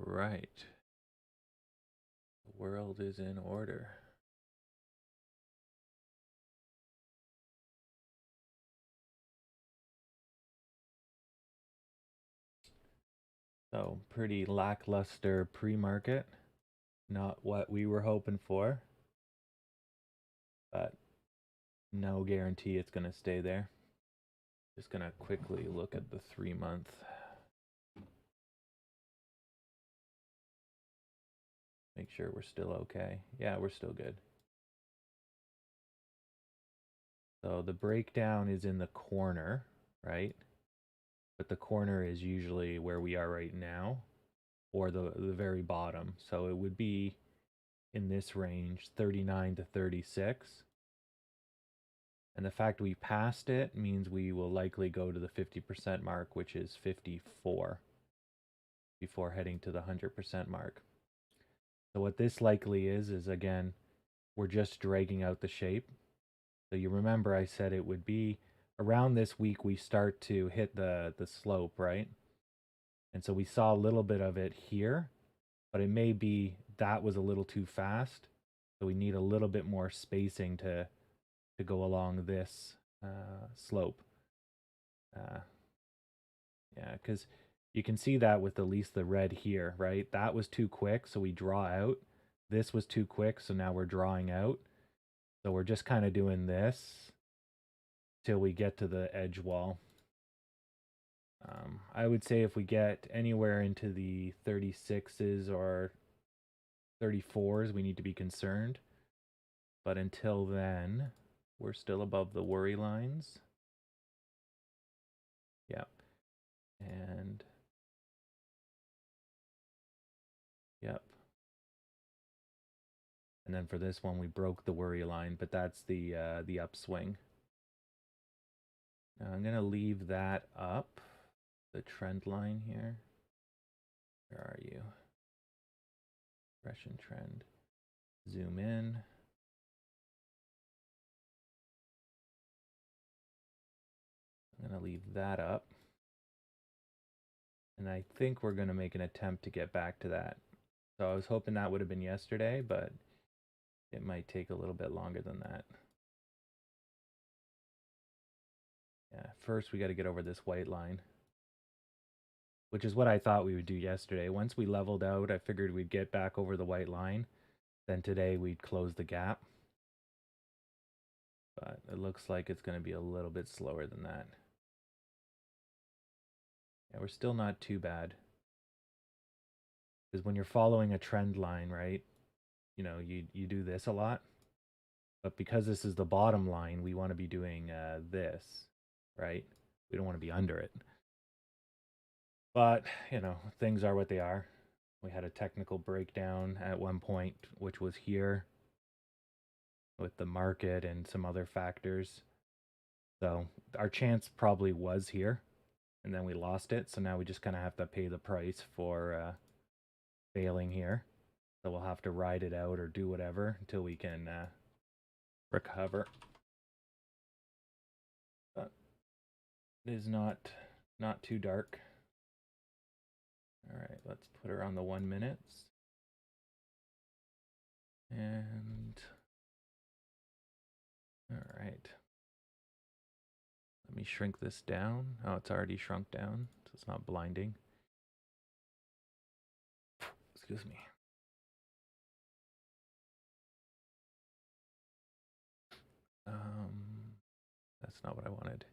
right. The world is in order. So, pretty lackluster pre-market. Not what we were hoping for, but no guarantee it's going to stay there. Just going to quickly look at the 3-month. Make sure we're still okay. Yeah, we're still good. So the breakdown is in the corner, right? But the corner is usually where we are right now, or the very bottom. So it would be in this range, 39 to 36. And the fact we passed it means we will likely go to the 50% mark, which is 54, before heading to the 100% mark. So what this likely is again, we're just dragging out the shape. So you remember I said it would be around this week we start to hit the slope, right? And so we saw a little bit of it here, but it may be that was a little too fast. So we need a little bit more spacing to go along this slope. Yeah, because you can see that with at least the red here, right? That was too quick, so we draw out. This was too quick, so now we're drawing out. So we're just kind of doing this till we get to the edge wall. I would say if we get anywhere into the 36s or 34s, we need to be concerned. But until then, we're still above the worry lines. Yep. And yep. And then for this one, we broke the worry line, but that's the upswing. Now I'm going to leave that up, the trend line here. Where are you? Regression trend. Zoom in. I'm going to leave that up. And I think we're going to make an attempt to get back to that. So I was hoping that would have been yesterday, but it might take a little bit longer than that. Yeah, first we got to get over this white line, which is what I thought we would do yesterday. Once we leveled out, I figured we'd get back over the white line. Then today we'd close the gap. But it looks like it's going to be a little bit slower than that. Yeah, we're still not too bad. Because when you're following a trend line, right, you know, you do this a lot. But because this is the bottom line, we want to be doing this, right? We don't want to be under it. But, you know, things are what they are. We had a technical breakdown at one point, which was here with the market and some other factors. So our chance probably was here, and then we lost it. So now we just kind of have to pay the price for failing here. So we'll have to ride it out or do whatever until we can recover. But it is not too dark. All right, let's put her on the 1 minutes. And all right. Let me shrink this down. Oh, it's already shrunk down, so it's not blinding. Excuse me. That's not what I wanted.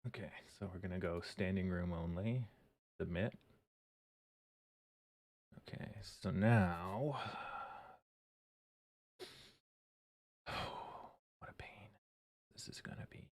Okay, so we're gonna go standing room only. Submit. Okay, so now, what a pain this is gonna be.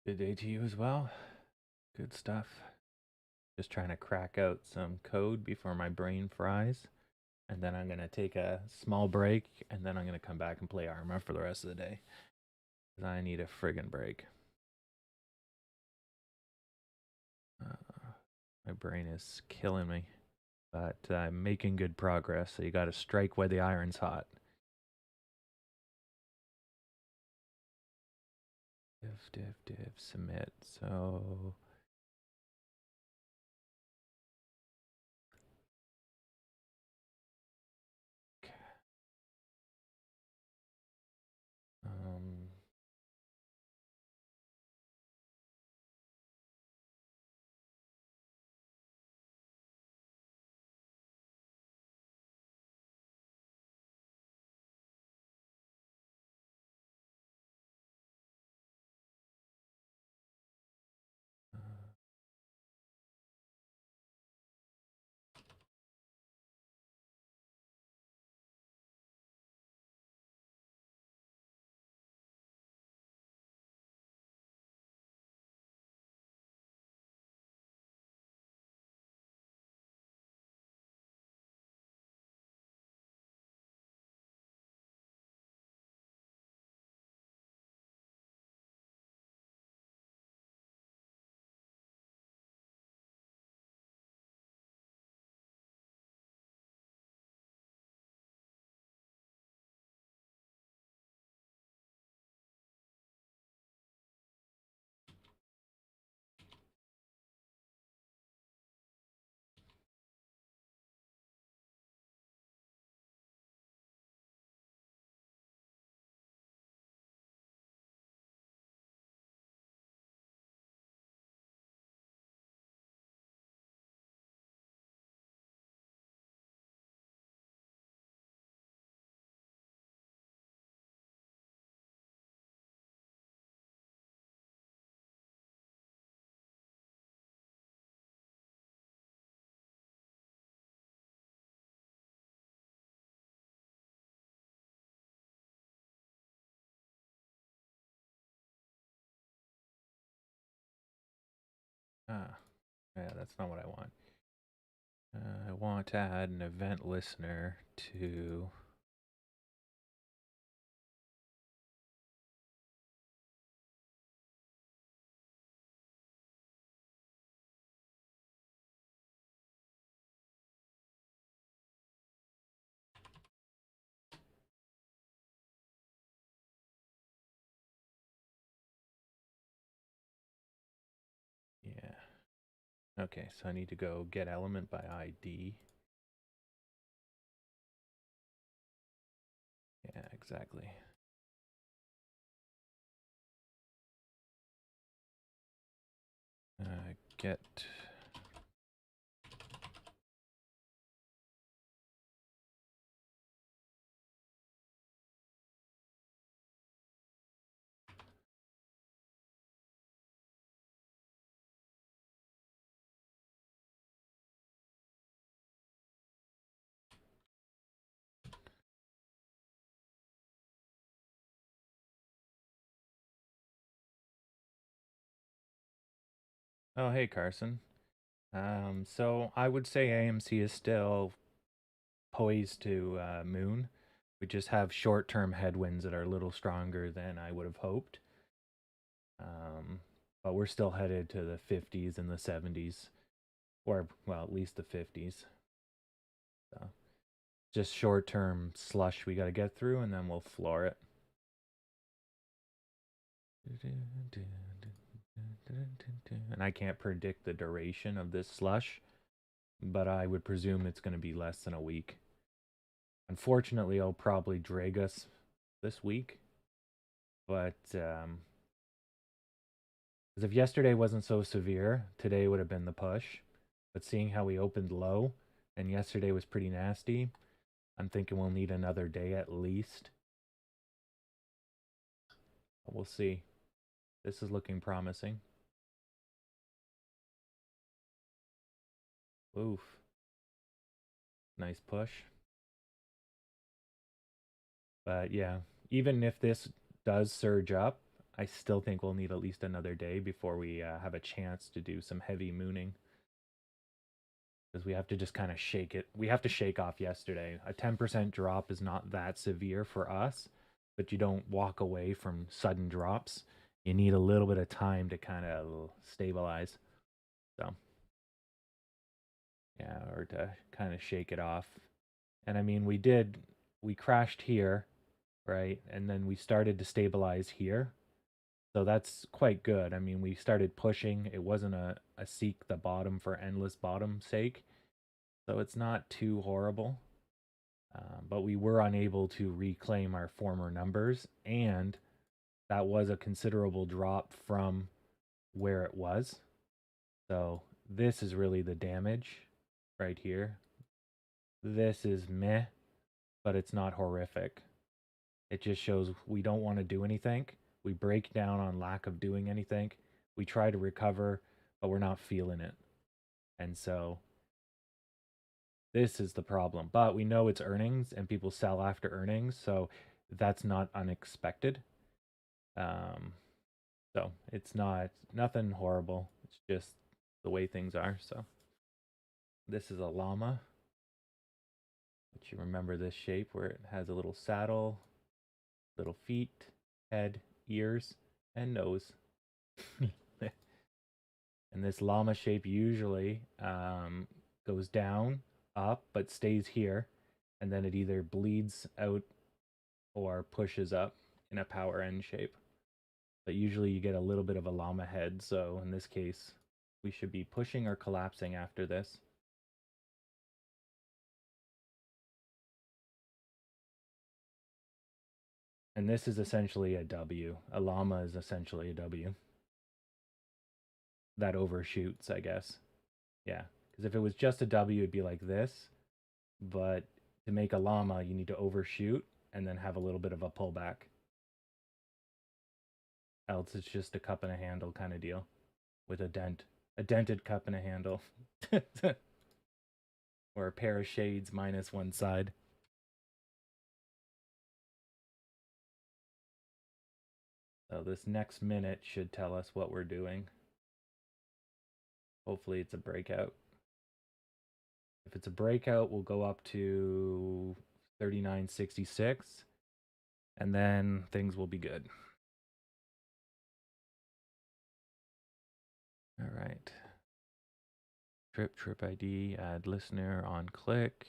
Good day to you as well. Good stuff. Just trying to crack out some code before my brain fries. And then I'm going to take a small break, and then I'm going to come back and play Arma for the rest of the day. Because I need a friggin' break. My brain is killing me. But I'm making good progress, so you got to strike while the iron's hot. Div, submit. So... Um... yeah, that's not what I want. I want to add an event listener to... Yeah. Okay, so I need to go get element by ID. Yeah, exactly. Get... Oh, hey, Carson. So I would say AMC is still poised to moon. We just have short-term headwinds that are a little stronger than I would have hoped. But we're still headed to the 50s and the 70s, or well, at least the 50s. So just short-term slush we got to get through, and then we'll floor it. And I can't predict the duration of this slush, but I would presume it's going to be less than a week. Unfortunately, it'll probably drag us this week, but because if yesterday wasn't so severe, today would have been the push. But seeing how we opened low, and yesterday was pretty nasty, I'm thinking we'll need another day at least. But we'll see. This is looking promising. Oof. Nice push. But yeah, even if this does surge up, I still think we'll need at least another day before we have a chance to do some heavy mooning. Because we have to just kind of shake it. We have to shake off yesterday. A 10% drop is not that severe for us, but you don't walk away from sudden drops. You need a little bit of time to kind of stabilize. So, yeah, or to kind of shake it off. And I mean, we crashed here, right? And then we started to stabilize here. So that's quite good. I mean, we started pushing. It wasn't a seek the bottom for endless bottom sake. So it's not too horrible. But we were unable to reclaim our former numbers. And that was a considerable drop from where it was. So this is really the damage right here. This is meh, but it's not horrific. It just shows we don't want to do anything. We break down on lack of doing anything. We try to recover, but we're not feeling it. And so this is the problem. But we know it's earnings and people sell after earnings, so that's not unexpected. So it's nothing horrible. It's just the way things are. So this is a llama, which you remember this shape where it has a little saddle, little feet, head, ears, and nose. And this llama shape usually goes down, up, but stays here. And then it either bleeds out or pushes up in a power end shape. But usually you get a little bit of a llama head. So in this case, we should be pushing or collapsing after this. And this is essentially a W. A llama is essentially a W. That overshoots, I guess. Yeah. Because if it was just a W, it'd be like this. But to make a llama, you need to overshoot and then have a little bit of a pullback. Else it's just a cup and a handle kind of deal with a dent. A dented cup and a handle. Or a pair of shades minus one side. So this next minute should tell us what we're doing. Hopefully it's a breakout. If it's a breakout, we'll go up to 39.66 and then things will be good. All right. Trip ID, add listener on click.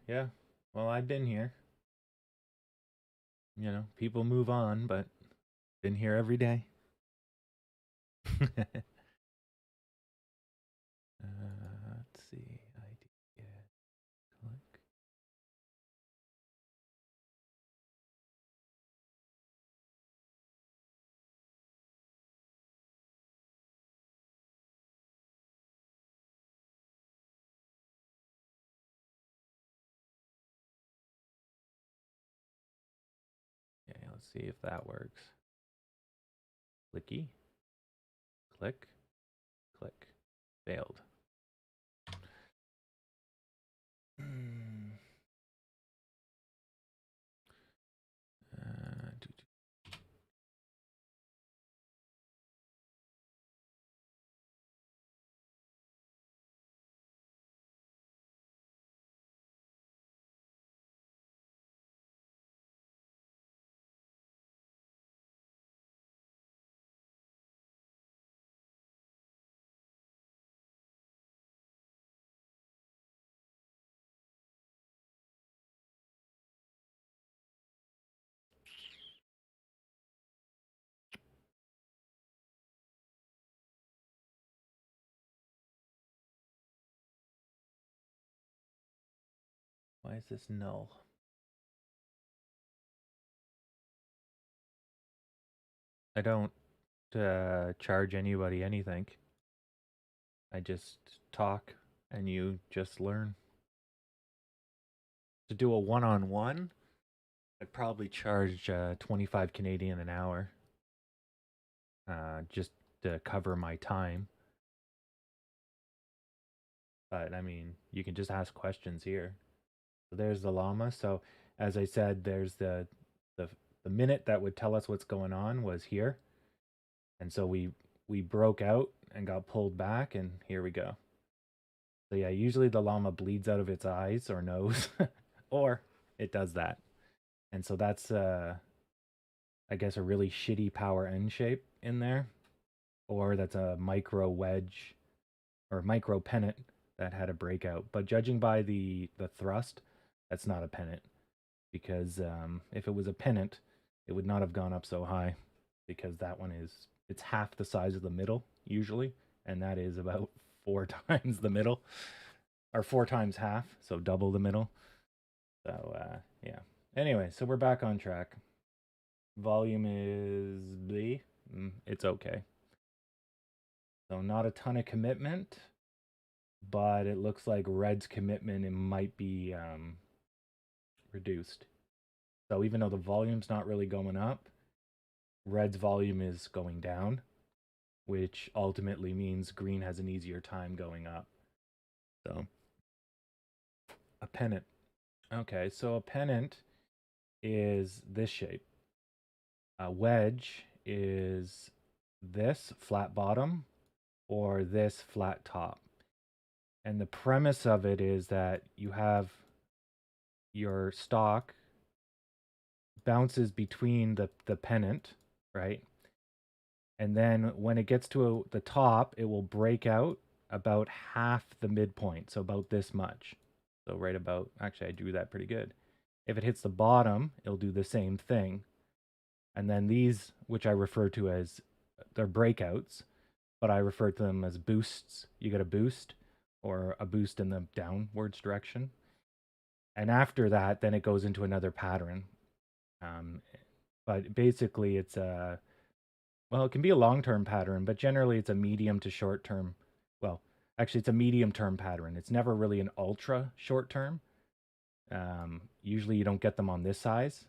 Yeah. Well, I've been here. You know, people move on, but been here every day. Let's see. ID, click. Let's see if that works. Clicky. Click. Click. Failed. Why is this null? I don't charge anybody anything. I just talk and you just learn. To do a one-on-one, I'd probably charge 25 Canadian an hour just to cover my time. But I mean, you can just ask questions here. So there's the llama. So as I said, there's the minute that would tell us what's going on was here. And so we broke out and got pulled back, and here we go. So yeah, usually the llama bleeds out of its eyes or nose, or it does that. And so that's I guess a really shitty power end shape in there, or that's a micro wedge or micro pennant that had a breakout. But judging by the thrust, that's not a pennant, because if it was a pennant, it would not have gone up so high, because that one it's half the size of the middle usually, and that is about 4 times the middle, or 4 times half, so double the middle. So yeah. Anyway, so we're back on track. Volume is B. It's okay. So not a ton of commitment, but it looks like red's commitment, it might be reduced. So even though the volume's not really going up, red's volume is going down, which ultimately means green has an easier time going up. So a pennant. Okay, so a pennant is this shape. A wedge is this flat bottom or this flat top. And the premise of it is that you have your stock bounces between the pennant, right? And then when it gets to the top, it will break out about half the midpoint, so about this much. So right about, actually I drew that pretty good. If it hits the bottom, it'll do the same thing. And then these, which I refer to as, they're breakouts, but I refer to them as boosts. You get a boost, or a boost in the downwards direction. And after that, then it goes into another pattern. But basically it's a, well, it can be a long-term pattern, but generally it's a medium to short-term. Well, actually it's a medium-term pattern. It's never really an ultra short-term. Usually you don't get them on this size.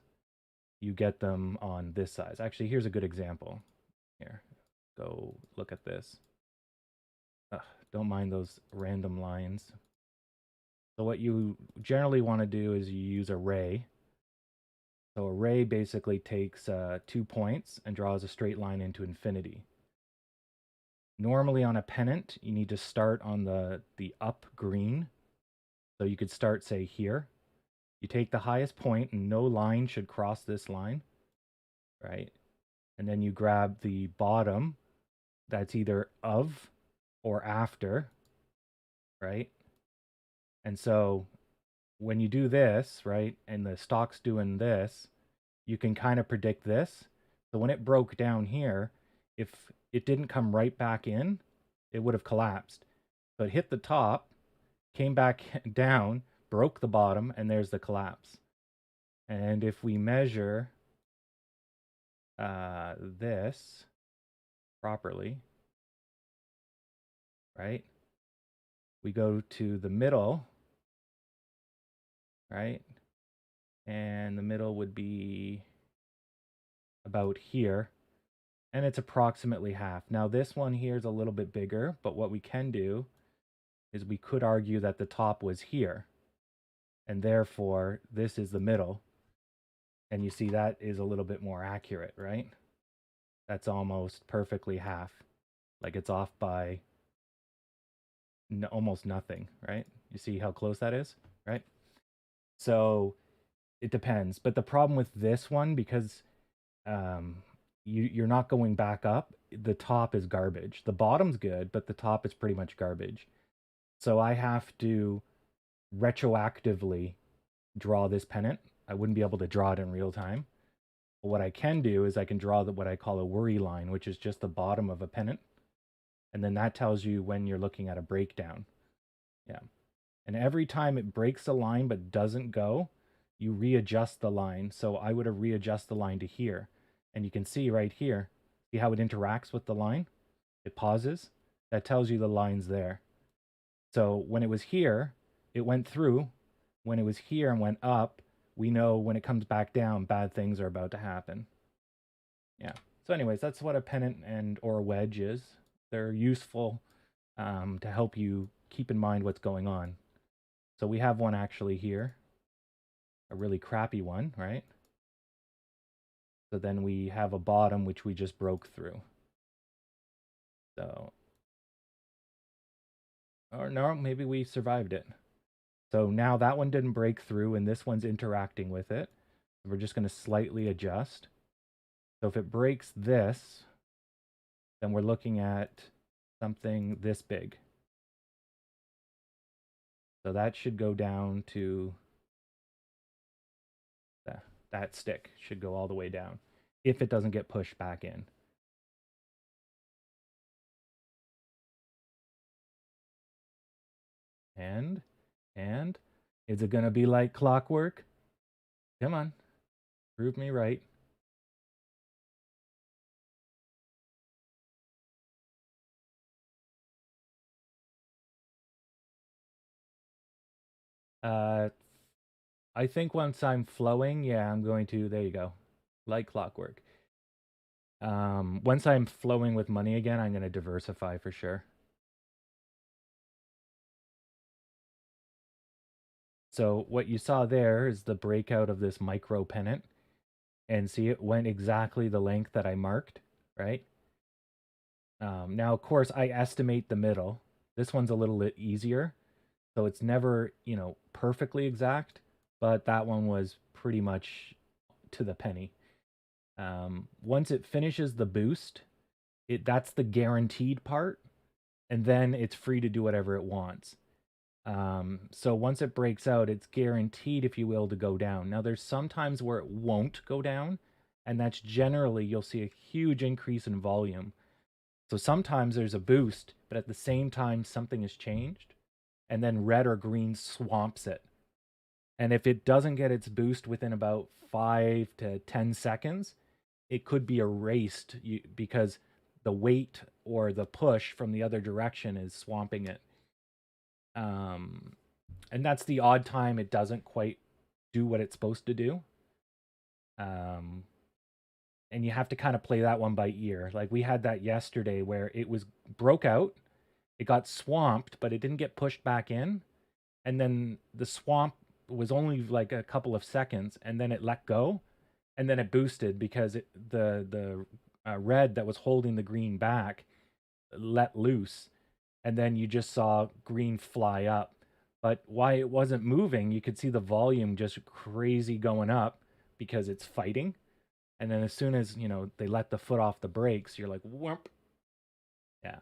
You get them on this size. Actually, here's a good example. Here, go look at this. Don't mind those random lines. So what you generally want to do is you use a ray. So a ray basically takes 2 points and draws a straight line into infinity. Normally on a pennant, you need to start on the up green. So you could start, say, here. You take the highest point, and no line should cross this line, right? And then you grab the bottom that's either of or after, right? And so when you do this, right, and the stock's doing this, you can kind of predict this. So when it broke down here, if it didn't come right back in, it would have collapsed. So it hit the top, came back down, broke the bottom, and there's the collapse. And if we measure this properly, right, we go to the middle, right, and the middle would be about here, and it's approximately half. Now this one here is a little bit bigger, but what we can do is we could argue that the top was here, and therefore this is the middle. And you see that is a little bit more accurate, right? That's almost perfectly half. Like it's off by almost nothing, right? You see how close that is, right? So it depends. But the problem with this one, because you're not going back up, the top is garbage. The bottom's good, but the top is pretty much garbage. So I have to retroactively draw this pennant. I wouldn't be able to draw it in real time. But what I can do is I can draw what I call a worry line, which is just the bottom of a pennant. And then that tells you when you're looking at a breakdown. Yeah. And every time it breaks a line but doesn't go, you readjust the line. So I would have readjust the line to here. And you can see right here, see how it interacts with the line? It pauses. That tells you the line's there. So when it was here, it went through. When it was here and went up, we know when it comes back down, bad things are about to happen. Yeah. So anyways, that's what a pennant and or a wedge is. They're useful to help you keep in mind what's going on. So we have one actually here, a really crappy one, right? So then we have a bottom which we just broke through. So, or no, maybe we survived it. So now that one didn't break through and this one's interacting with it. We're just going to slightly adjust. So if it breaks this, then we're looking at something this big. So that should go down to that stick should go all the way down if it doesn't get pushed back in. And is it going to be like clockwork? Come on, prove me right. I think once I'm flowing, yeah, I'm going to, there you go, like clockwork. Once I'm flowing with money again, I'm going to diversify for sure. So what you saw there is the breakout of this micro pennant. And see, it went exactly the length that I marked, right? Now, of course, I estimate the middle. This one's a little bit easier. So it's never, perfectly exact, but that one was pretty much to the penny. Once it finishes the boost, that's the guaranteed part, and then it's free to do whatever it wants. So once it breaks out, it's guaranteed, if you will, to go down. Now, there's some times where it won't go down, and that's generally you'll see a huge increase in volume. So sometimes there's a boost, but at the same time, something has changed, and then red or green swamps it. And if it doesn't get its boost within about 5 to 10 seconds, it could be erased because the weight or the push from the other direction is swamping it. And that's the odd time it doesn't quite do what it's supposed to do. And you have to kind of play that one by ear. Like we had that yesterday where it was broke out, it got swamped, but it didn't get pushed back in. And then the swamp was only like a couple of seconds, and then it let go, and then it boosted because the red that was holding the green back let loose, and then you just saw green fly up. But why it wasn't moving, you could see the volume just crazy going up because it's fighting. And then as soon as, they let the foot off the brakes, you're like, whoop. Yeah.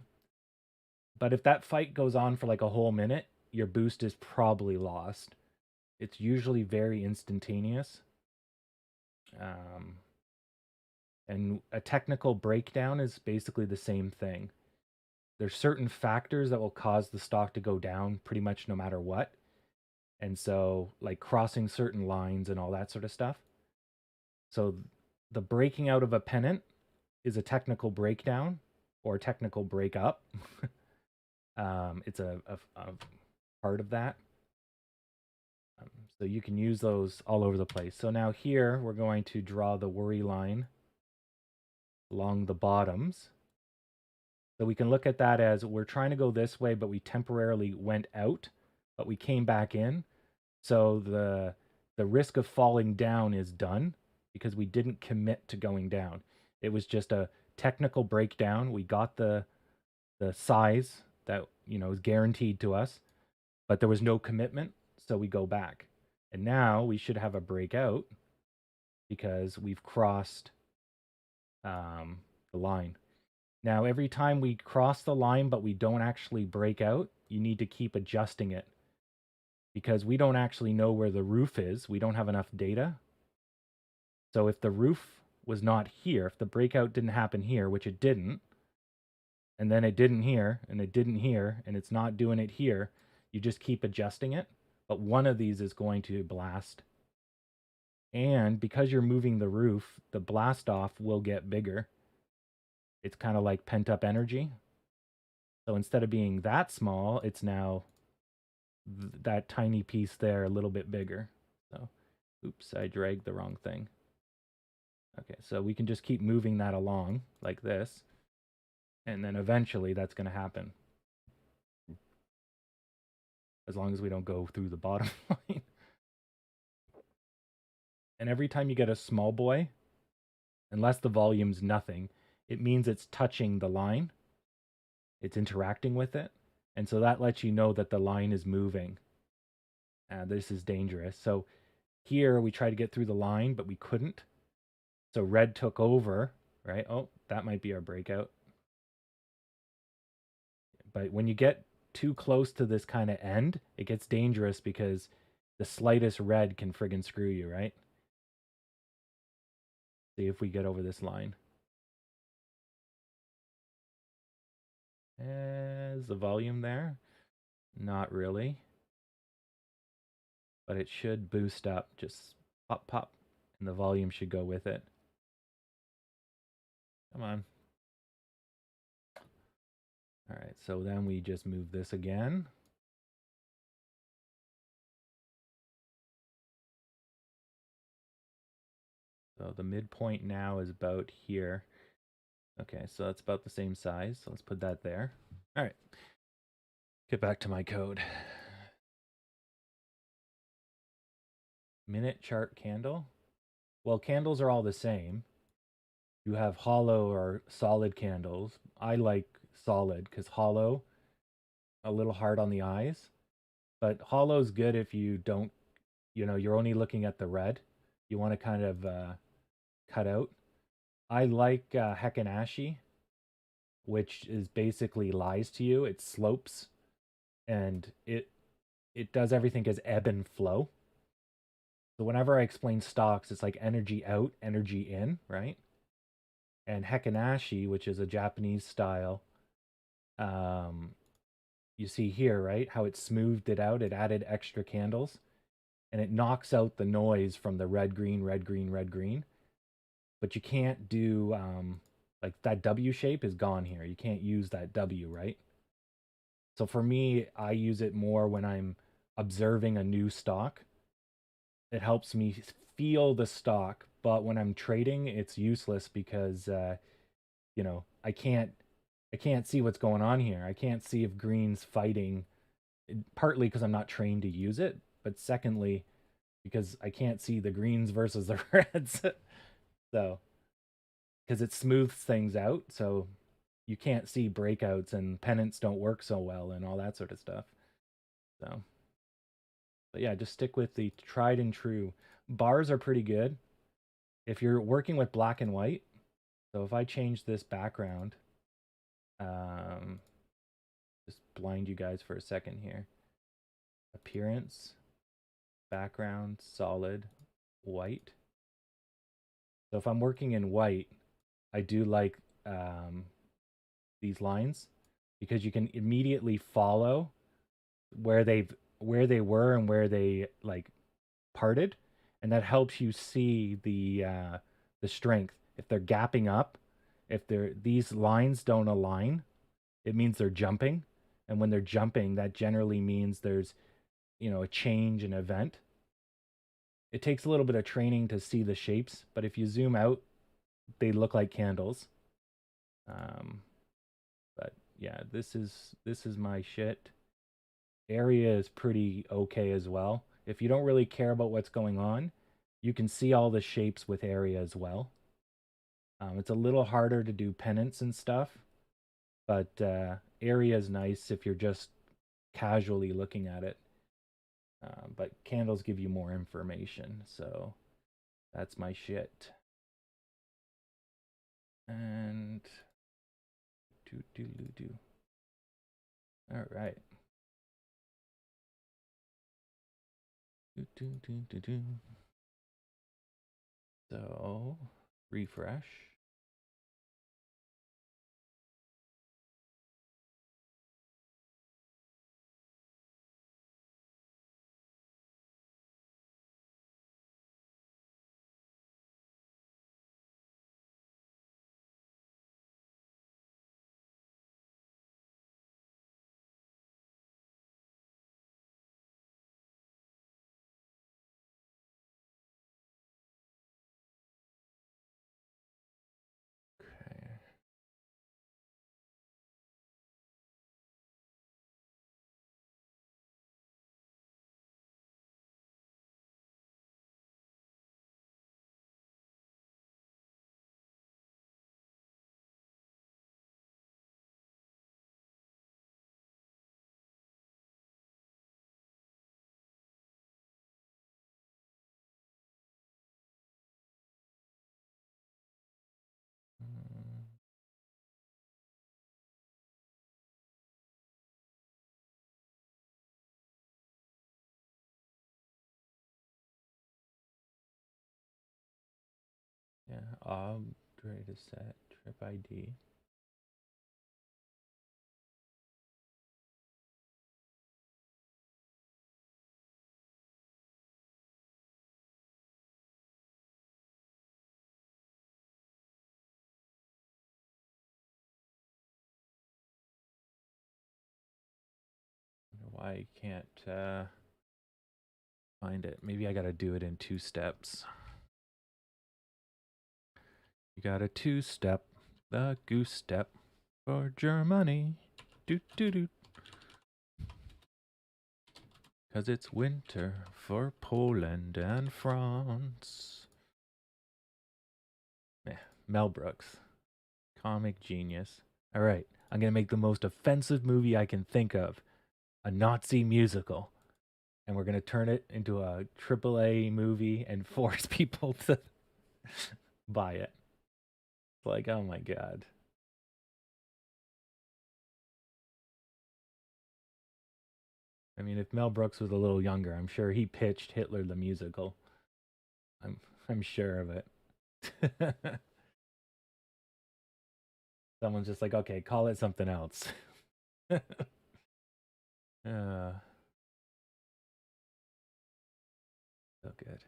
But if that fight goes on for like a whole minute, your boost is probably lost. It's usually very instantaneous. And a technical breakdown is basically the same thing. There's certain factors that will cause the stock to go down pretty much no matter what. And so, like crossing certain lines and all that sort of stuff. So the breaking out of a pennant is a technical breakdown or technical breakup. It's a part of that. So you can use those all over the place. So now here we're going to draw the worry line. along the bottoms. So we can look at that as we're trying to go this way, but we temporarily went out, but we came back in. So the risk of falling down is done because we didn't commit to going down. It was just a technical breakdown. We got the size that is guaranteed to us, but there was no commitment, so we go back. And now we should have a breakout because we've crossed the line. Now, every time we cross the line but we don't actually break out, you need to keep adjusting it because we don't actually know where the roof is. We don't have enough data. So if the roof was not here, if the breakout didn't happen here, which it didn't, and then it didn't here, and it didn't here, and it's not doing it here, you just keep adjusting it. But one of these is going to blast. And because you're moving the roof, the blast off will get bigger. It's kind of like pent up energy. So instead of being that small, it's now that tiny piece there a little bit bigger. So, oops, I dragged the wrong thing. Okay, so we can just keep moving that along like this. And then eventually that's going to happen. As long as we don't go through the bottom line. And every time you get a small boy, unless the volume's nothing, it means it's touching the line. It's interacting with it. And so that lets you know that the line is moving. This is dangerous. So here we try to get through the line, but we couldn't. So red took over, right? Oh, that might be our breakout. But when you get too close to this kind of end, it gets dangerous because the slightest red can friggin' screw you, right? See if we get over this line. Is the volume there? Not really. But it should boost up. Just pop, pop. And the volume should go with it. Come on. All right, so then we just move this again. So the midpoint now is about here. Okay, so that's about the same size. So let's put that there. All right. Get back to my code. Minute chart candle. Well, candles are all the same. You have hollow or solid candles. I like solid because hollow, a little hard on the eyes. But hollow's good if you don't, you're only looking at the red. You want to kind of cut out. I like Hekinashi, which is basically lies to you. It slopes, and it does everything as ebb and flow. So whenever I explain stocks, it's like energy out, energy in, right? And Hekinashi, which is a Japanese style, you see here, right? How it smoothed it out. It added extra candles, and it knocks out the noise from the red, green, red, green, red, green. But you can't do like that W shape is gone here. You can't use that W, right? So for me, I use it more when I'm observing a new stock. It helps me feel the stock, but when I'm trading, it's useless because I can't see what's going on here. I can't see if green's fighting, partly because I'm not trained to use it, but secondly because I can't see the greens versus the reds. So because it smooths things out, so you can't see breakouts and pennants don't work so well and all that sort of stuff. So, but yeah, just stick with the tried and true. Bars are pretty good if you're working with black and white. So if I change this background, just blind you guys for a second here. Appearance, background, solid, white. So if I'm working in white, I do like these lines because you can immediately follow where they were and where they like parted, and that helps you see the strength. If they're gapping up, if these lines don't align, it means they're jumping, and when they're jumping, that generally means there's a change, an event. It takes a little bit of training to see the shapes, but if you zoom out, they look like candles. But yeah, this is my shit. Area is pretty okay as well. If you don't really care about what's going on, you can see all the shapes with area as well. It's a little harder to do pennants and stuff, but area is nice if you're just casually looking at it. But candles give you more information, so that's my shit. And do. All right. Do. So refresh. Okay. Yeah, data set, trip ID. Why I can't find it. Maybe I gotta do it in 2 steps. You got a 2-step, the goose step for Germany. Do do do. Cause it's winter for Poland and France. Mel Brooks, comic genius. All right, I'm gonna make the most offensive movie I can think of, a Nazi musical, and we're gonna turn it into a AAA movie and force people to buy it. It's like, oh my god. I mean, if Mel Brooks was a little younger, I'm sure he pitched Hitler the musical. I'm sure of it. Someone's just like, okay, call it something else. uh, so good.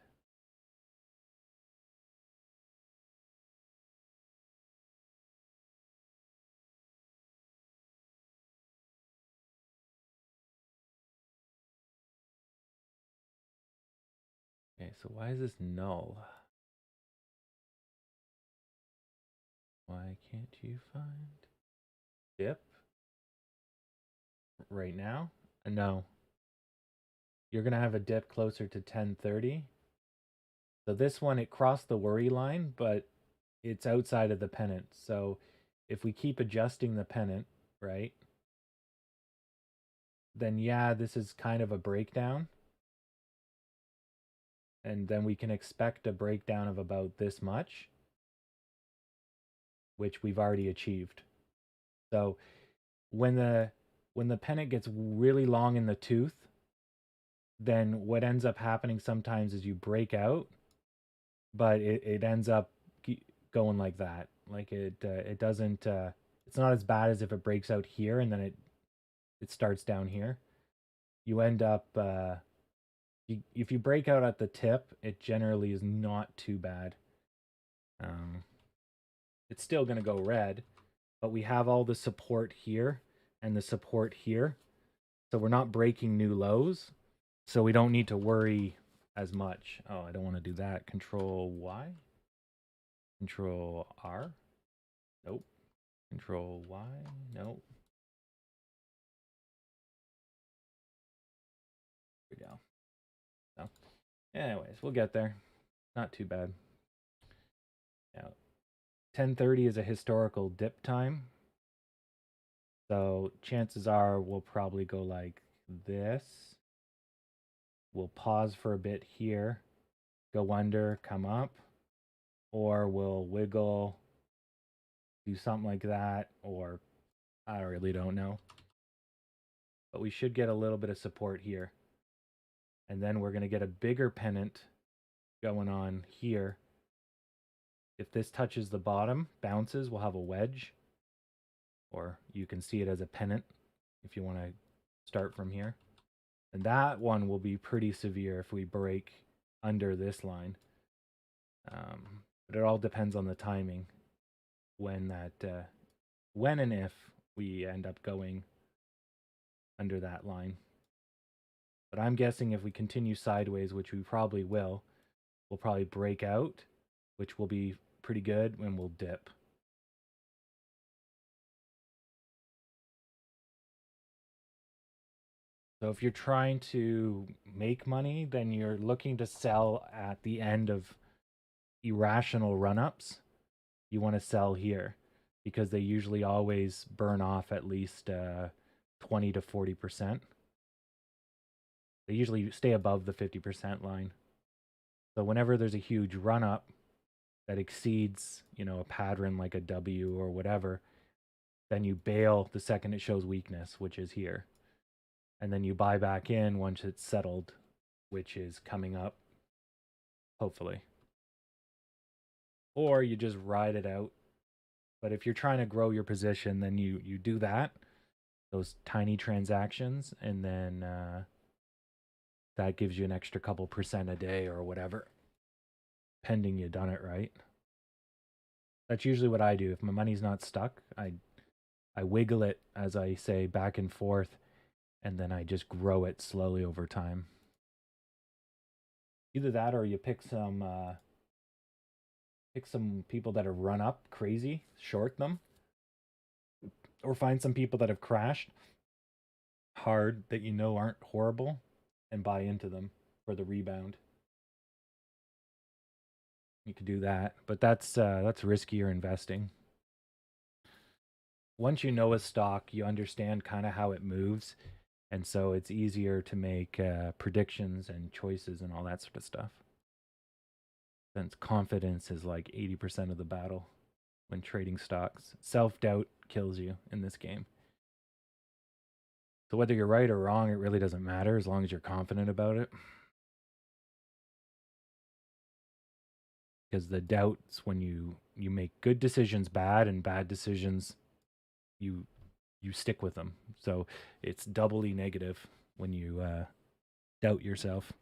Okay, so why is this null? Why can't you find dip right now? No. You're gonna have a dip closer to 1030. So this one, it crossed the worry line, but it's outside of the pennant. So if we keep adjusting the pennant, right, then yeah, this is kind of a breakdown. And then we can expect a breakdown of about this much, which we've already achieved. So when the pennant gets really long in the tooth, then what ends up happening sometimes is you break out, but it ends up going like that. Like it doesn't. It's not as bad as if it breaks out here and then it starts down here. You end up if you break out at the tip, it generally is not too bad. It's still gonna go red, but we have all the support here and the support here, so we're not breaking new lows. So we don't need to worry as much. Oh, I don't want to do that. Control Y. Control R. Nope. Control Y. Nope. Here we go. So, anyways, we'll get there. Not too bad. Now, 10:30 is a historical dip time. So chances are we'll probably go like this. We'll pause for a bit here, go under, come up, or we'll wiggle, do something like that, or I really don't know. But we should get a little bit of support here. And then we're going to get a bigger pennant going on here. If this touches the bottom, bounces, we'll have a wedge. Or you can see it as a pennant if you want to start from here. And that one will be pretty severe if we break under this line. But it all depends on the timing when and if we end up going under that line. But I'm guessing if we continue sideways, which we probably will, we'll probably break out, which will be pretty good, and we'll dip. So if you're trying to make money, then you're looking to sell at the end of irrational run-ups. You want to sell here because they usually always burn off at least 20 to 40%. They usually stay above the 50% line. So whenever there's a huge run-up that exceeds, a pattern like a W or whatever, then you bail the second it shows weakness, which is here. And then you buy back in once it's settled, which is coming up, hopefully. Or you just ride it out. But if you're trying to grow your position, then you do that, those tiny transactions, and then that gives you an extra couple percent a day or whatever, pending you done it right. That's usually what I do. If my money's not stuck, I wiggle it, as I say, back and forth, and then I just grow it slowly over time. Either that or you pick some people that have run up crazy, short them, or find some people that have crashed hard that aren't horrible and buy into them for the rebound. You could do that, but that's riskier investing. Once you know a stock, you understand kind of how it moves, and so it's easier to make predictions and choices and all that sort of stuff. Since confidence is like 80% of the battle when trading stocks. Self-doubt kills you in this game. So whether you're right or wrong, it really doesn't matter as long as you're confident about it. Because the doubts when you make good decisions bad and bad decisions you stick with them. So it's doubly negative when you doubt yourself.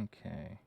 Okay.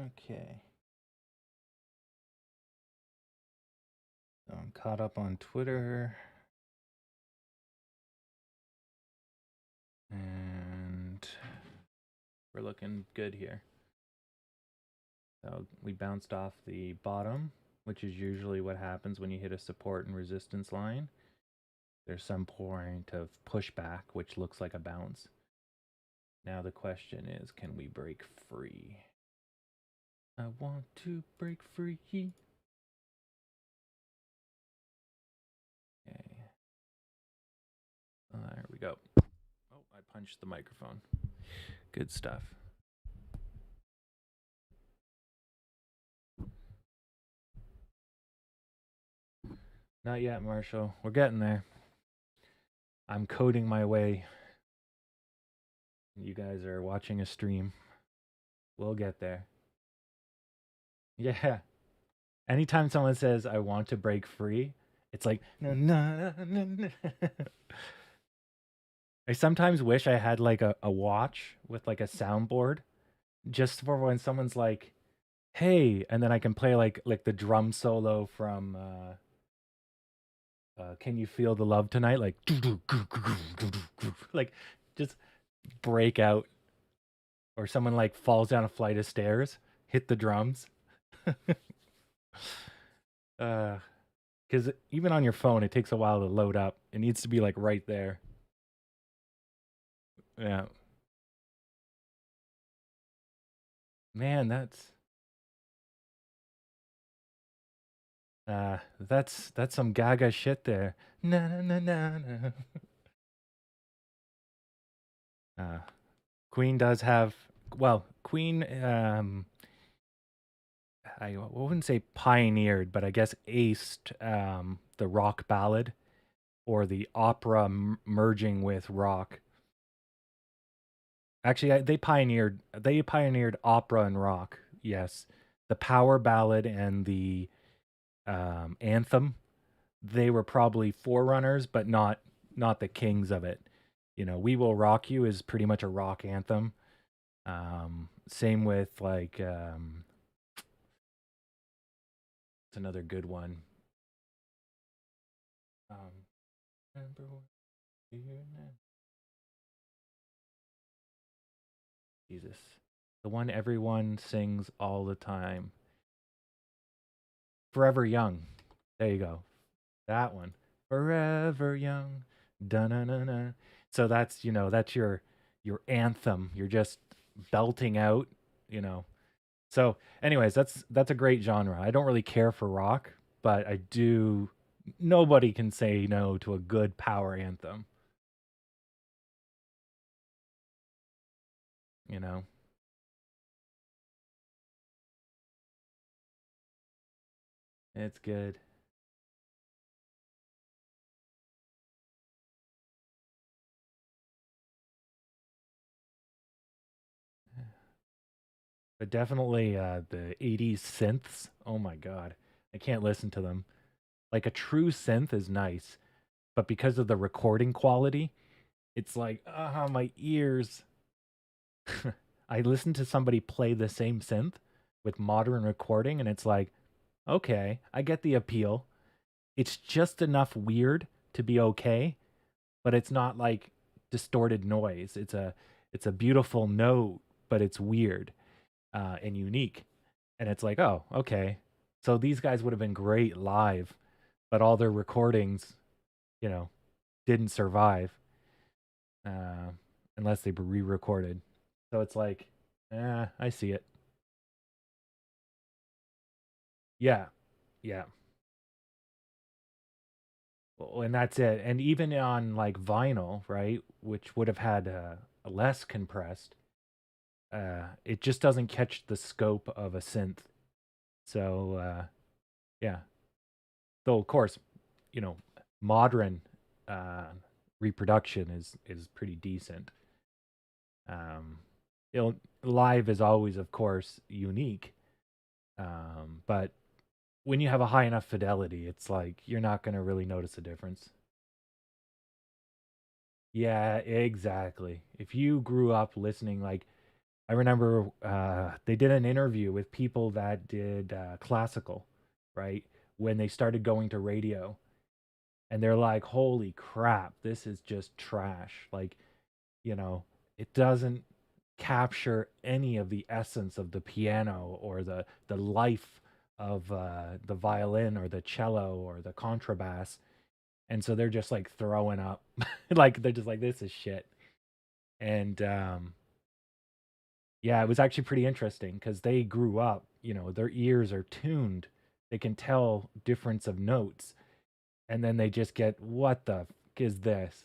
Okay. So I'm caught up on Twitter. And we're looking good here. So we bounced off the bottom, which is usually what happens when you hit a support and resistance line. There's some point of pushback, which looks like a bounce. Now the question is, can we break free? I want to break free. Okay. There we go. Oh, I punched the microphone. Good stuff. Not yet, Marshall. We're getting there. I'm coding my way. You guys are watching a stream. We'll get there. Yeah. Anytime someone says, I want to break free, it's like, no, no, no, no. I sometimes wish I had like a watch with like a soundboard just for when someone's like, hey, and then I can play like the drum solo from Can You Feel the Love Tonight? Like, like just break out. Or someone like falls down a flight of stairs, hit the drums. Because even on your phone, it takes a while to load up. It needs to be like right there. Yeah. Man, that's some Gaga shit there. Na na na na na. Queen does have, well, Queen I wouldn't say pioneered, but I guess aced the rock ballad or the opera merging with rock. Actually, they pioneered opera and rock. Yes, the power ballad and the anthem. They were probably forerunners, but not the kings of it. You know, "We Will Rock You" is pretty much a rock anthem. Same with like it's another good one. Remember when you were Jesus. The one everyone sings all the time. Forever Young. There you go. That one. Forever Young. Da na na na. So that's, that's your anthem. You're just belting out, you know. So anyways, that's a great genre. I don't really care for rock, but I do nobody can say no to a good power anthem, you know. It's good. But definitely the 80s synths. Oh my god. I can't listen to them. Like a true synth is nice, but because of the recording quality, it's like, my ears. I listened to somebody play the same synth with modern recording, and it's like, okay, I get the appeal. It's just enough weird to be okay, but it's not like distorted noise. It's a beautiful note, but it's weird and unique. And it's like, oh, okay. So these guys would have been great live, but all their recordings, you know, didn't survive uh, unless they were re-recorded. So it's like, I see it. Yeah, yeah. Well, and that's it. And even on like vinyl, right, which would have had less compressed, it just doesn't catch the scope of a synth. So yeah. Though of course, you know, modern uh, reproduction is pretty decent. Um, live is always, of course, unique. But when you have a high enough fidelity, it's like you're not gonna really notice a difference. Yeah, exactly. If you grew up listening, like I remember, they did an interview with people that did classical, right? When they started going to radio, and they're like, "Holy crap, this is just trash!" Like, you know, it doesn't capture any of the essence of the piano or the life of the violin or the cello or the contrabass, and so they're just like throwing up, like they're just like, "This is shit." And yeah, it was actually pretty interesting because they grew up, their ears are tuned, they can tell difference of notes, and then they just get, "What the is this?"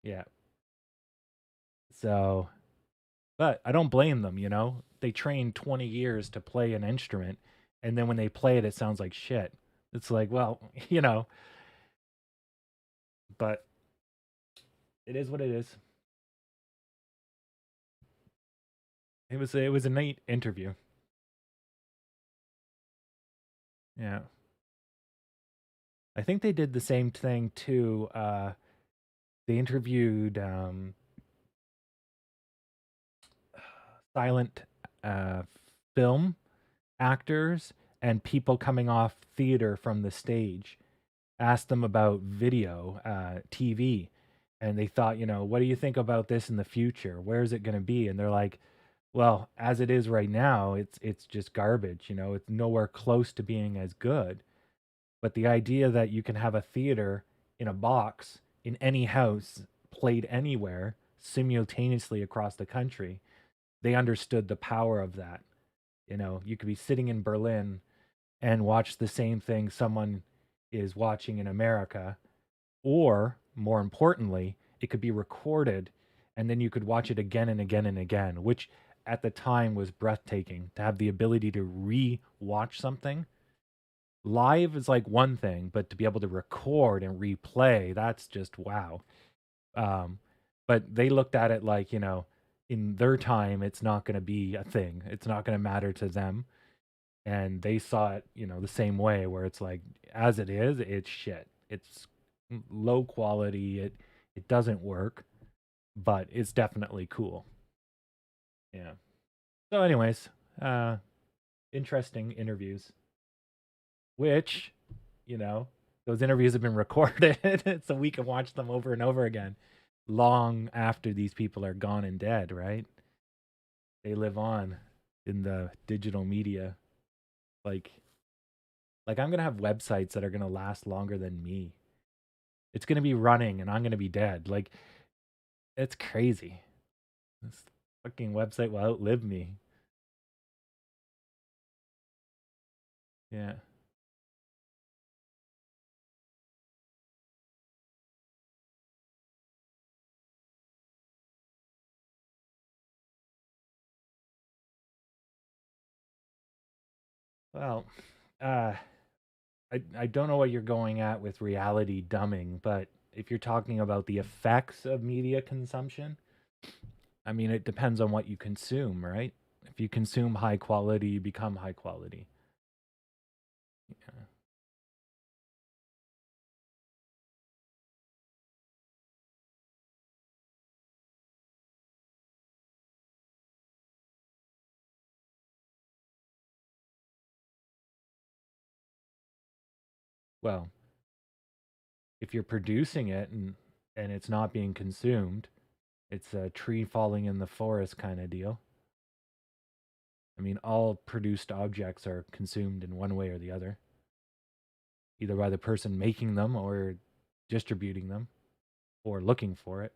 Yeah. So but I don't blame them, They trained 20 years to play an instrument, and then when they play it, it sounds like shit. It's like, well, but it is what it is. It was a neat interview. Yeah. I think they did the same thing too. They interviewed silent uh, film actors and people coming off theater from the stage, asked them about video, TV, and they thought, what do you think about this in the future? Where is it going to be? And they're like, well, as it is right now, it's just garbage. It's nowhere close to being as good. But the idea that you can have a theater in a box in any house, played anywhere, simultaneously across the country, they understood the power of that. You could be sitting in Berlin and watch the same thing someone is watching in America, or more importantly, it could be recorded and then you could watch it again and again and again, which at the time was breathtaking to have the ability to re-watch something. Live is like one thing, but to be able to record and replay, that's just wow. Um, but they looked at it like, in their time, it's not going to be a thing. It's not going to matter to them. And they saw it, the same way where it's like, as it is, it's shit. It's low quality. It doesn't work, but it's definitely cool. Yeah. So, anyways, uh, interesting interviews, which, you know, Those interviews have been recorded so we can watch them over and over again long after these people are gone and dead, right? They live on in the digital media. Like like I'm going to have websites that are going to last longer than me. It's going to be running and I'm going to be dead. Like it's crazy. This fucking website will outlive me. Yeah. Well, uh I don't know what you're going at with reality dumbing, but if you're talking about the effects of media consumption, I mean, it depends on what you consume, right? If you consume high quality, you become high quality. Yeah. Well, if you're producing it and it's not being consumed, it's a tree falling in the forest kind of deal. I mean, all produced objects are consumed in one way or the other, either by the person making them or distributing them or looking for it.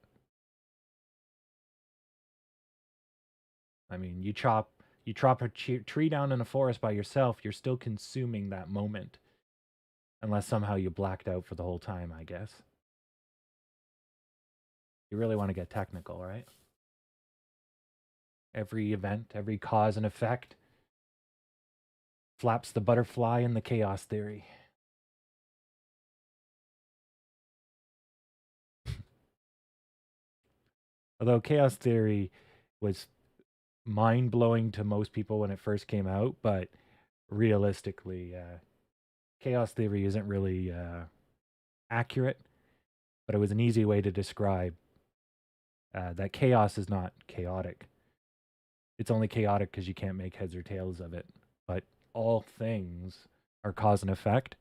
I mean, you chop a tree down in a forest by yourself, you're still consuming that moment, unless somehow you blacked out for the whole time, I guess. You really want to get technical, right? Every event, every cause and effect flaps the butterfly in the chaos theory. Although chaos theory was mind blowing to most people when it first came out, but realistically, chaos theory isn't really accurate. But it was an easy way to describe that chaos is not chaotic. It's only chaotic because you can't make heads or tails of it. But all things are cause and effect.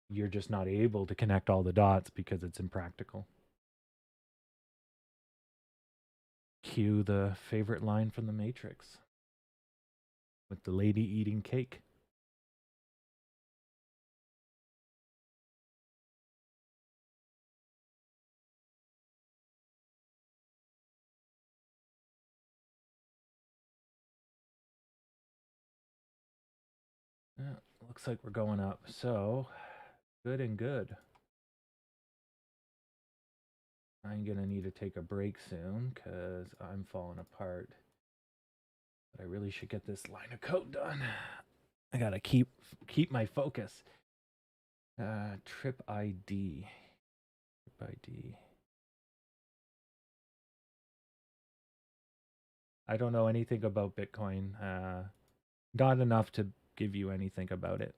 You're just not able to connect all the dots because it's impractical. Cue the favorite line from The Matrix with the lady eating cake. Yeah, looks like we're going up. So, good and good. I'm going to need to take a break soon because I'm falling apart. But I really should get this line of code done. I got to keep my focus. Trip ID. Trip ID. I don't know anything about Bitcoin. Not enough to give you anything about it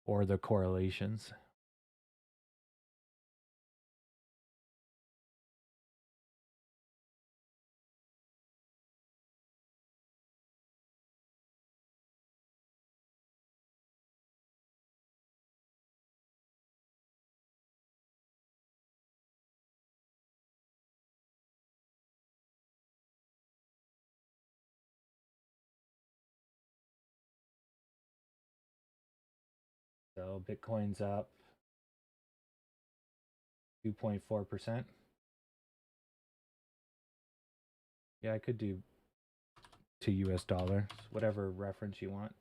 or the correlations. So Bitcoin's up 2.4%. Yeah, I could do to US dollars, whatever reference you want.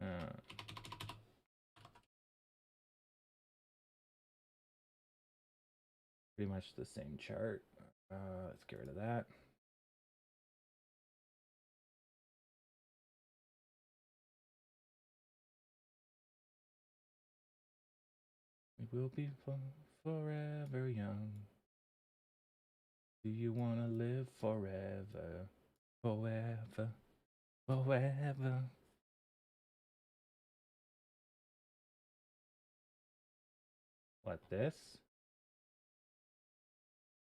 Uh, Pretty much the same chart. Let's get rid of that. We will be forever young. Do you want to live forever? Forever. Forever. What, this?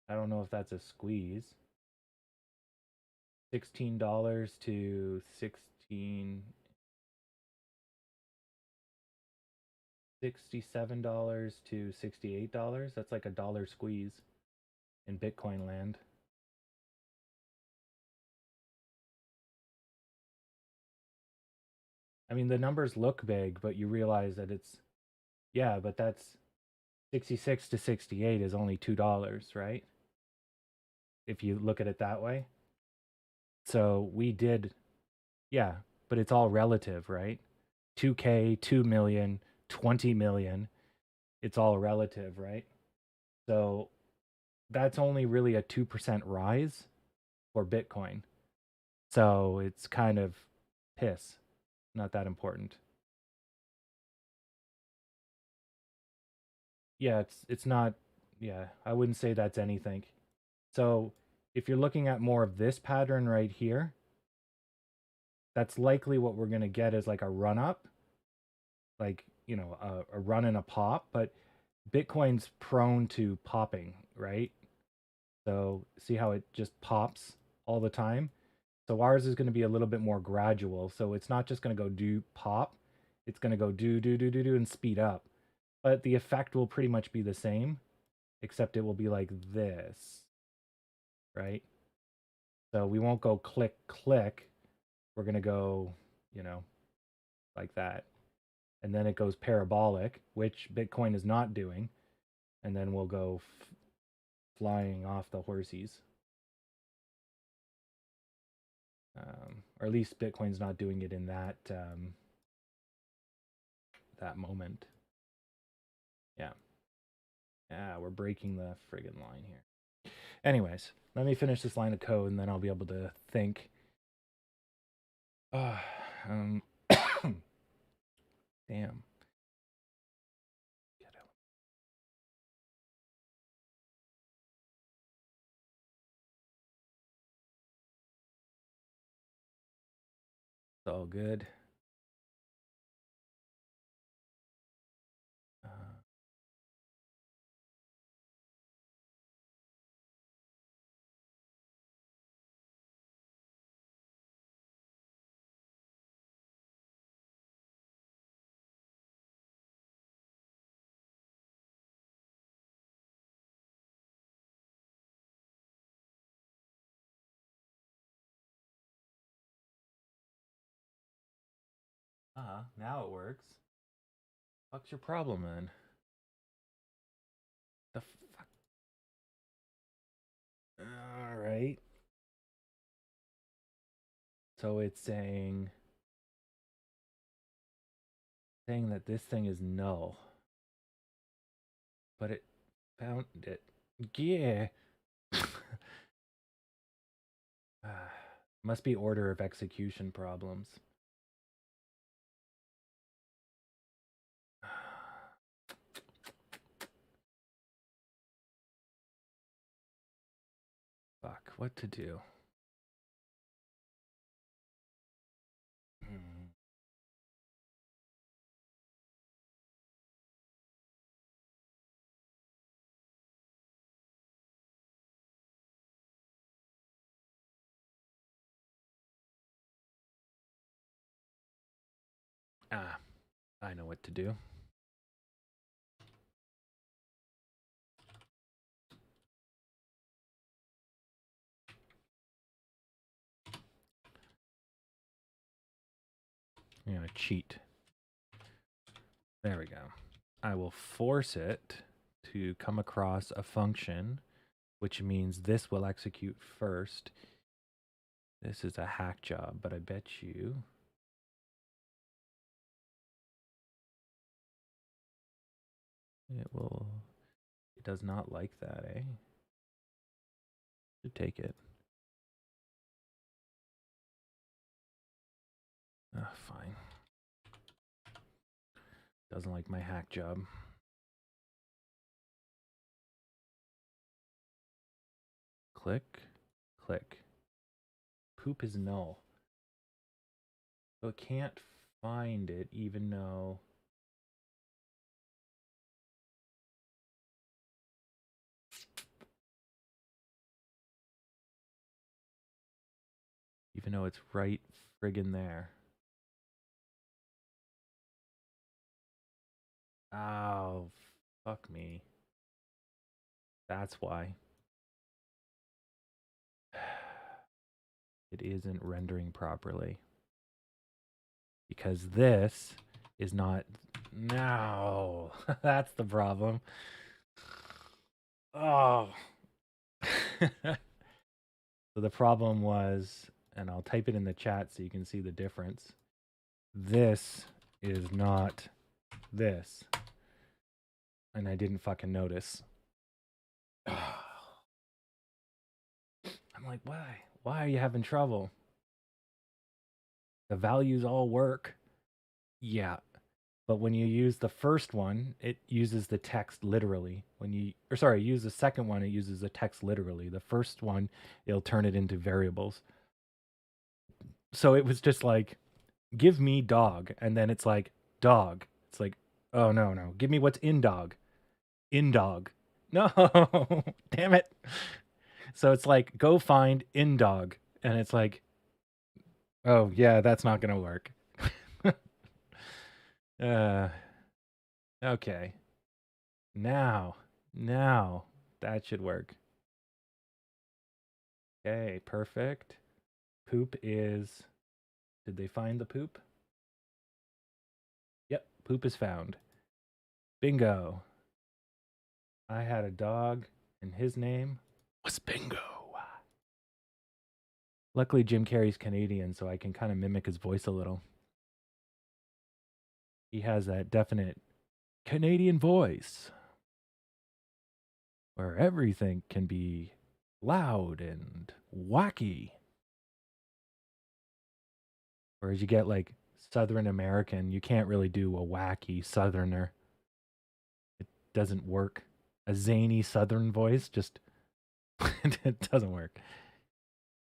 I don't know if that's a squeeze. $16 to 16 $67 to $68. That's like a dollar squeeze in Bitcoin land. I mean, the numbers look big, but you realize that it's, yeah, but that's 66 to 68 is only $2, right? If you look at it that way. So we did, yeah, but it's all relative, right? 2K, 2 million, 20 million, it's all relative, right? So that's only really a 2% rise for Bitcoin. So it's kind of piss, not that important. Yeah, it's not, yeah, I wouldn't say that's anything. So if you're looking at more of this pattern right here, that's likely what we're going to get is like a run up, like, you know, a run and a pop, but Bitcoin's prone to popping, right? So see how it just pops all the time? So ours is going to be a little bit more gradual. So it's not just going to go do pop. It's going to go do and speed up. But the effect will pretty much be the same, except it will be like this, right? So we won't go click, click. We're going to go, you know, like that. And then it goes parabolic, which Bitcoin is not doing. And then we'll go flying off the horsies. Or at least Bitcoin's not doing it in that that moment. Yeah. Yeah, we're breaking the friggin' line here. Anyways, let me finish this line of code and then I'll be able to think. Damn. Get out. It's all good. Now it works. What's your problem, man? The fuck? All right. So it's saying that this thing is null, but it found it. Yeah. Must be order of execution problems. Fuck, what to do? I know what to do. I'm gonna cheat. There we go. I will force it to come across a function, which means this will execute first. This is a hack job, but I bet you it does not like that, eh? Should take it. Fine. Doesn't like my hack job. Click, click. Poop is null. So it can't find it even though even though it's right friggin' there. Oh, fuck me. That's why. It isn't rendering properly. Because this is not... No, that's the problem. Oh. So the problem was, and I'll type it in the chat so you can see the difference. This is not this. And I didn't fucking notice. I'm like, why? Why are you having trouble? The values all work. Yeah. But when you use the first one, it uses the text literally. Use the second one, it uses the text literally. The first one, it'll turn it into variables. So it was just like, give me dog. And then it's like, dog. It's like, oh, no. Give me what's in dog. In dog. No, damn it. So it's like, go find in dog. And it's like, oh, yeah, that's not going to work. Okay. Now that should work. Okay, perfect. Poop is... Did they find the poop? Yep, poop is found. Bingo. I had a dog, and his name was Bingo. Luckily, Jim Carrey's Canadian, so I can kind of mimic his voice a little. He has that definite Canadian voice where everything can be loud and wacky. Whereas you get like Southern American, you can't really do a wacky Southerner. It doesn't work. A zany Southern voice just it doesn't work.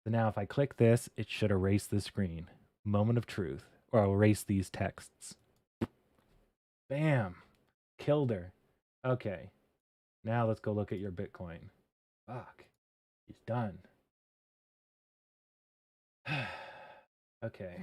So now if I click this, it should erase the screen. Moment of truth. Or I'll erase these texts. Bam. Killed her. Okay. Now let's go look at your Bitcoin. Fuck. He's done. Okay.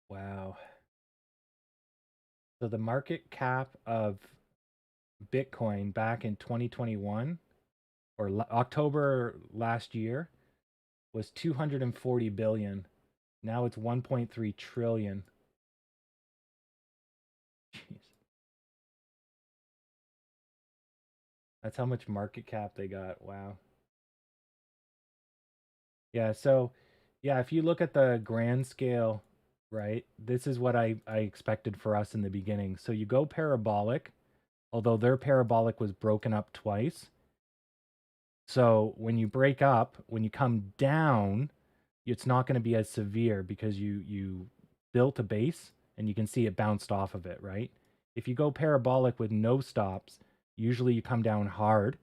Wow. So the market cap of Bitcoin back in 2021 or October last year was 240 billion. Now it's 1.3 trillion. Jeez. That's how much market cap they got. Wow. Yeah, so yeah, if you look at the grand scale, right? This is what I expected for us in the beginning. So you go parabolic, although their parabolic was broken up twice. So when you break up, when you come down, it's not going to be as severe because you built a base and you can see it bounced off of it, right? If you go parabolic with no stops, usually you come down hard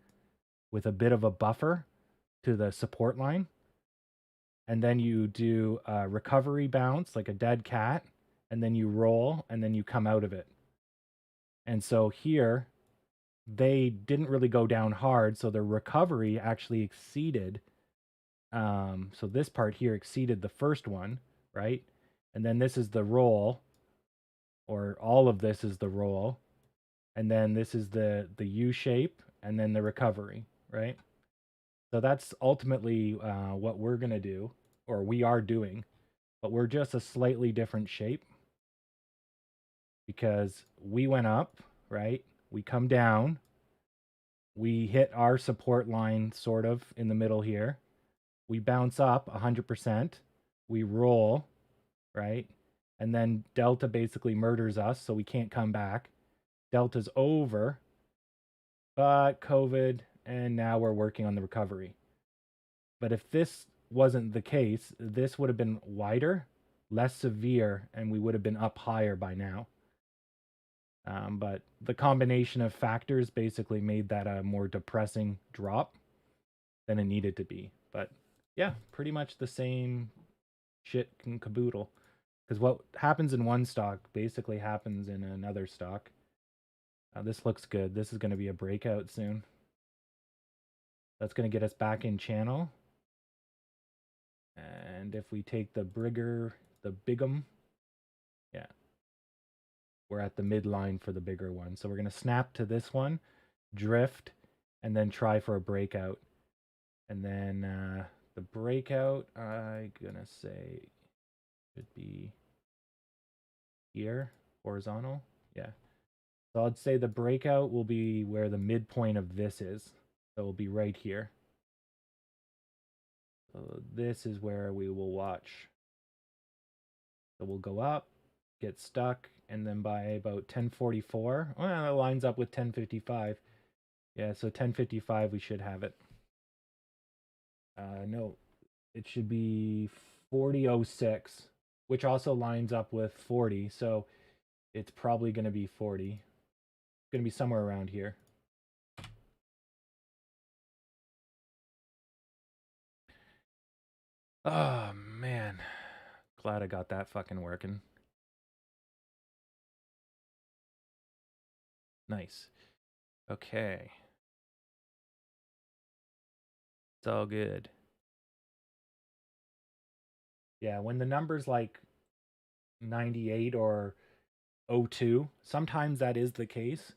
with a bit of a buffer to the support line. And then you do a recovery bounce like a dead cat, and then you roll, and then you come out of it. And so here, they didn't really go down hard, so their recovery actually exceeded. So this part here exceeded the first one, right? And then this is the roll, or all of this is the roll, and then this is the U shape, and then the recovery, right? So that's ultimately what we're gonna do, or we are doing, but we're just a slightly different shape because we went up, right? We come down, we hit our support line sort of in the middle here. We bounce up 100%. We roll, right? And then Delta basically murders us, so we can't come back. Delta's over, but COVID, and now we're working on the recovery. But if this wasn't the case, this would have been wider, less severe, and we would have been up higher by now. But the combination of factors basically made that a more depressing drop than it needed to be. But yeah, pretty much the same shit and caboodle. Because what happens in one stock basically happens in another stock. This looks good. This is going to be a breakout soon. That's going to get us back in channel. And if we take the bigum, yeah, we're at the midline for the bigger one. So we're going to snap to this one, drift, and then try for a breakout. And then the breakout, I'm going to say, should be here, horizontal. Yeah. So I'd say the breakout will be where the midpoint of this is. So it'll be right here. So this is where we will watch. So we'll go up, get stuck, and then by about 10:44, well, it lines up with 10:55. Yeah, so 10:55 we should have it. No, it should be 40:06, which also lines up with 40. So it's probably going to be 40. It's going to be somewhere around here. Oh, man. Glad I got that fucking working. Nice. Okay. It's all good. Yeah, when the number's like 98 or 02, sometimes that is the case.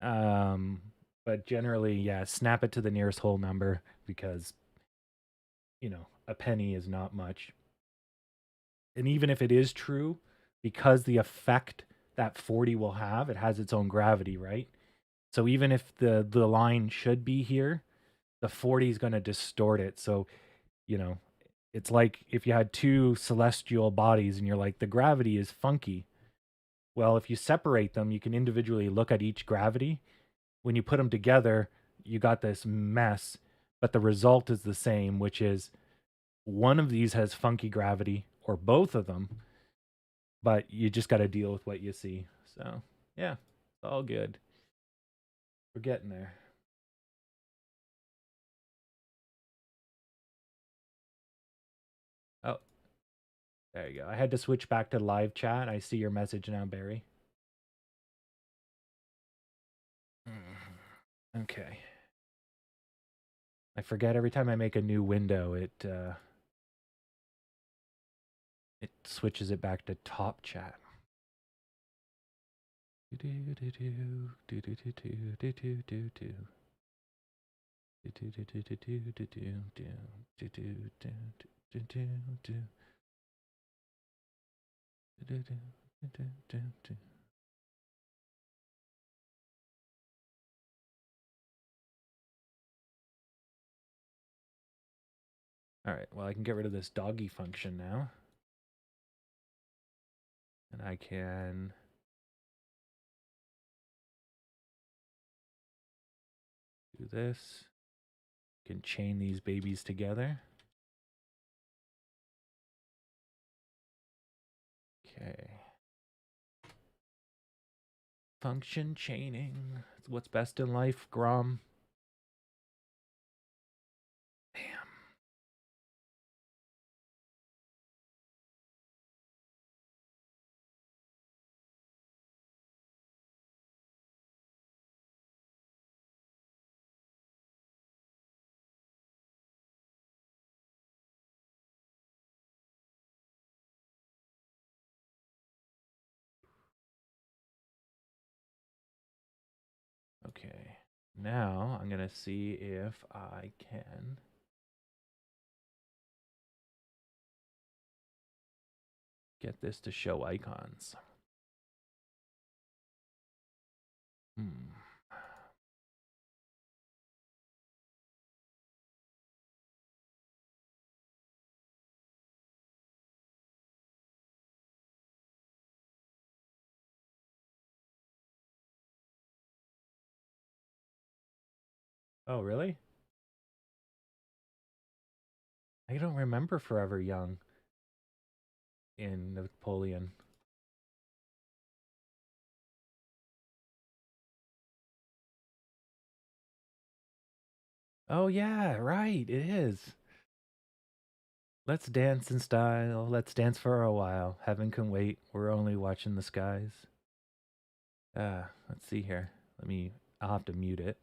But generally, yeah, snap it to the nearest whole number because, a penny is not much. And even if it is true, because the effect that 40 will have, it has its own gravity, right? So even if the line should be here, the 40 is going to distort it. So, it's like if you had two celestial bodies and you're like, the gravity is funky. Well, if you separate them, you can individually look at each gravity. When you put them together, you got this mess, but the result is the same, which is one of these has funky gravity or both of them, but you just got to deal with what you see. So, yeah, it's all good. We're getting there. Oh, there you go. I had to switch back to live chat. I see your message now, Barry. Okay. I forget every time I make a new window, it switches it back to top chat. All right, well, I can get rid of this doggy function now. And I can do this. Can chain these babies together. Okay. Function chaining. It's what's best in life, Grom. Damn. Okay. Now I'm going to see if I can get this to show icons. Hmm. Oh, really? I don't remember Forever Young. in Napoleon. Oh yeah, right, it is. Let's dance in style. Let's dance for a while. Heaven can wait. We're only watching the skies. Let's see here. I'll have to mute it.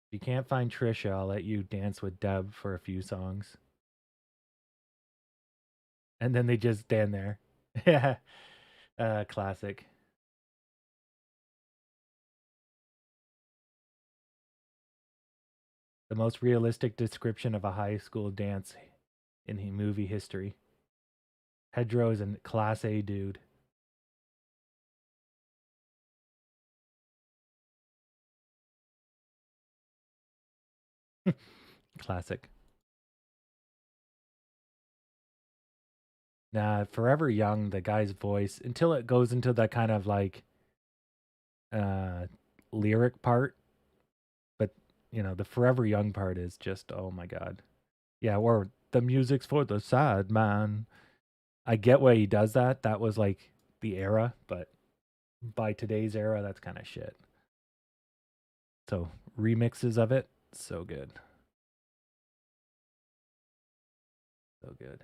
If you can't find Trisha, I'll let you dance with Deb for a few songs. And then they just stand there. Yeah. Classic. The most realistic description of a high school dance in movie history. Hedgerow is a class A dude. Classic. Nah, Forever Young, the guy's voice, until it goes into the kind of like uh lyric part. But the Forever Young part is just, oh my god. Yeah, or the music's for the sad man. I get why he does that. That was like the era, but by today's era, that's kind of shit. So remixes of it, so good. So good.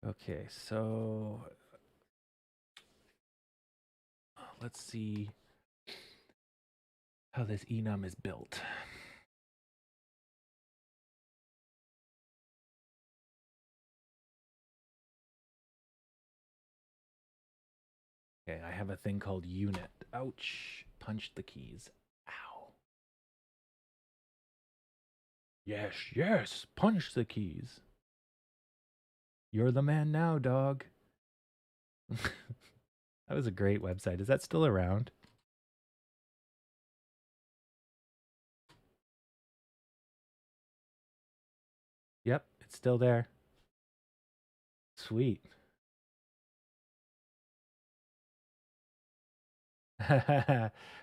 Okay, so let's see how this enum is built. Okay, I have a thing called unit. Ouch. Punch the keys. Ow. Yes, yes. Punch the keys. You're the man now, dog. That was a great website. Is that still around? Yep, it's still there. Sweet.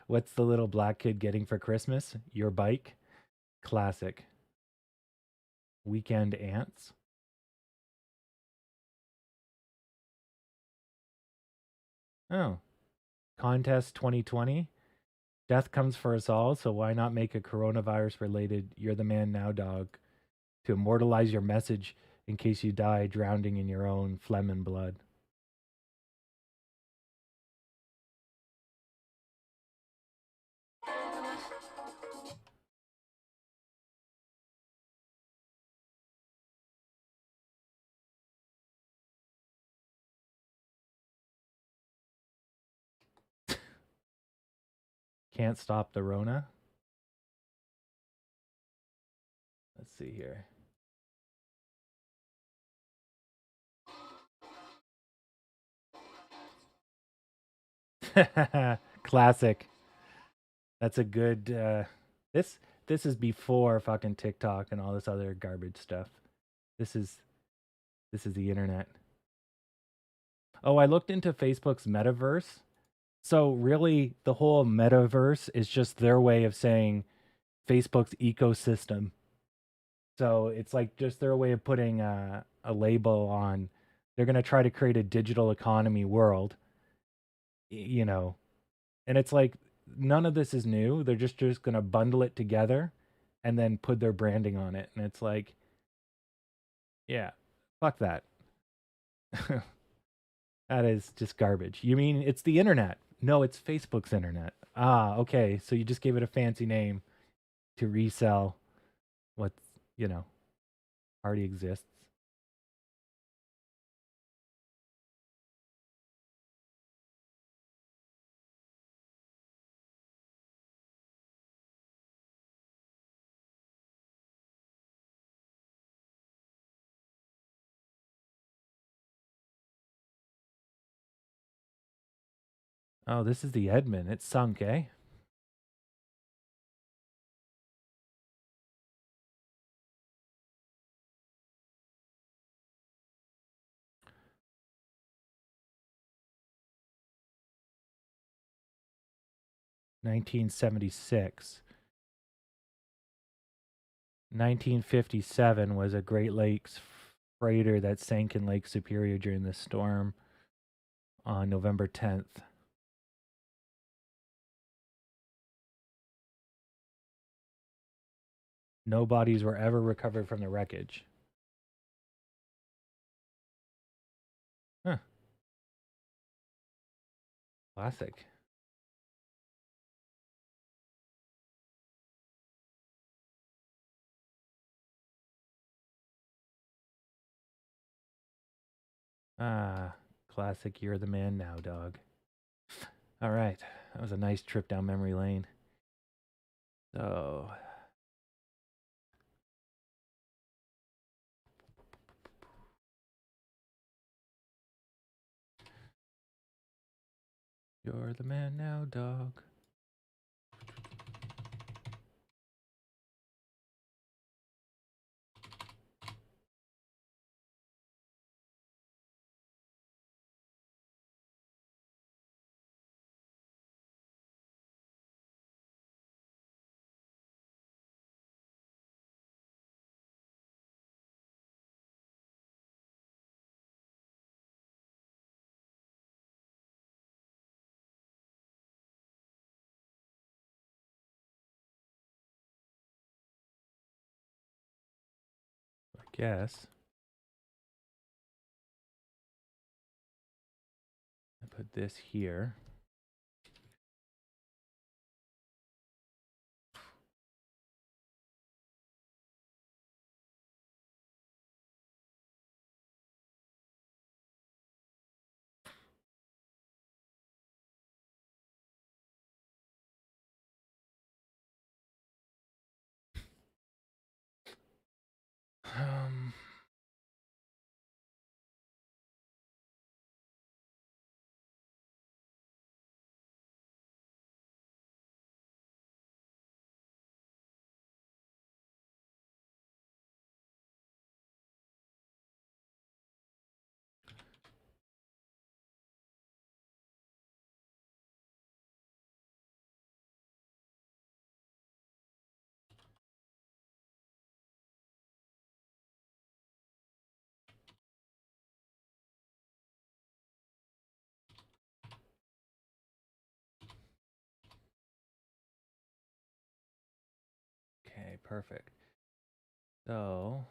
What's the little black kid getting for Christmas? Your bike? Classic. Weekend ants? Oh. Contest 2020? Death comes for us all, so why not make a coronavirus related You're the Man Now dog to immortalize your message in case you die drowning in your own phlegm and blood? Can't stop the Rona? Let's see here. Classic. That's a good this this is before fucking TikTok and all this other garbage stuff. This is this is the internet. Oh, I looked into Facebook's metaverse. So really the whole metaverse is just their way of saying Facebook's ecosystem. So it's like just their way of putting a label on. They're going to try to create a digital economy world, you know. And it's like none of this is new. They're just going to bundle it together and then put their branding on it. And it's like, yeah, fuck that. That is just garbage. You mean it's the internet? No, it's Facebook's internet. Ah, okay. So you just gave it a fancy name to resell what's, you know, already exists. Oh, this is the Edmund. It's sunk, eh? $19.76. 1957 was a Great Lakes freighter that sank in Lake Superior during the storm on November 10th. No bodies were ever recovered from the wreckage. Huh. Classic. Ah, classic. You're the man now, dog. All right. That was a nice trip down memory lane. So, you're the man now, dog. I guess. I put this here. Um, okay, perfect. So,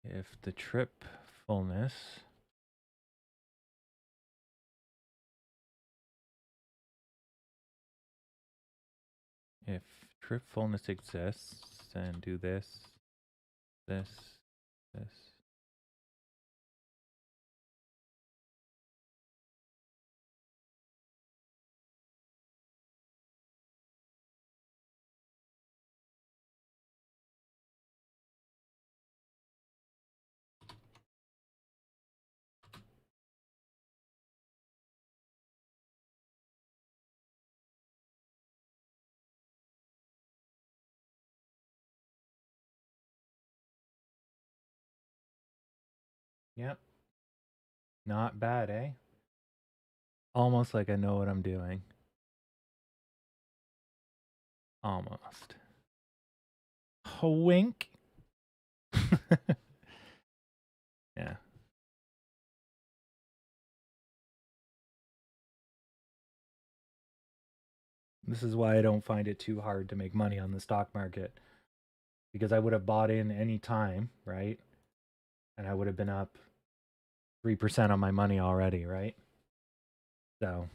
if the trip fullness if trip fullness exists, then do this, this, this. Yep. Not bad, eh? Almost like I know what I'm doing. Almost. Wink. Yeah. This is why I don't find it too hard to make money on the stock market. Because I would have bought in any time, right? And I would have been up 3% on my money already, right? So,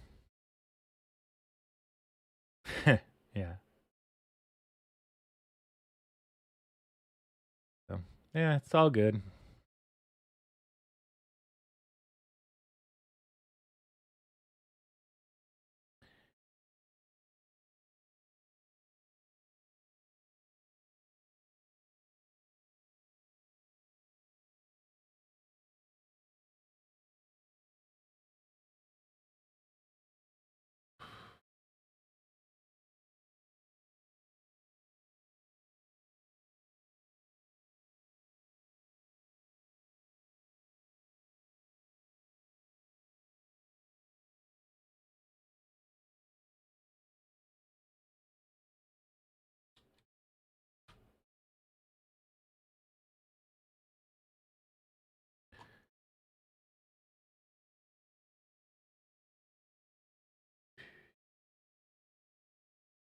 yeah. So, yeah, it's all good.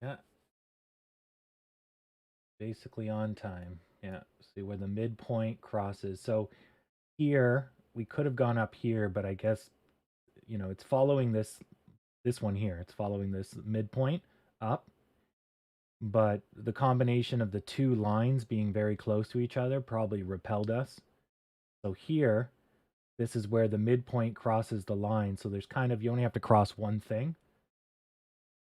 Yeah, basically on time. Yeah, see where the midpoint crosses. So here we could have gone up here, but I guess it's following this one here. It's following this midpoint up, but the combination of the two lines being very close to each other probably repelled us. So here, this is where the midpoint crosses the line. So there's kind of, you only have to cross one thing.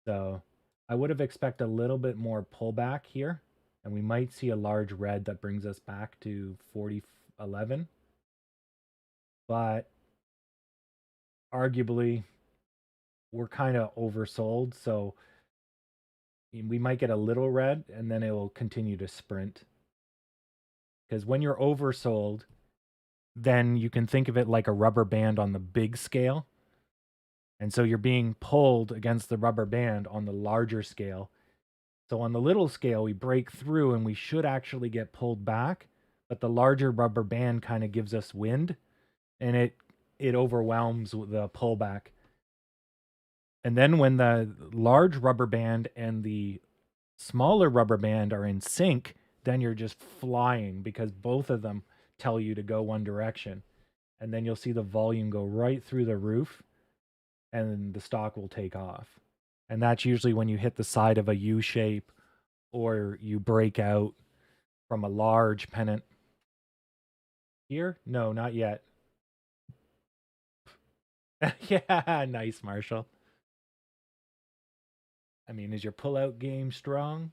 So I would have expected a little bit more pullback here, and we might see a large red that brings us back to 40.11. But arguably, we're kind of oversold. So we might get a little red and then it will continue to sprint. Because when you're oversold, then you can think of it like a rubber band on the big scale. And so you're being pulled against the rubber band on the larger scale. So on the little scale, we break through and we should actually get pulled back, but the larger rubber band kind of gives us wind and it overwhelms the pullback. And then when the large rubber band and the smaller rubber band are in sync, then you're just flying because both of them tell you to go one direction. And then you'll see the volume go right through the roof and the stock will take off. And that's usually when you hit the side of a U shape or you break out from a large pennant. Here? No, not yet. Yeah, nice, Marshall. I mean, is your pullout game strong?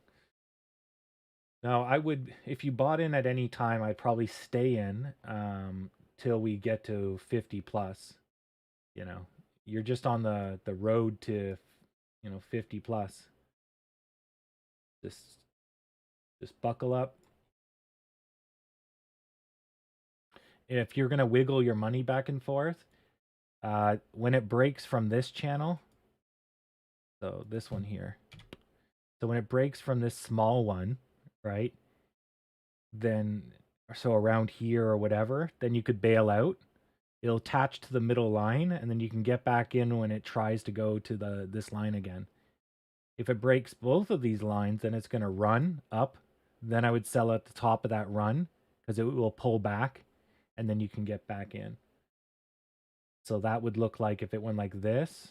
No, I would, if you bought in at any time, I'd probably stay in till we get to 50 plus. You know, you're just on the road to 50 plus. Just just buckle up. If you're gonna wiggle your money back and forth, when it breaks from this channel, so this one here. So when it breaks from this small one, right? Then so around here or whatever, then you could bail out. It'll attach to the middle line, and then you can get back in when it tries to go to this line again. If it breaks both of these lines, then it's going to run up. Then I would sell at the top of that run because it will pull back, and then you can get back in. So that would look like if it went like this,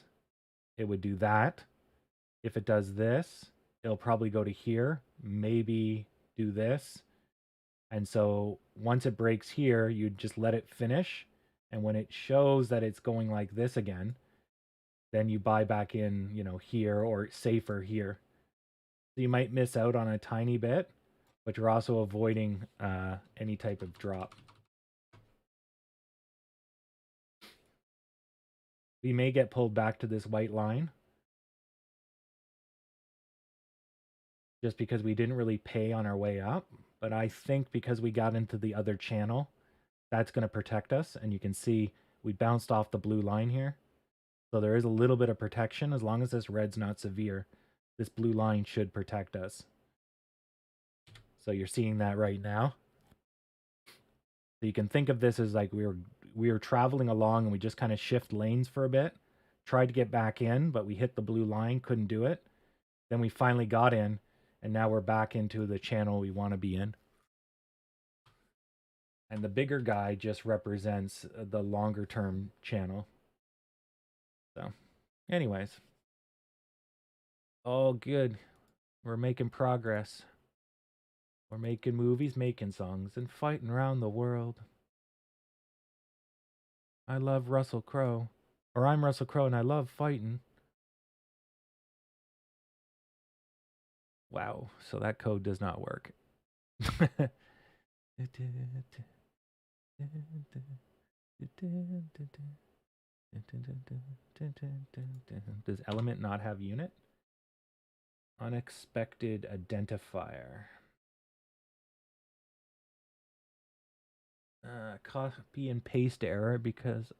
it would do that. If it does this, it'll probably go to here, maybe do this. And so once it breaks here, you just let it finish. And when it shows that it's going like this again, then you buy back in, here or safer here. So you might miss out on a tiny bit, but you're also avoiding any type of drop. We may get pulled back to this white line just because we didn't really pay on our way up. But I think because we got into the other channel, that's going to protect us. And you can see we bounced off the blue line here. So there is a little bit of protection. As long as this red's not severe, this blue line should protect us. So you're seeing that right now. So you can think of this as like we were traveling along and we just kind of shift lanes for a bit, tried to get back in, but we hit the blue line, couldn't do it. Then we finally got in, and now we're back into the channel we want to be in. And the bigger guy just represents the longer term channel. So, anyways, all good. We're making progress. We're making movies, making songs, and fighting around the world. I love Russell Crowe. Or I'm Russell Crowe and I love fighting. Wow, so that code does not work. Does element not have unit? Unexpected identifier. Copy and paste error because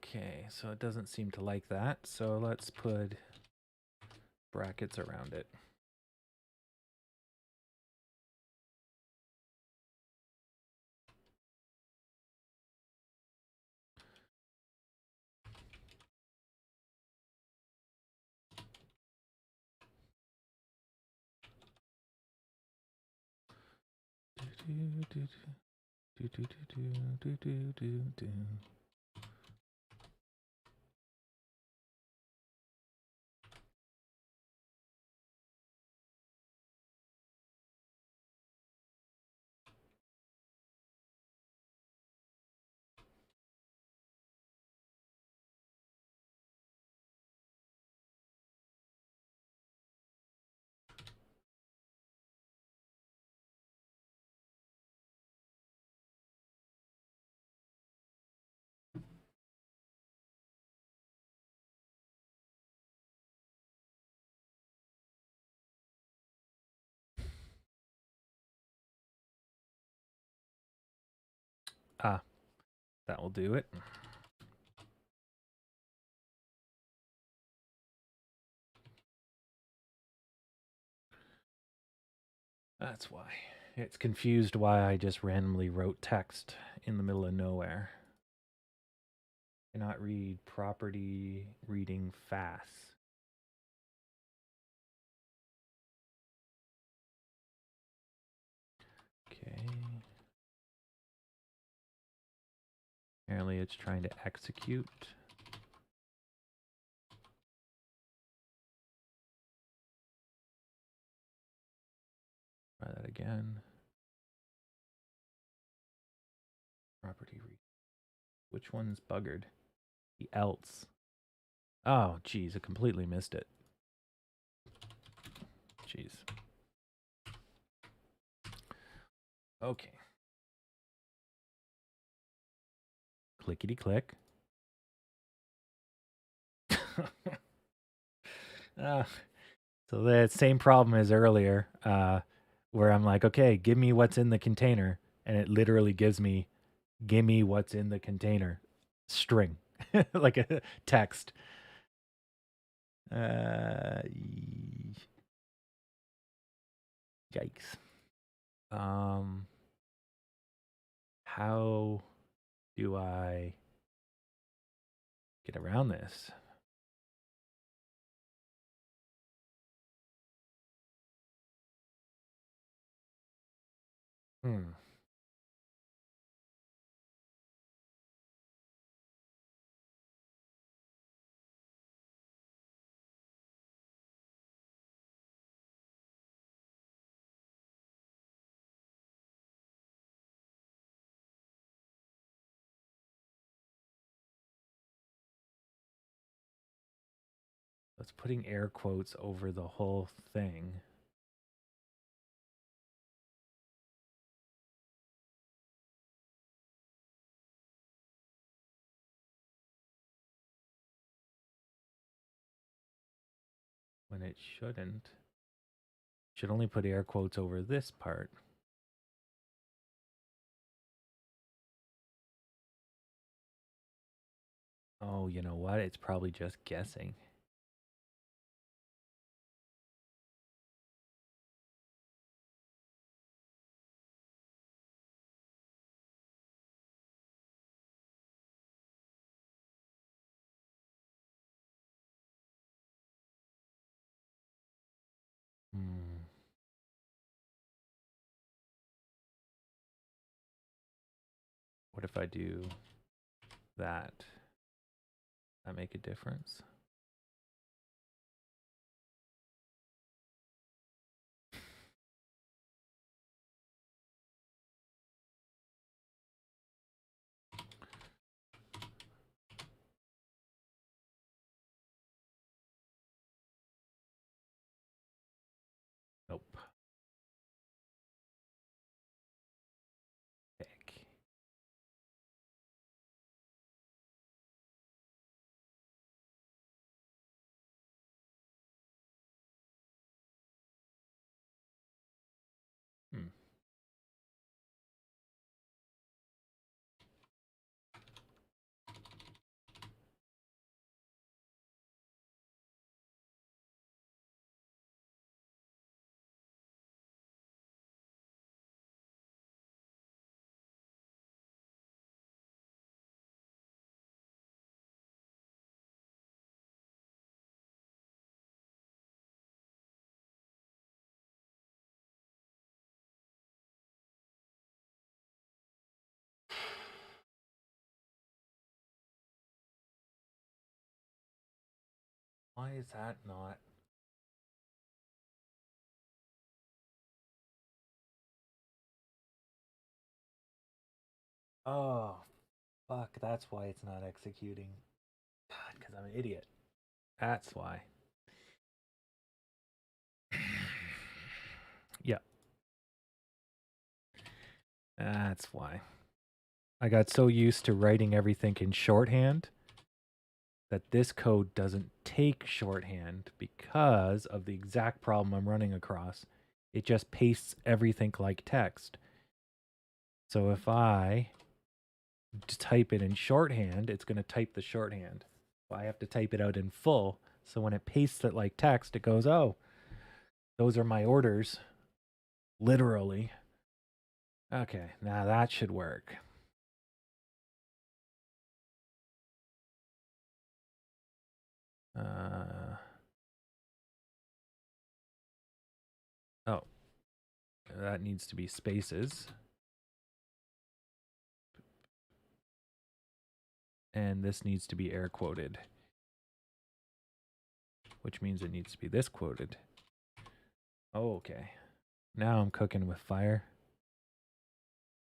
Okay, so it doesn't seem to like that. So let's put brackets around it. Ah, that will do it. That's why. It's confused why I just randomly wrote text in the middle of nowhere. Cannot read property reading fast. Okay. Apparently it's trying to execute. Try that again. Property read. Which one's buggered? The else. Oh, geez, I completely missed it. Jeez. Okay. Clickety click. So the same problem as earlier, where I'm like, okay, give me what's in the container, and it literally gives me, give me what's in the container, string, like a text. Yikes. How do I get around this? Let's putting air quotes over the whole thing. When it shouldn't. Should only put air quotes over this part. Oh, you know what? It's probably just guessing. What if I do that? That make a difference? Nope. Heck. Why is that not? Oh, fuck, that's why it's not executing. God, because I'm an idiot. That's why. Yeah, that's why. I got so used to writing everything in shorthand that this code doesn't take shorthand because of the exact problem I'm running across. It just pastes everything like text. So if I type it in shorthand, it's going to type the shorthand. So I have to type it out in full. So when it pastes it like text, it goes, oh, those are my orders. Literally. Okay, now that should work. Oh, that needs to be spaces. And this needs to be air quoted, which means it needs to be this quoted. Oh, okay. Now I'm cooking with fire.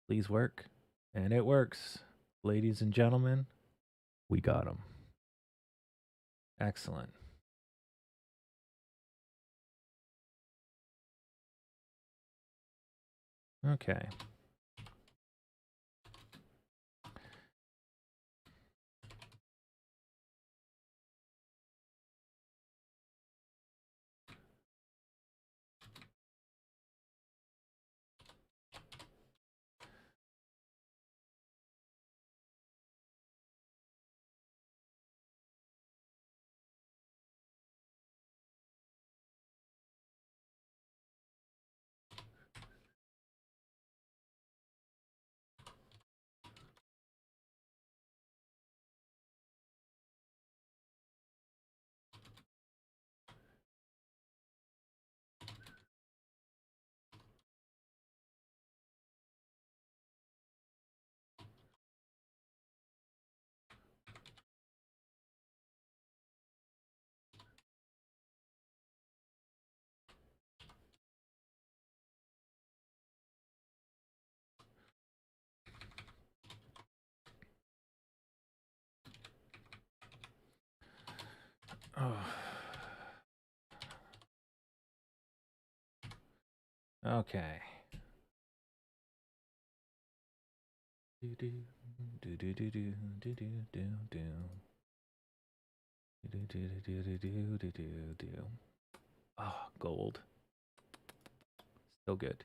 Please work. And it works. Ladies and gentlemen, we got them. Excellent. Okay. Oh. Okay. Do do do do do do do do do do do do do do do do do do. Oh, gold. So good.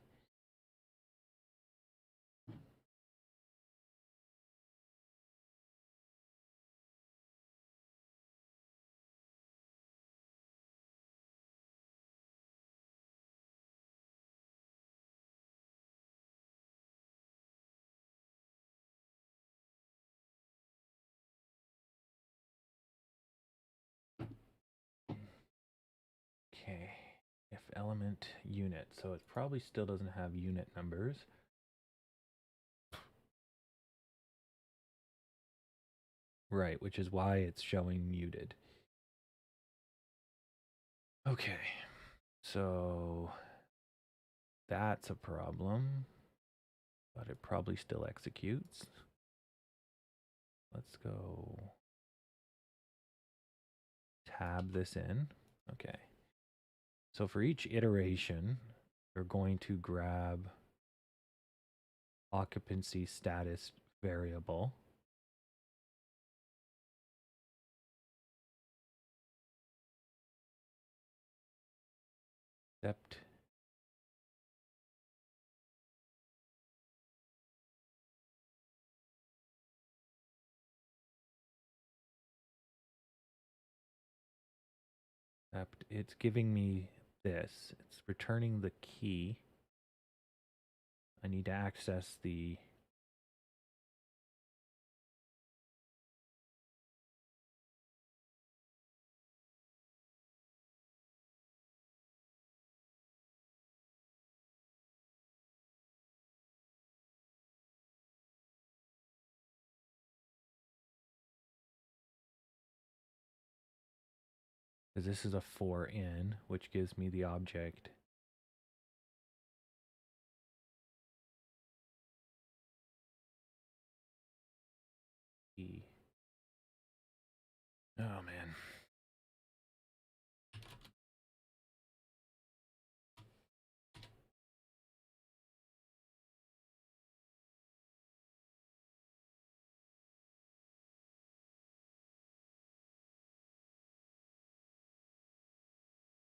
Okay. If element unit, so it probably still doesn't have unit numbers. Right, which is why it's showing muted. Okay. So that's a problem, but it probably still executes. Let's go tab this in. Okay. So for each iteration, we're going to grab occupancy status variable. Except it's giving me this. It's returning the key. I need to access the Because this is a 4 in, which gives me the object. E. Oh man.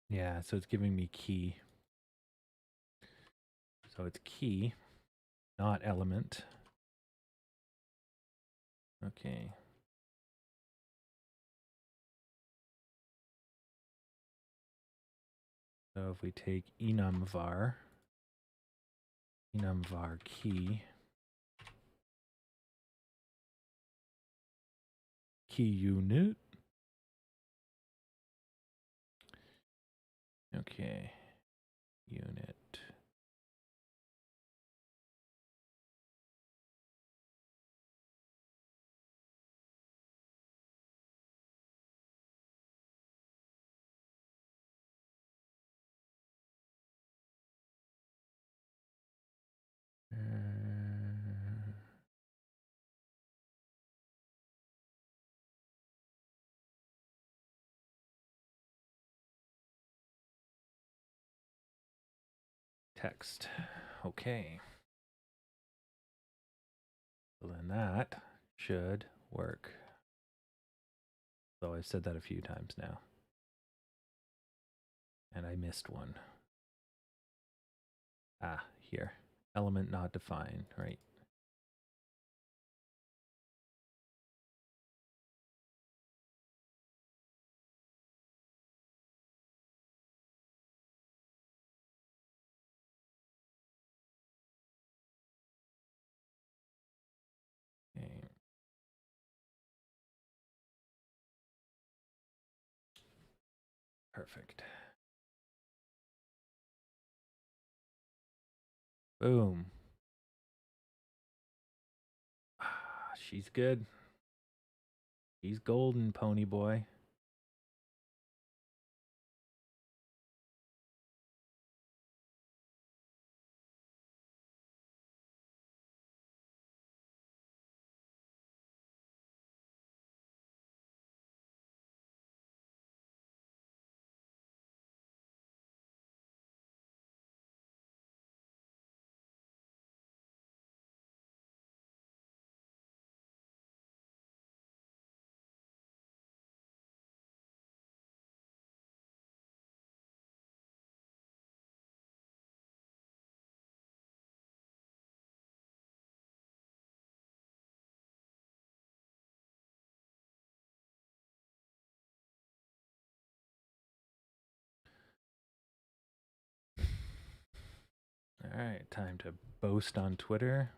Yeah, so it's giving me key. So it's key, not element. Okay. So if we take enumvar key unit. Okay. Unit. Text. Okay. So then that should work. Though I've said that a few times now. And I missed one. Ah, here. Element not defined, right? Okay. Perfect. Boom. Ah, she's good. She's golden, pony boy. All right, time to boast on Twitter.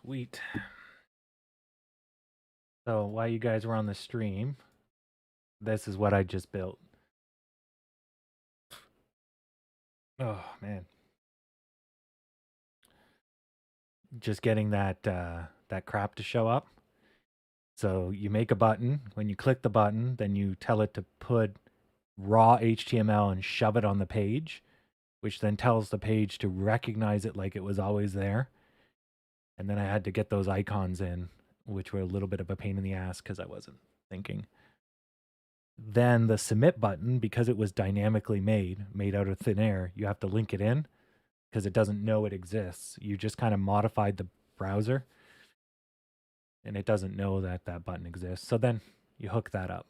Sweet. So while you guys were on the stream, this is what I just built. Oh man. Just getting that that crap to show up. So you make a button. When you click the button, then you tell it to put raw HTML and shove it on the page, which then tells the page to recognize it like it was always there. And then I had to get those icons in, which were a little bit of a pain in the ass because I wasn't thinking. Then the submit button, because it was dynamically made out of thin air, you have to link it in because it doesn't know it exists. You just kind of modified the browser and it doesn't know that that button exists. So then you hook that up,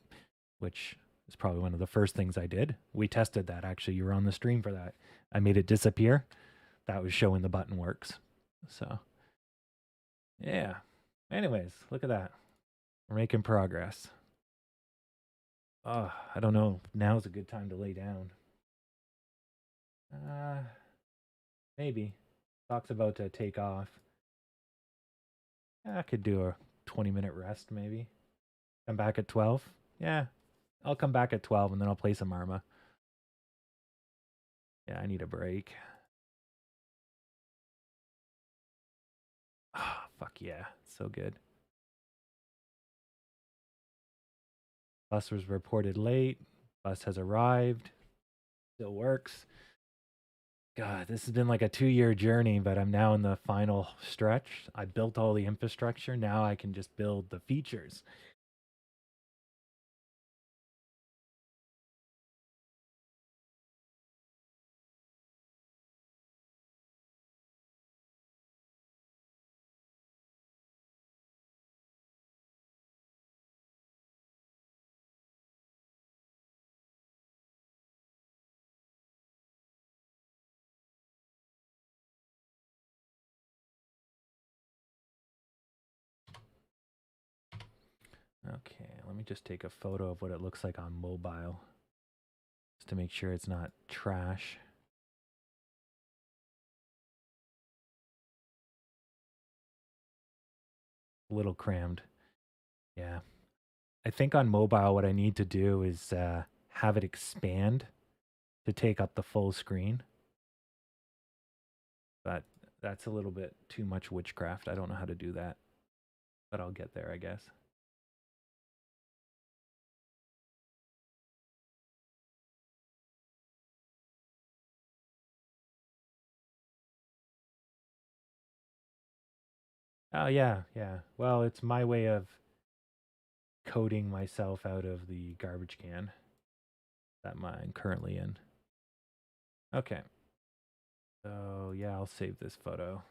which is probably one of the first things I did. We tested that actually. You were on the stream for that. I made it disappear. That was showing the button works. So, yeah. Anyways, look at that. We're making progress. Oh, I don't know. Now's a good time to lay down. Maybe. Stock's about to take off. I could do a 20-minute rest, maybe. Come back at 12. Yeah, I'll come back at 12 and then I'll play some Arma. Yeah, I need a break. Oh, fuck yeah. So good. Bus was reported late. Bus has arrived. Still works. God, this has been like a 2-year journey, but I'm now in the final stretch. I built all the infrastructure. Now I can just build the features. Okay, let me just take a photo of what it looks like on mobile just to make sure it's not trash. A little crammed. Yeah. I think on mobile, what I need to do is have it expand to take up the full screen. But that's a little bit too much witchcraft. I don't know how to do that, but I'll get there, I guess. Oh, yeah, yeah. Well, it's my way of coding myself out of the garbage can that I'm currently in. Okay. So, yeah, I'll save this photo.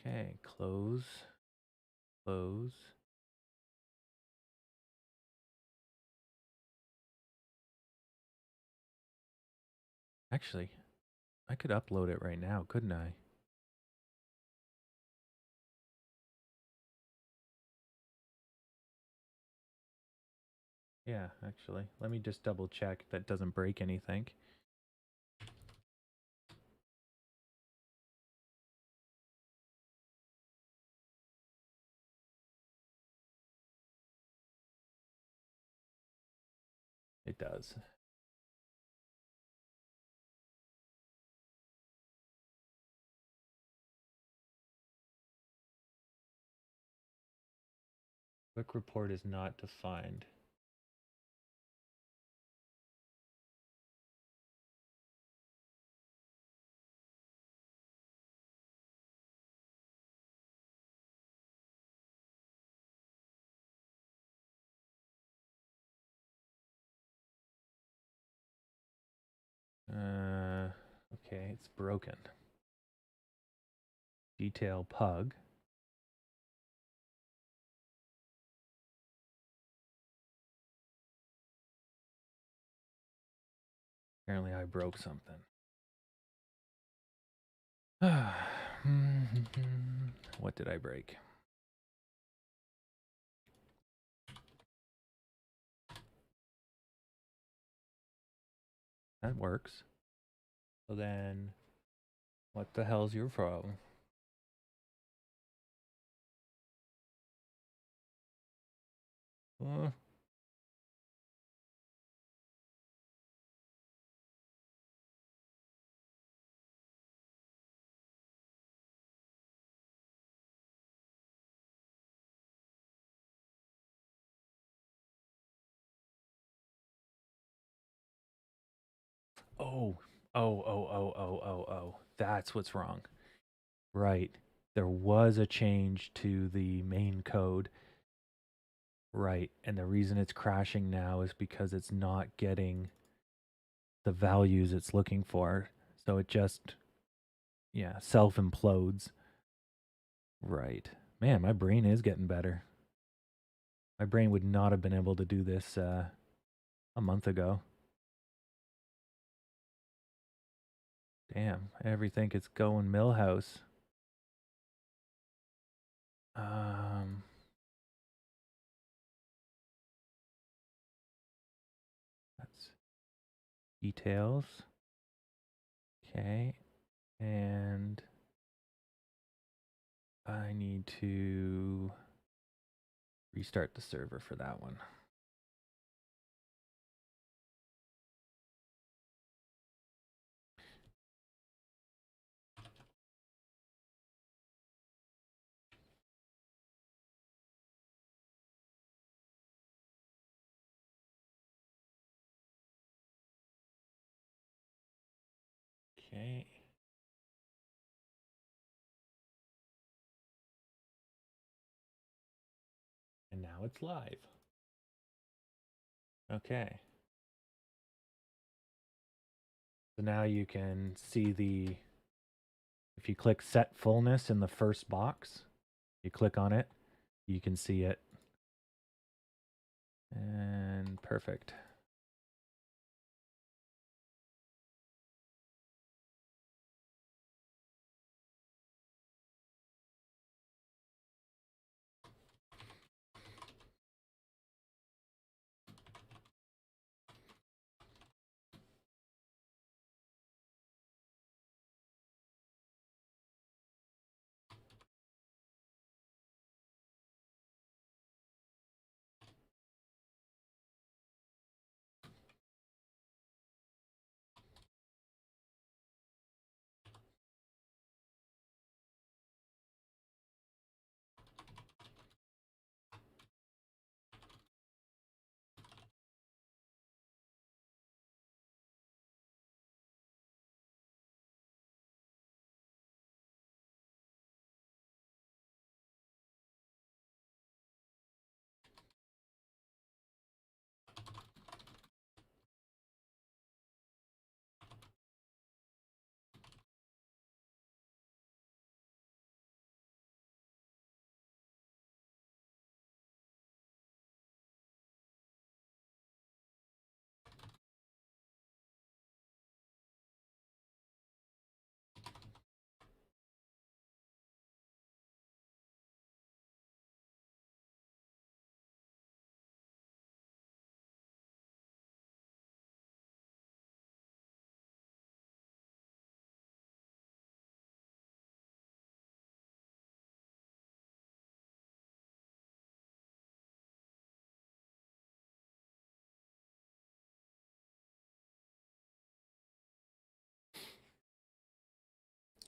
Okay, close. Close. Actually, I could upload it right now, couldn't I? Yeah, actually. Let me just double check that doesn't break anything. It does. Quick report is not defined. Okay, it's broken. Detail pug. Apparently I broke something. What did I break? That works. So then, what the hell's your problem? Uh, oh, oh. That's what's wrong. Right. There was a change to the main code. Right. And the reason it's crashing now is because it's not getting the values it's looking for. So it just, yeah, self implodes. Right. Man, my brain is getting better. My brain would not have been able to do this a month ago. Damn, everything is going Millhouse. Um, that's details. Okay, and I need to restart the server for that one. Okay. And now it's live. Okay. So now you can see if you click set fullness in the first box, you click on it, you can see it. And perfect.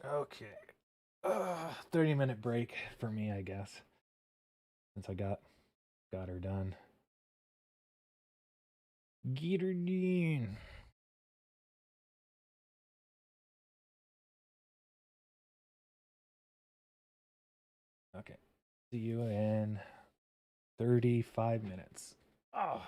Okay. 30-minute break for me, I guess. Since I got her done. Get her done. Okay. See you in 35 minutes. Oh.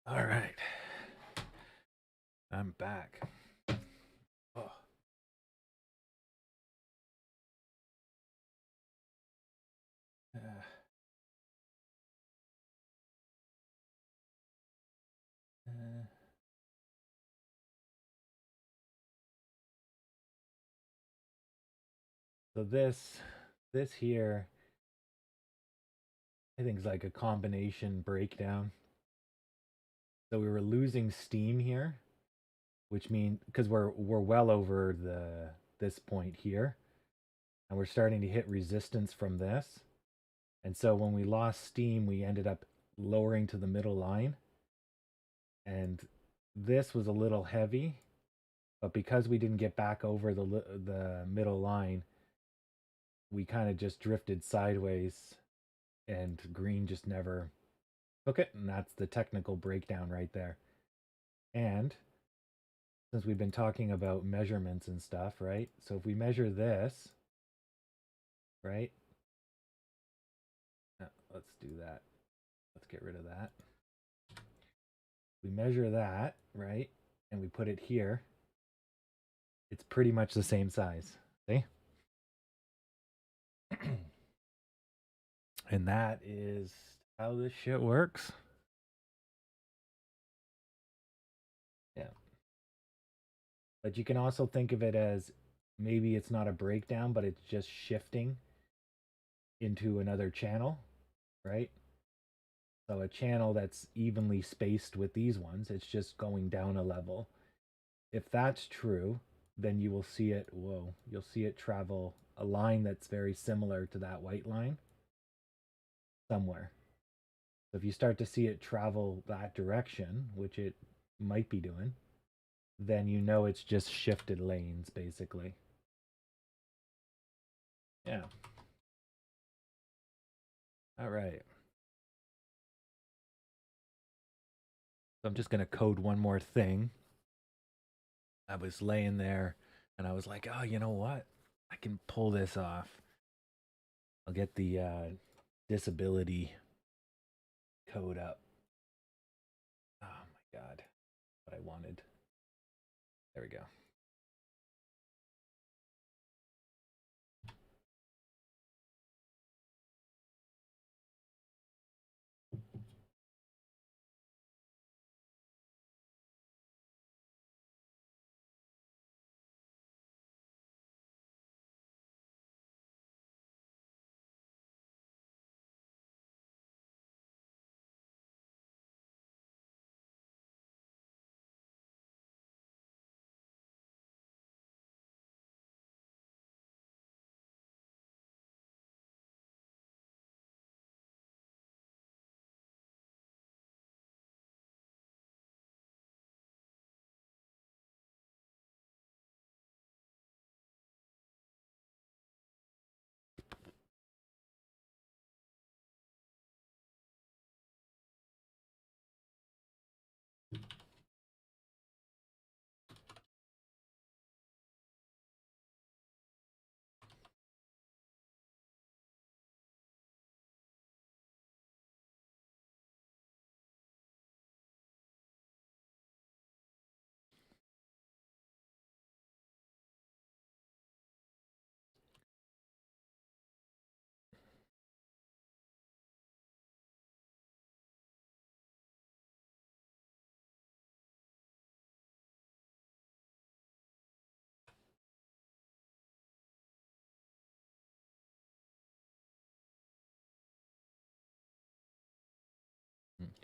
All right. I'm back. Oh. Uh, uh, so this here, I think is like a combination breakdown. So we were losing steam here, which means because we're well over this point here, and we're starting to hit resistance from this. And so when we lost steam, we ended up lowering to the middle line. And this was a little heavy, but because we didn't get back over the middle line, we kind of just drifted sideways, and green just never took it. And that's the technical breakdown right there. And since we've been talking about measurements and stuff, right? So if we measure this, right? Let's do that. Let's get rid of that. We measure that, right? And we put it here. It's pretty much the same size. See? And that is how this shit works. Yeah. But you can also think of it as maybe it's not a breakdown, but it's just shifting into another channel, right? So a channel that's evenly spaced with these ones, it's just going down a level. If that's true, then you will see it, whoa, you'll see it travel a line that's very similar to that white line somewhere. So if you start to see it travel that direction, which it might be doing, then you know it's just shifted lanes, basically. Yeah. All right. So I'm just going to code one more thing. I was laying there and I was like, oh, you know what? I can pull this off. I'll get the disability code up. Oh my God. What I wanted. There we go.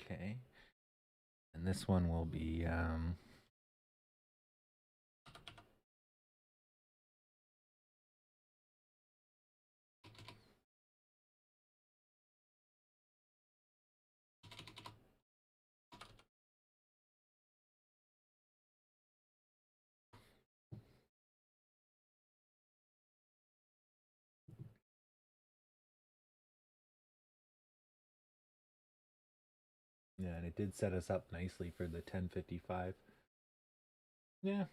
Okay. And this one will be yeah, and it did set us up nicely for the 1055. Yeah.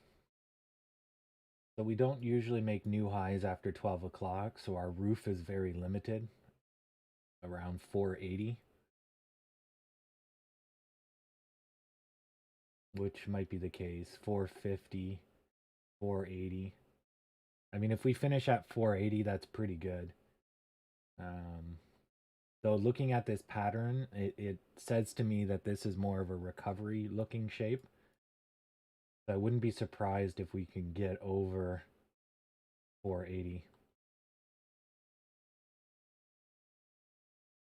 So we don't usually make new highs after 12 o'clock, so our roof is very limited, around 480. which might be the case. 450, 480. I mean, if we finish at 480, that's pretty good. Though looking at this pattern, it says to me that this is more of a recovery looking shape. So I wouldn't be surprised if we can get over 480.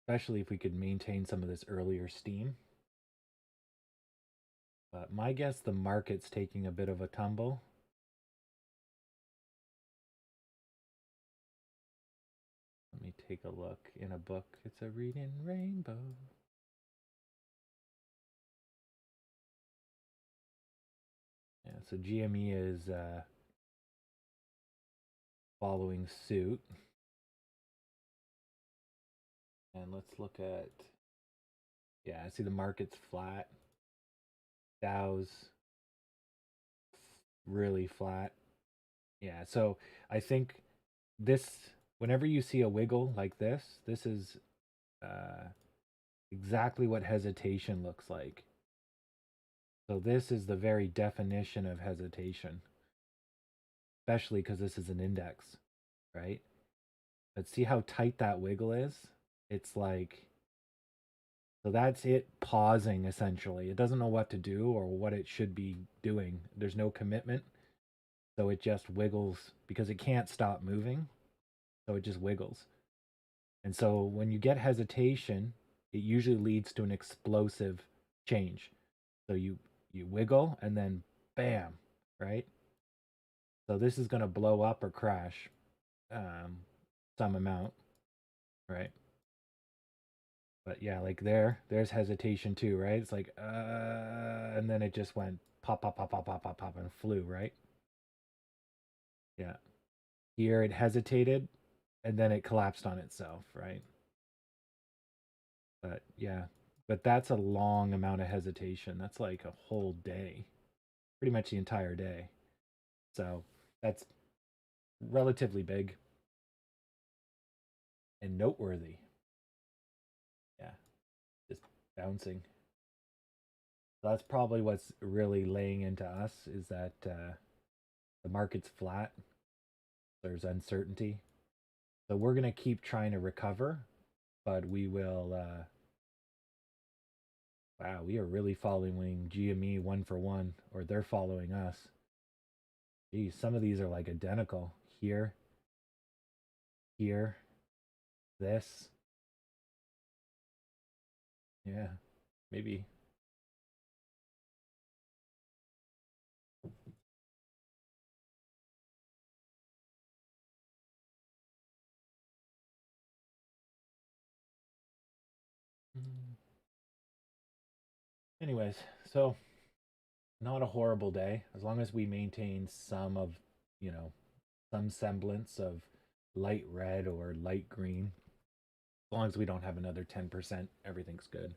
Especially if we could maintain some of this earlier steam. But my guess, the market's taking a bit of a tumble. Let me take a look in a book. It's a reading rainbow. Yeah, so GME is following suit. And let's look at, yeah, I see the market's flat. Dow's really flat. Yeah, so I think this, whenever you see a wiggle like this is exactly what hesitation looks like. So this is the very definition of hesitation, especially because this is an index, right? But see how tight that wiggle is? It's like, so that's it pausing essentially. It doesn't know what to do or what it should be doing. There's no commitment. So it just wiggles because it can't stop moving. So it just wiggles. And so when you get hesitation, it usually leads to an explosive change. So you wiggle and then bam, right? So this is going to blow up or crash some amount, right? But yeah, like there's hesitation too, right? It's like and then it just went pop pop pop pop pop pop pop and flew, right? Yeah. Here it hesitated and then it collapsed on itself, right? But yeah, but that's a long amount of hesitation. That's like a whole day, pretty much the entire day. So that's relatively big and noteworthy. Yeah, just bouncing. So that's probably what's really laying into us is that the market's flat. There's uncertainty. So we're going to keep trying to recover, but we will. Wow, we are really following GME one for one, or they're following us. Geez, some of these are like identical. Here, here, this. Yeah, maybe. Anyways, so not a horrible day as long as we maintain some of, you know, some semblance of light red or light green. As long as we don't have another 10%, everything's good.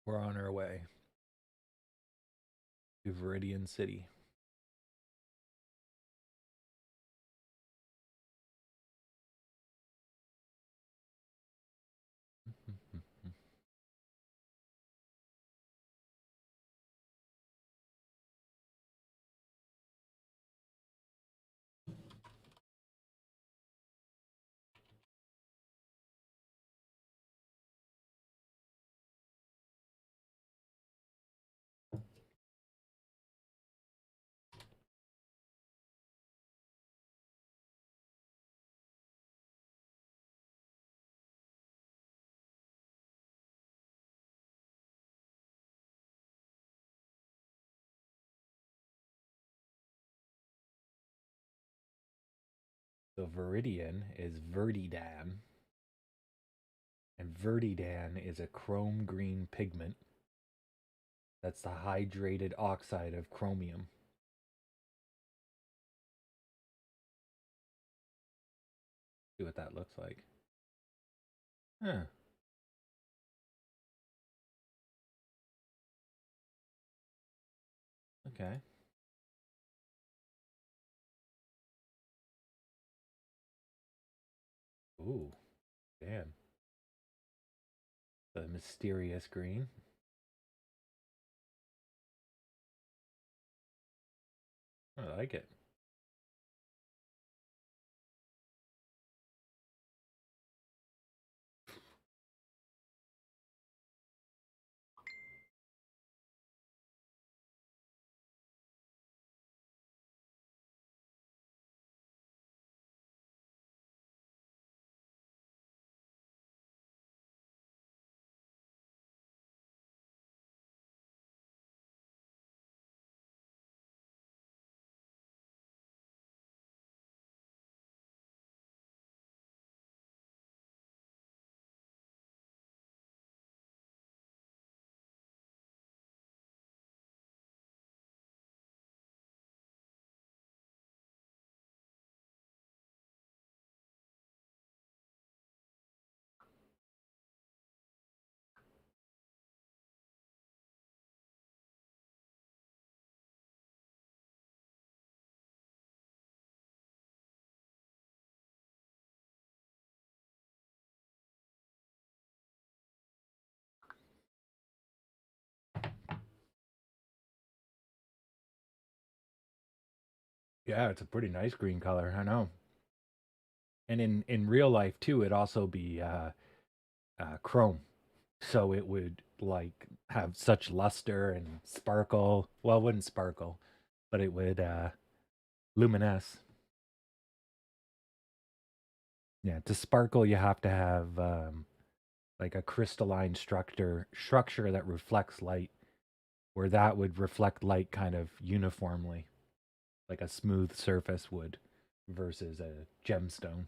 We're on our way to Viridian City. So Viridian is Verdidan, and Verdidan is a chrome green pigment. That's the hydrated oxide of chromium. See what that looks like. Huh. Okay. Ooh, damn. The mysterious green. I like it. Yeah, it's a pretty nice green color. I know. And in real life too, it'd also be chrome, so it would like have such luster and sparkle. Well, it wouldn't sparkle, but it would luminesce. Yeah, to sparkle, you have to have like a crystalline structure that reflects light, where that would reflect light kind of uniformly, like a smooth surface would, versus a gemstone.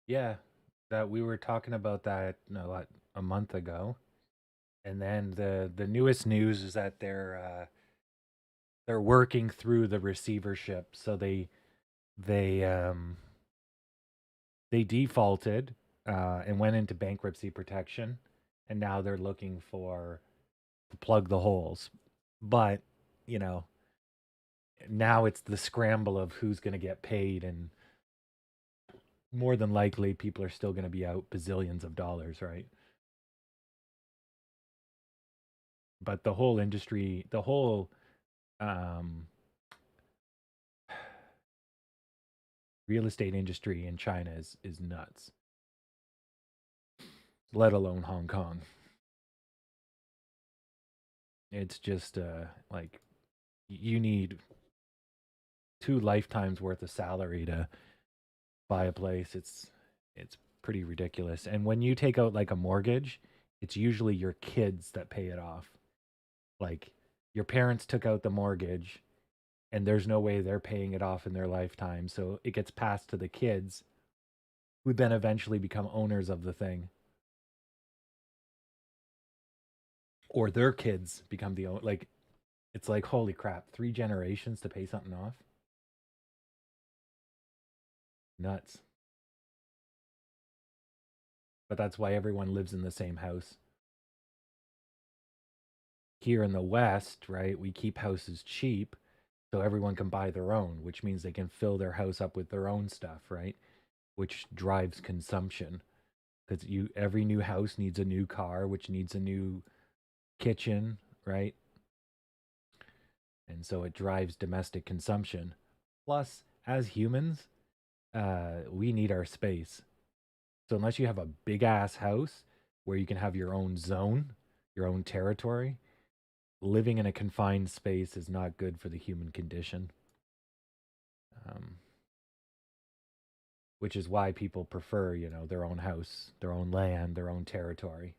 Yeah, that we were talking about that no, what, a month ago, and then the newest news is that they're working through the receivership, so they they defaulted and went into bankruptcy protection, and now they're looking for to plug the holes. But you know, now it's the scramble of who's going to get paid, and more than likely, people are still going to be out bazillions of dollars, right? But the whole industry, the whole um, real estate industry in China is nuts. Let alone Hong Kong. It's just like you need two lifetimes worth of salary to buy a place. It's pretty ridiculous. And when you take out like a mortgage, it's usually your kids that pay it off. Like your parents took out the mortgage and there's no way they're paying it off in their lifetime. So it gets passed to the kids who then eventually become owners of the thing. Or their kids become the own like it's like holy crap, three generations to pay something off. Nuts. But that's why everyone lives in the same house. Here in the West, right, we keep houses cheap so everyone can buy their own, which means they can fill their house up with their own stuff, right? Which drives consumption because you every new house needs a new car, which needs a new kitchen, right? And so it drives domestic consumption. Plus, as humans, we need our space. So unless you have a big ass house where you can have your own zone, your own territory, living in a confined space is not good for the human condition. Which is why people prefer, their own house, their own land, their own territory.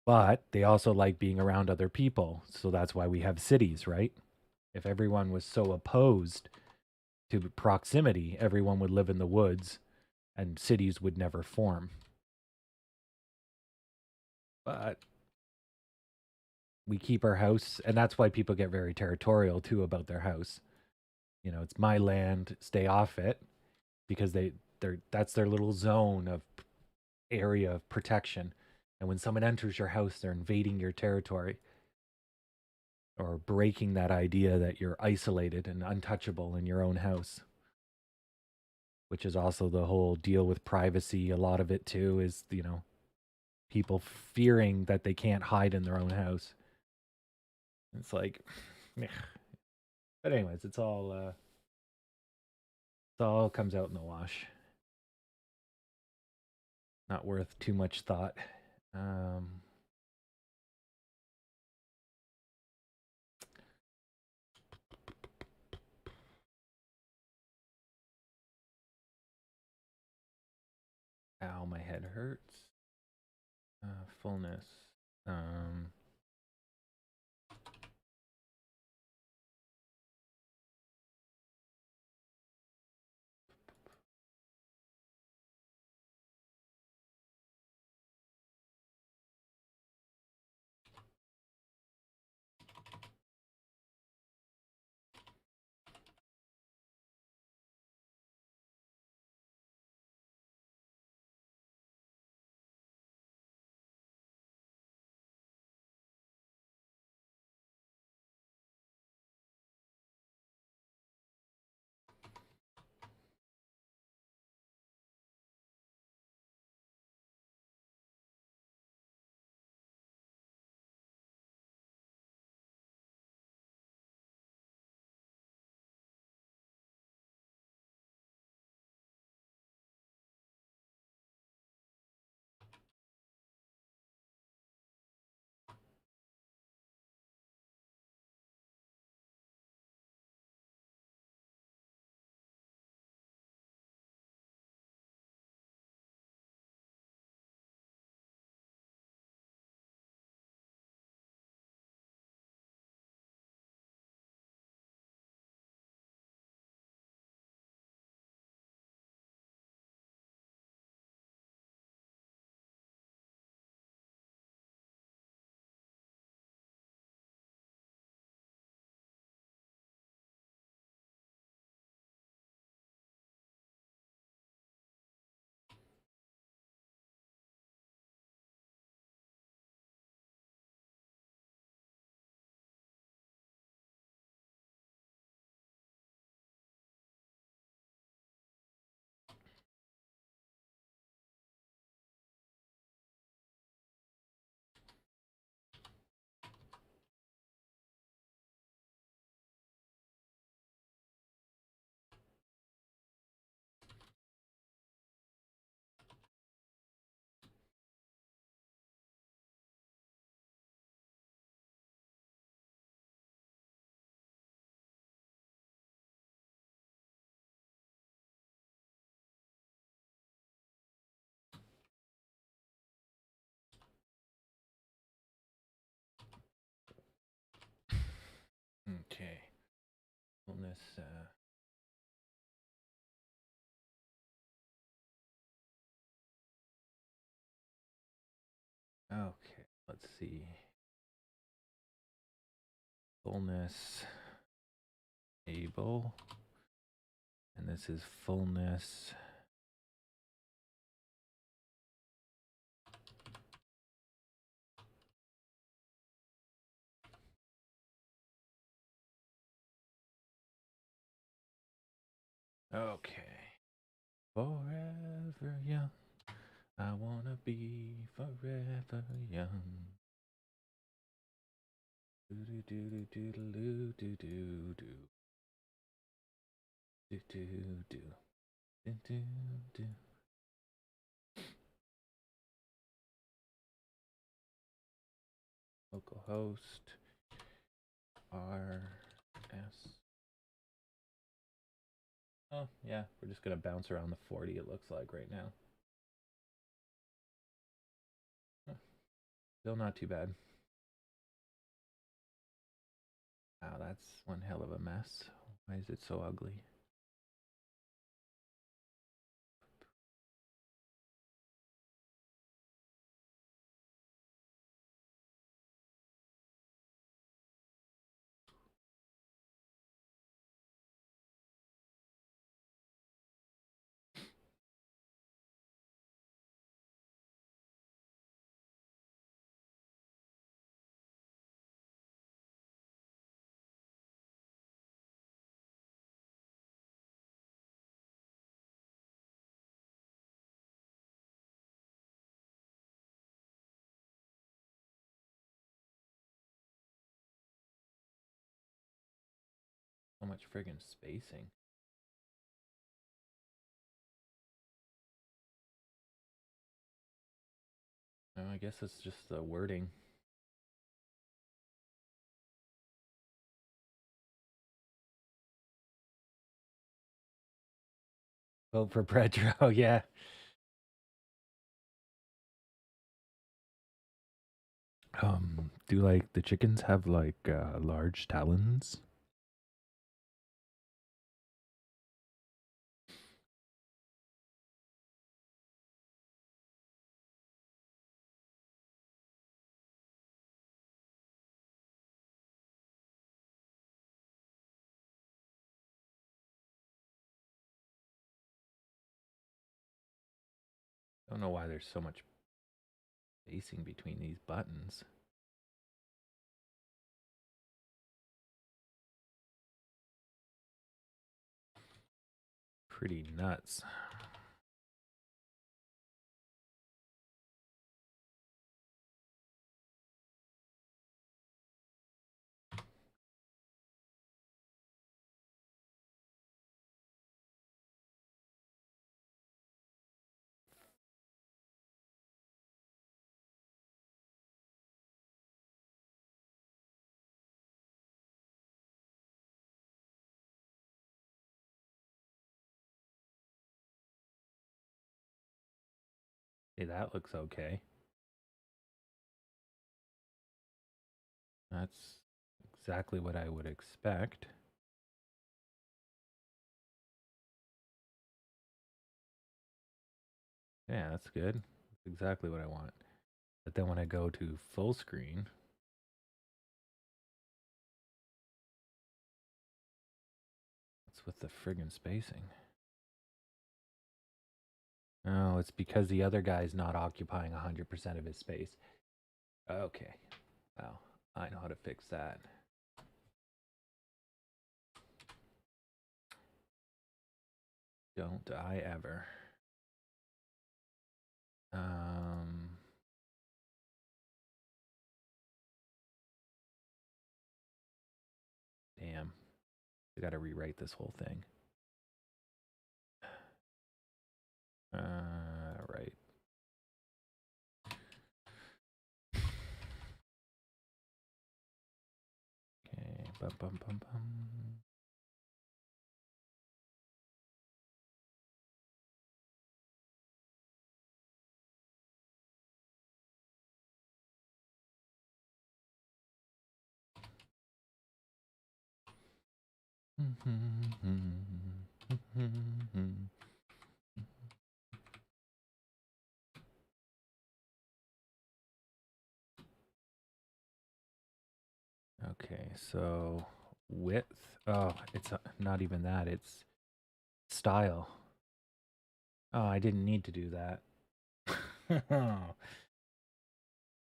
But they also like being around other people. So that's why we have cities, right? If everyone was so opposed to proximity, everyone would live in the woods and cities would never form. But we keep our house, and that's why people get very territorial too about their house. It's my land, stay off it, because that's their little zone of area of protection. And when someone enters your house, they're invading your territory or breaking that idea that you're isolated and untouchable in your own house, which is also the whole deal with privacy. A lot of it too is, people fearing that they can't hide in their own house. It's like, but anyways, it all comes out in the wash. Not worth too much thought. Ow, my head hurts. Fullness. Okay. Fullness. Okay. Let's see. Fullness. Able. And this is fullness. Okay. Forever young. I wanna be forever young. Do do do do do do do do do do do do do do. localhost rs. Oh, yeah, we're just going to bounce around the 40, it looks like, right now. Still not too bad. Wow, that's one hell of a mess. Why is it so ugly? So much friggin' spacing. Oh, I guess it's just the wording. Vote for Pedro, yeah. Do like the chickens have like large talons? I don't know why there's so much spacing between these buttons. Pretty nuts. Hey, that looks okay. That's exactly what I would expect. Yeah, that's good. That's exactly what I want. But then when I go to full screen, what's with the friggin' spacing? Oh, it's because the other guy's not occupying 100% of his space. Okay. Well, I know how to fix that. Don't I ever. Damn. I gotta rewrite this whole thing. Right. Okay. Bum, bum, bum, bum. Okay, so width. Oh, it's not even that. It's style. Oh, I didn't need to do that.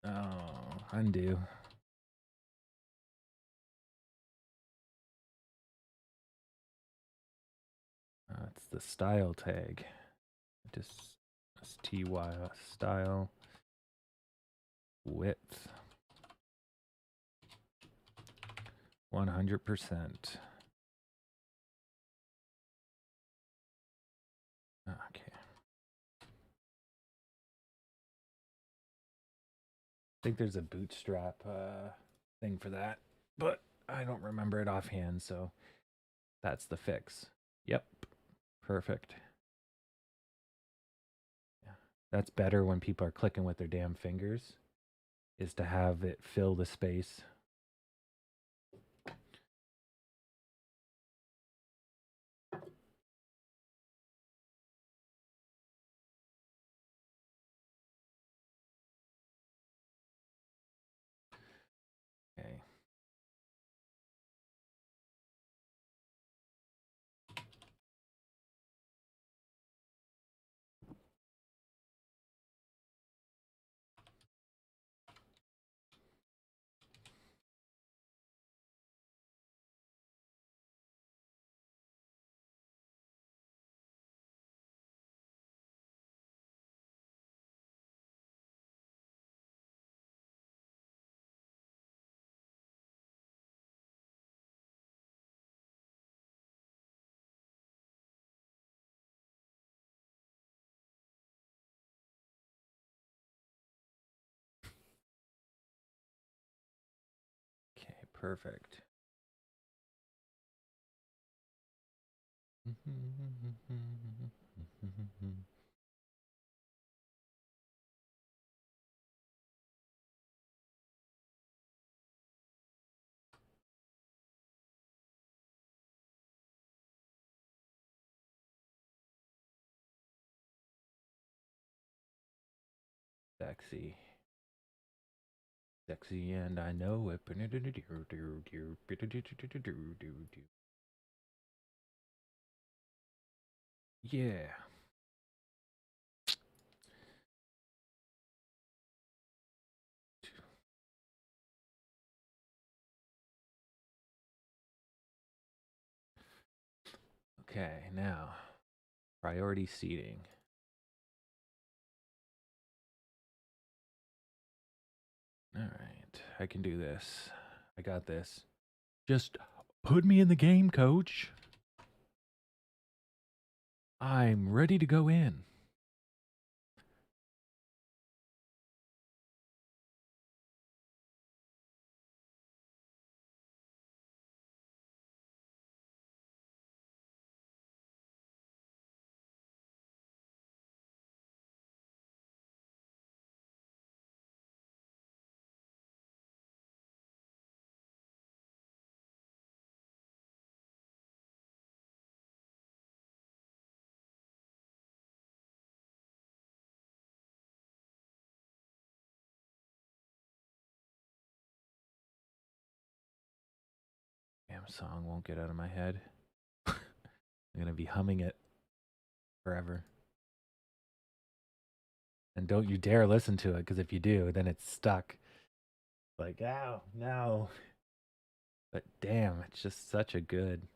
Oh, undo. It's the style tag. Just STY style width 100%. Okay. think there's a bootstrap thing for that, but I don't remember it offhand, so that's the fix. Yep, perfect. Yeah. That's better when people are clicking with their damn fingers, is to have it fill the space. Okay. Okay, perfect. Sexy. Sexy, and I know it. Yeah. Okay, now priority seating. All right, I can do this. I got this. Just put me in the game, coach. I'm ready to go in. Damn song won't get out of my head. I'm gonna be humming it forever. And don't you dare listen to it, because if you do, then it's stuck. Like, ow, no. But damn, it's just such a good,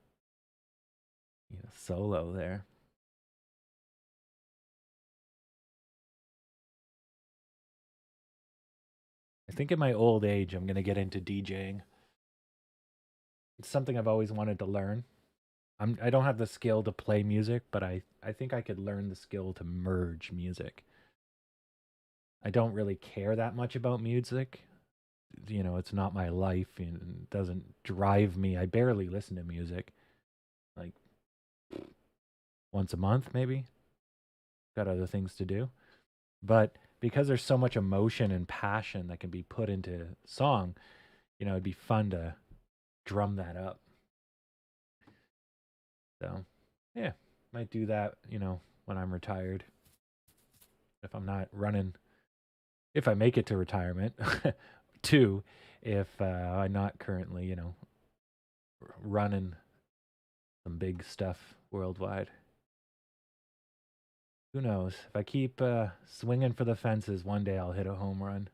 solo there. I think in my old age, I'm gonna get into DJing. It's something I've always wanted to learn. I don't have the skill to play music, but I think I could learn the skill to merge music. I don't really care that much about music. It's not my life and it doesn't drive me. I barely listen to music. Like once a month maybe. Got other things to do. But because there's so much emotion and passion that can be put into song, it'd be fun to drum that up. So, yeah, might do that, when I'm retired. If I'm not running, if I make it to retirement. Two, if I'm not currently, running some big stuff worldwide. Who knows? If I keep swinging for the fences, one day I'll hit a home run,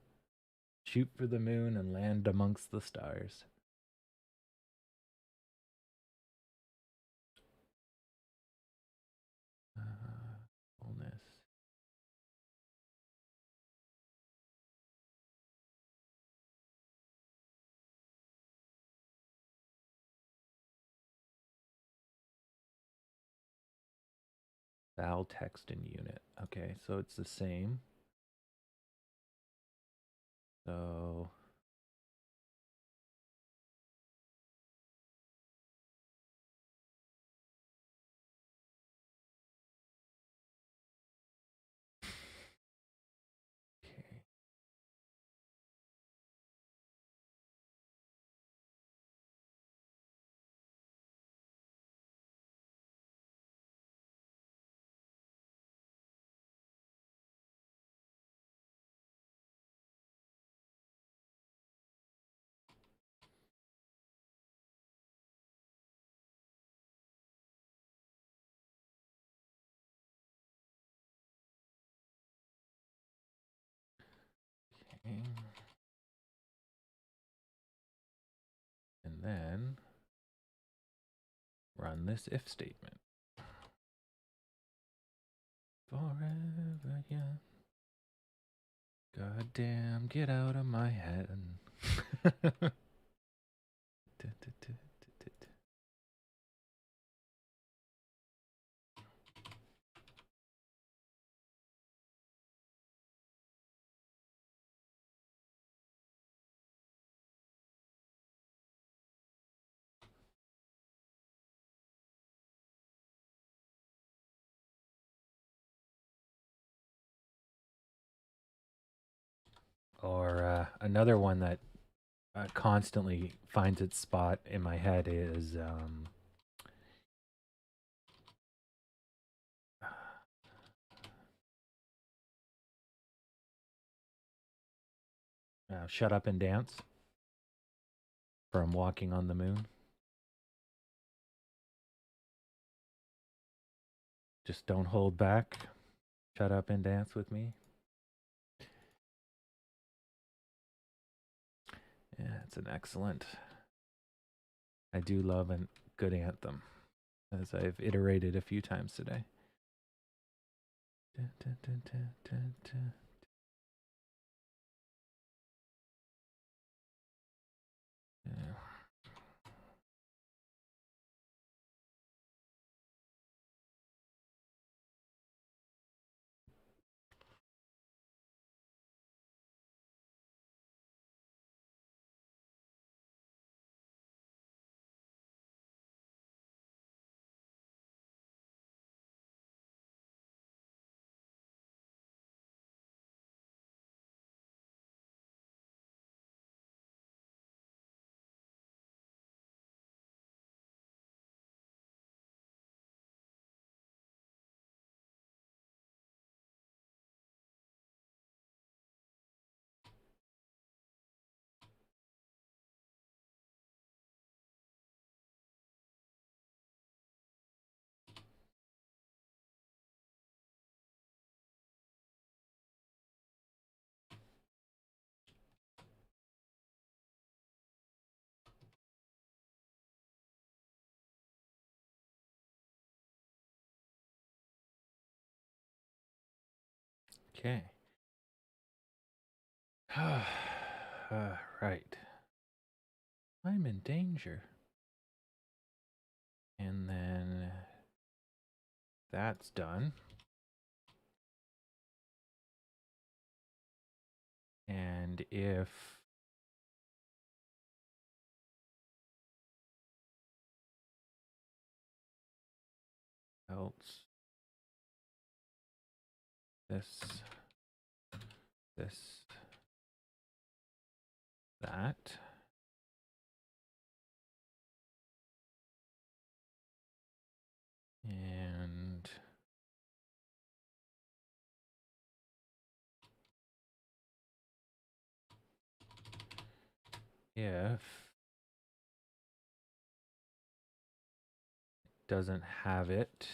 shoot for the moon, and land amongst the stars. Fullness. Val text and unit. Okay, so it's the same. So okay. And then run this if statement. Forever young. Goddamn, get out of my head. Or another one that constantly finds its spot in my head is Shut Up and Dance from Walking on the Moon. Just don't hold back. Shut up and dance with me. Yeah, it's an excellent. I do love a good anthem, as I've iterated a few times today. Yeah. Okay. Right. I'm in danger. And then that's done. And if else this, that. And if doesn't have it,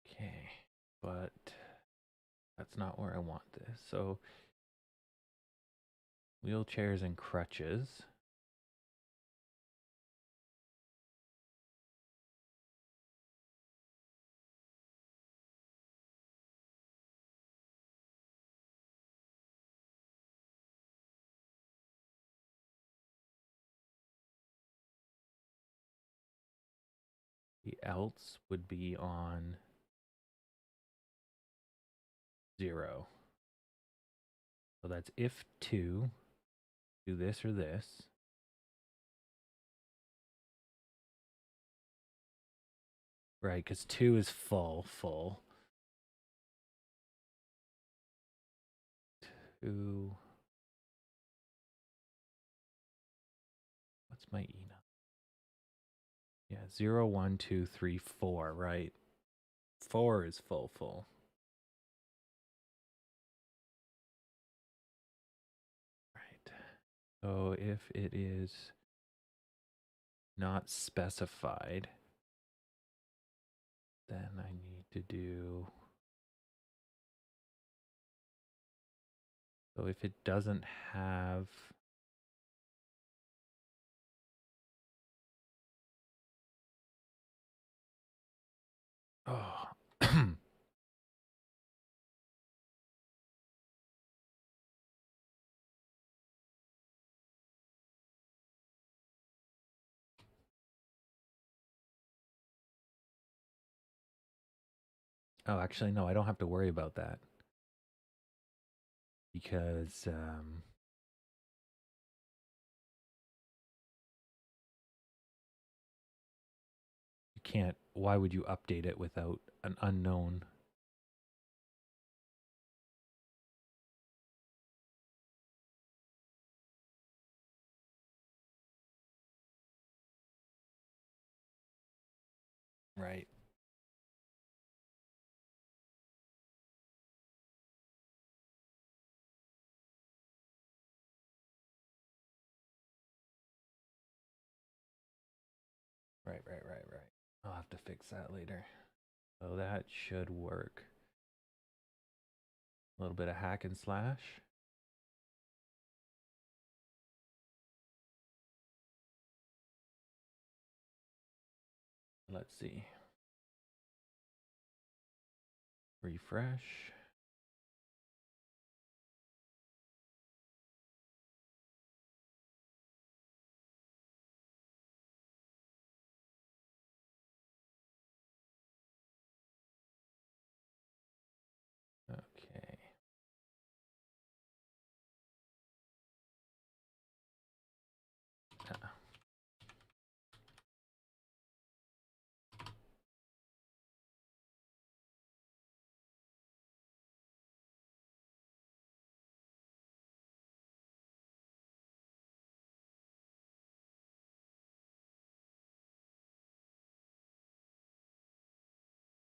okay, but that's not where I want this. So wheelchairs and crutches. The else would be on 0. So that's if 2, do this or this. Right, because 2 is full. 2. What's my Ena? Yeah, 0, 1, 2, 3, 4, right? 4 is full. Right. So if it is not specified, then I need to do... So if it doesn't have... Oh. Oh, actually, no, I don't have to worry about that. Because you can't... Why would you update it without an unknown? Right. Right. I'll have to fix that later. So that should work. A little bit of hack and slash. Let's see. Refresh. Okay.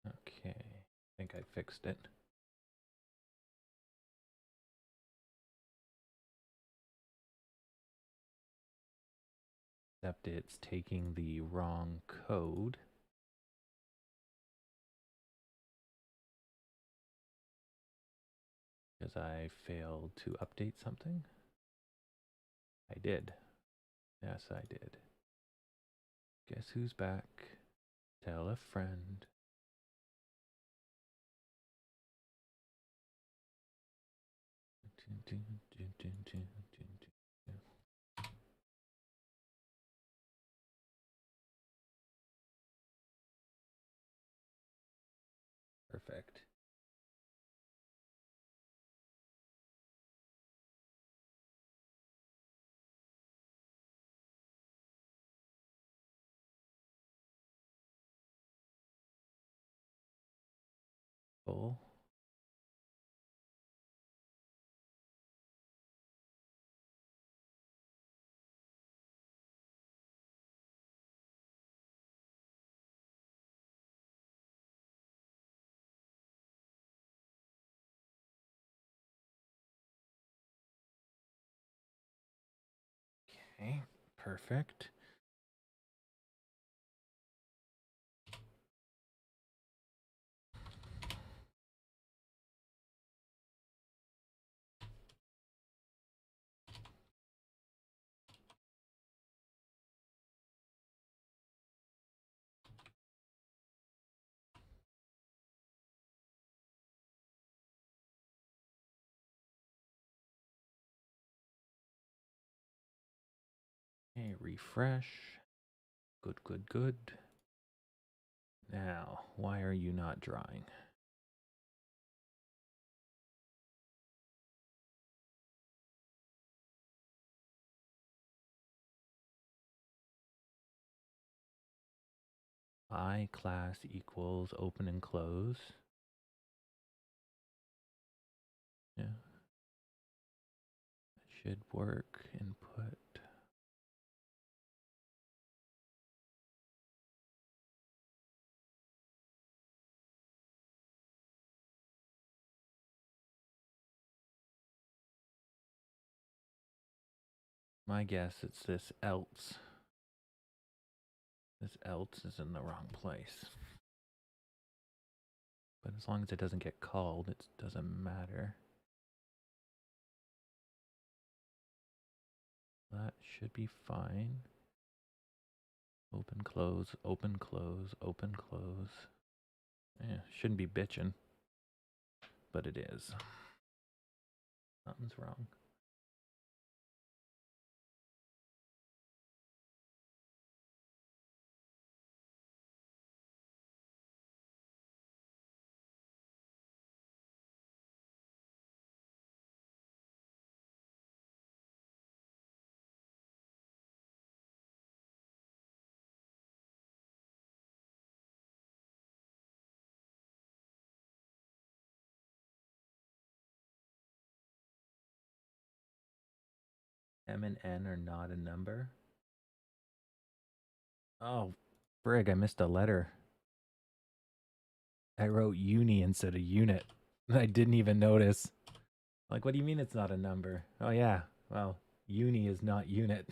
Okay. I think I fixed it. Except it's taking the wrong code. Because I failed to update something. I did. Yes, I did. Guess who's back? Tell a friend. Perfect. Full. Okay, perfect. Okay, refresh. Good. Now, why are you not drawing? I class equals open and close. Yeah. Should work. Input. My guess it's this else. This else is in the wrong place. But as long as it doesn't get called, it doesn't matter. That should be fine. Open, close, open, close, open, close. Yeah, shouldn't be bitching, but it is. Something's wrong. M and N are not a number. Oh, frig, I missed a letter. I wrote uni instead of unit. I didn't even notice. Like, what do you mean it's not a number? Oh, yeah. Well, uni is not unit.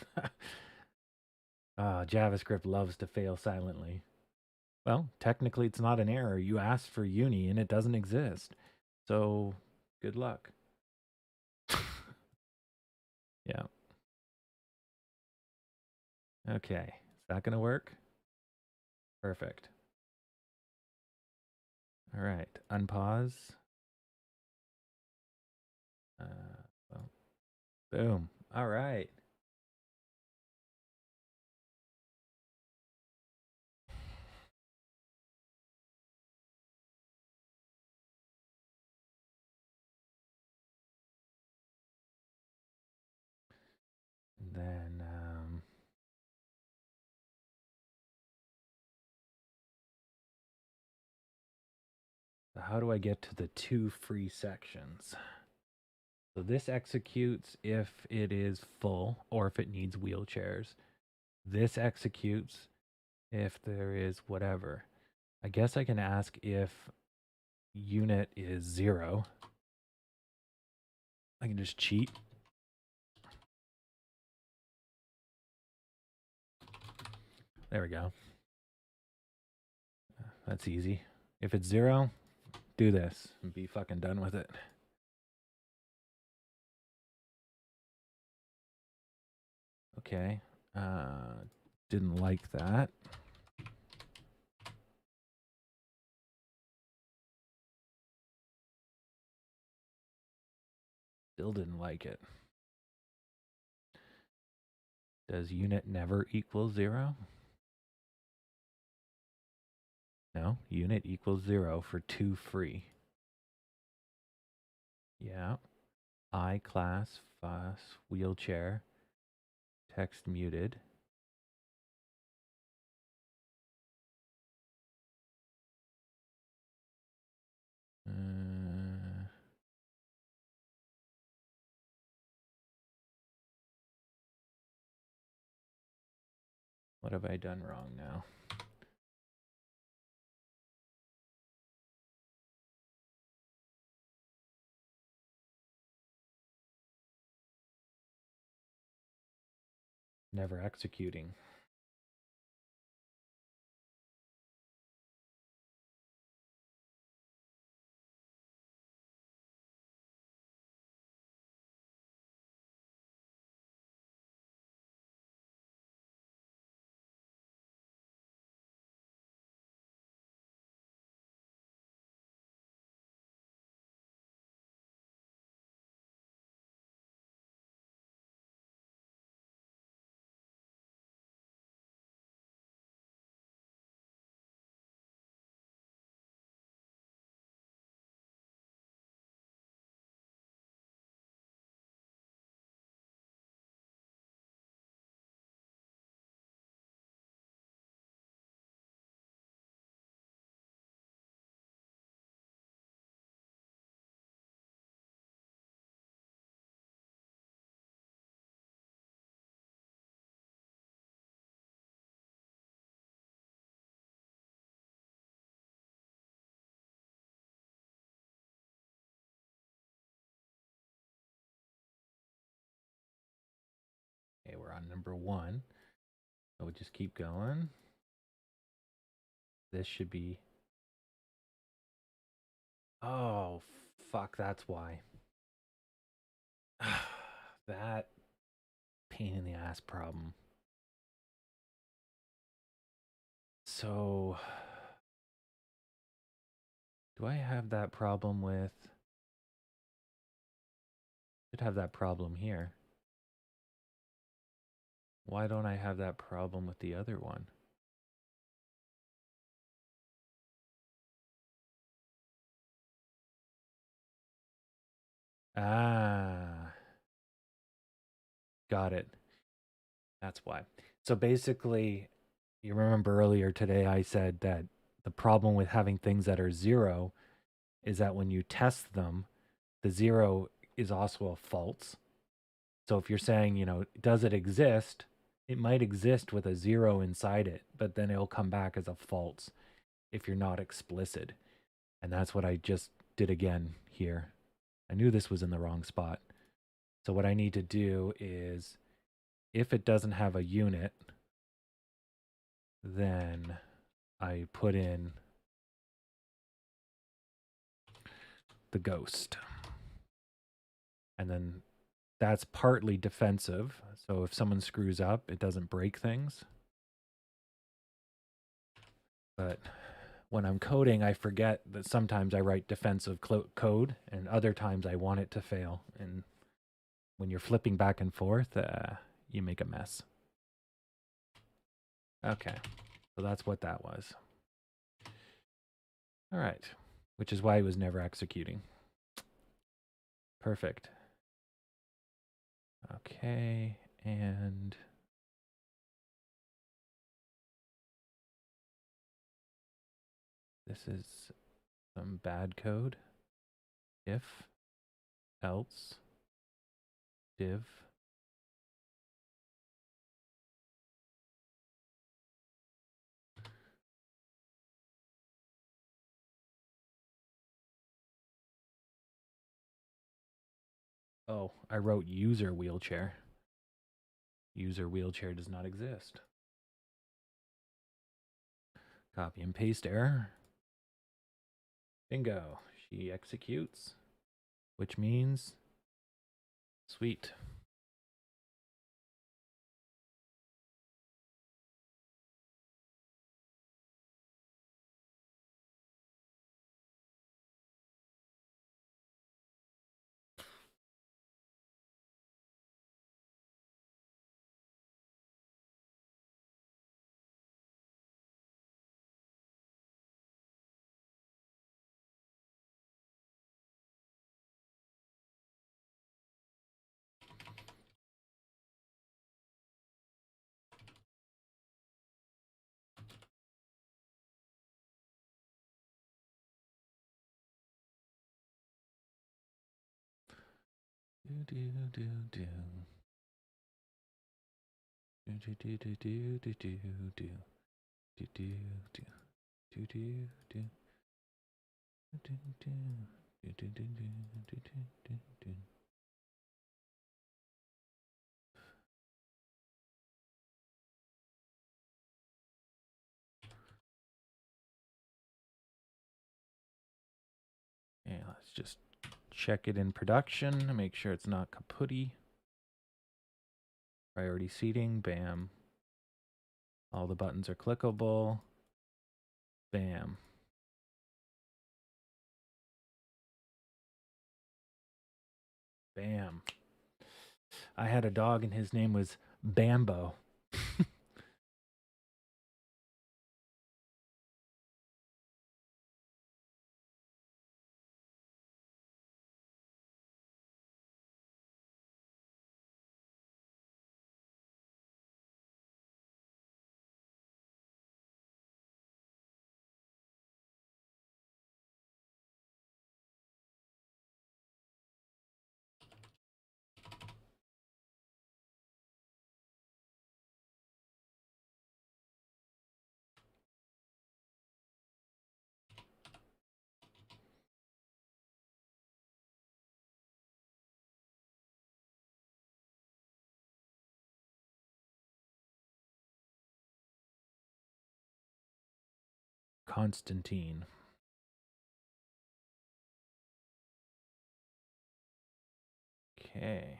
JavaScript loves to fail silently. Well, technically, it's not an error. You asked for uni and it doesn't exist. So, good luck. Yeah. Okay. Is that going to work? Perfect. All right. Unpause. Well, boom. All right. Then, so how do I get to the two free sections? So this executes if it is full or if it needs wheelchairs. This executes if there is whatever. I guess I can ask if unit is 0. I can just cheat. There we go. That's easy. If it's 0, do this and be fucking done with it. Okay. Didn't like that. Still didn't like it. Does unit never equal 0? No, unit equals 0 for 2 free. Yeah. I class fuss wheelchair text muted. What have I done wrong now? Never executing. on number 1. So we'll just keep going. This should be... Oh, fuck, that's why. That pain in the ass problem. So, do I have that problem with... Should have that problem here. Why don't I have that problem with the other one? Ah, got it. That's why. So basically, you remember earlier today I said that the problem with having things that are 0 is that when you test them, the 0 is also a false. So if you're saying, you know, does it exist? It might exist with a 0 inside it, but then it'll come back as a false if you're not explicit. And that's what I just did again here. I knew this was in the wrong spot. So what I need to do is, if it doesn't have a unit, then I put in the ghost. And then that's partly defensive. So if someone screws up, it doesn't break things. But when I'm coding, I forget that sometimes I write defensive code and other times I want it to fail. And when you're flipping back and forth, you make a mess. Okay, so that's what that was. All right, which is why it was never executing. Perfect. Okay, and this is some bad code. If, else, div. Oh, I wrote user wheelchair. User wheelchair does not exist. Copy and paste error. Bingo. She executes, which means sweet. Do do do do. Do do do do do do do do do do do do do do. Yeah, let's just check it in production, make sure it's not kaputty. Priority seating, bam. All the buttons are clickable. Bam. Bam. I had a dog and his name was Bambo. Constantine. Okay.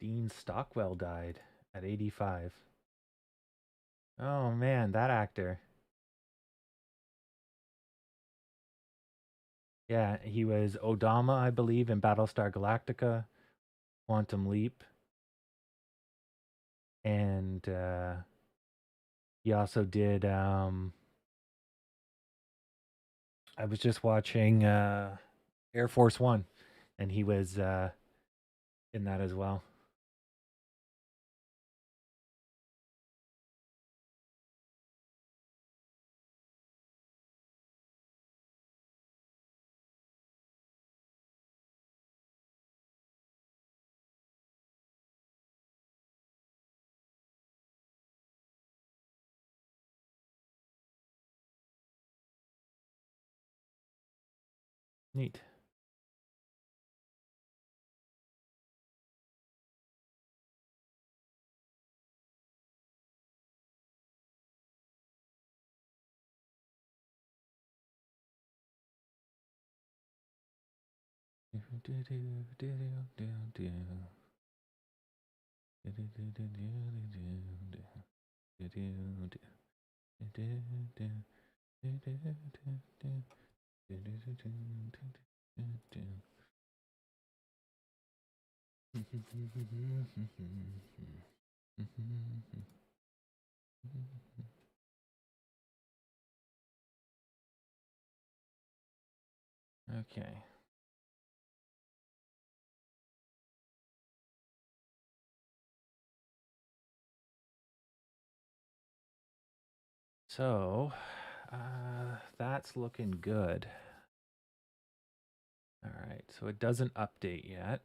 Dean Stockwell died at 85. Oh man, that actor. Yeah, he was Odama, I believe, in Battlestar Galactica, Quantum Leap, and he also did. I was just watching Air Force One, and he was in that as well. Neat. Okay. So, that's looking good. All right, so it doesn't update yet.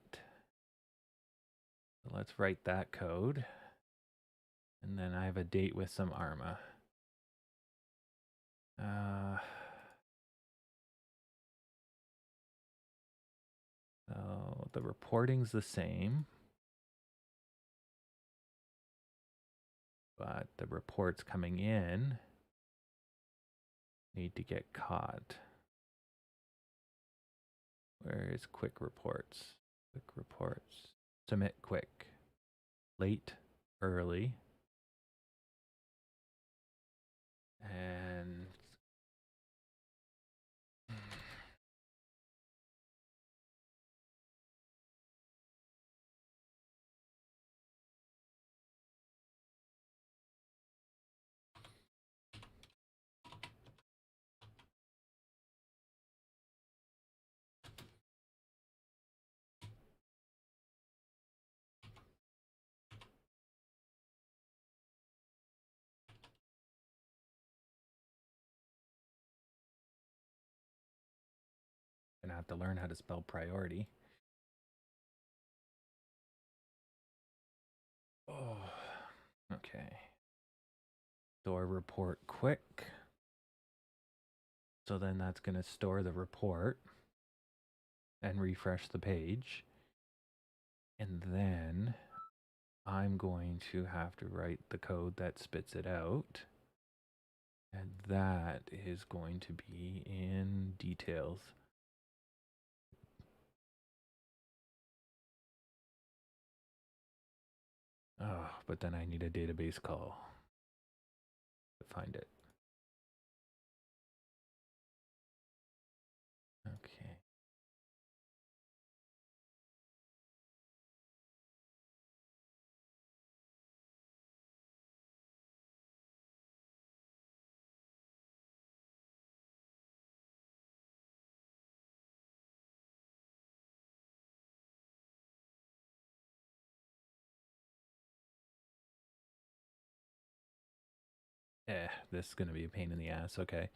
So let's write that code. And then I have a date with some ARMA. So the reporting's the same, but the reports coming in need to get caught. Where is quick reports? Quick reports. Submit quick. Late, early. And gonna have to learn how to spell priority. Oh, okay. Store report quick. So then that's going to store the report and refresh the page. And then I'm going to have to write the code that spits it out. And that is going to be in details. Oh, but then I need a database call to find it. Okay. This is gonna be a pain in the ass. Okay.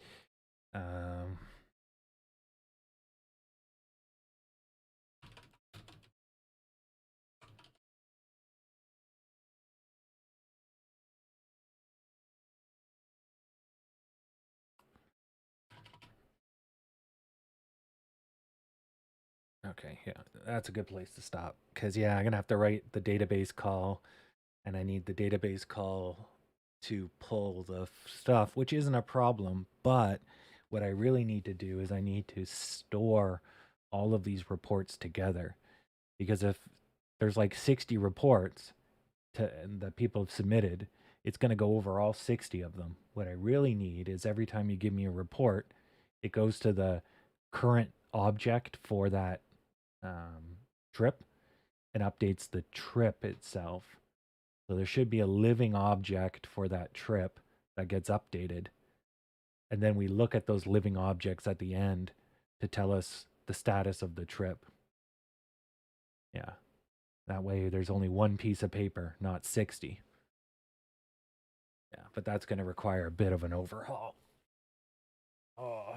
Um. Okay, yeah, that's a good place to stop. Cause yeah, I'm gonna have to write the database call, and I need the database call to pull the stuff, which isn't a problem. But what I really need to do is I need to store all of these reports together. Because if there's like 60 reports that people have submitted, it's going to go over all 60 of them. What I really need is every time you give me a report, it goes to the current object for that trip and updates the trip itself. So there should be a living object for that trip that gets updated. And then we look at those living objects at the end to tell us the status of the trip. Yeah. That way there's only one piece of paper, not 60. Yeah, but that's going to require a bit of an overhaul. Oh.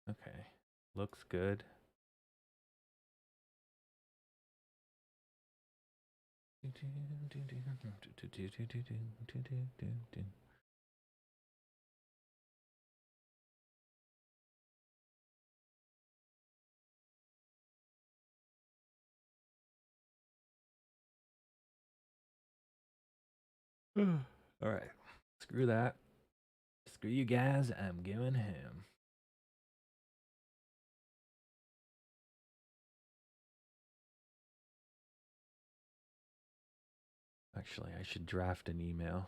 Okay. Looks good. All right. Screw that. Screw you guys. I'm going home. Actually, I should draft an email.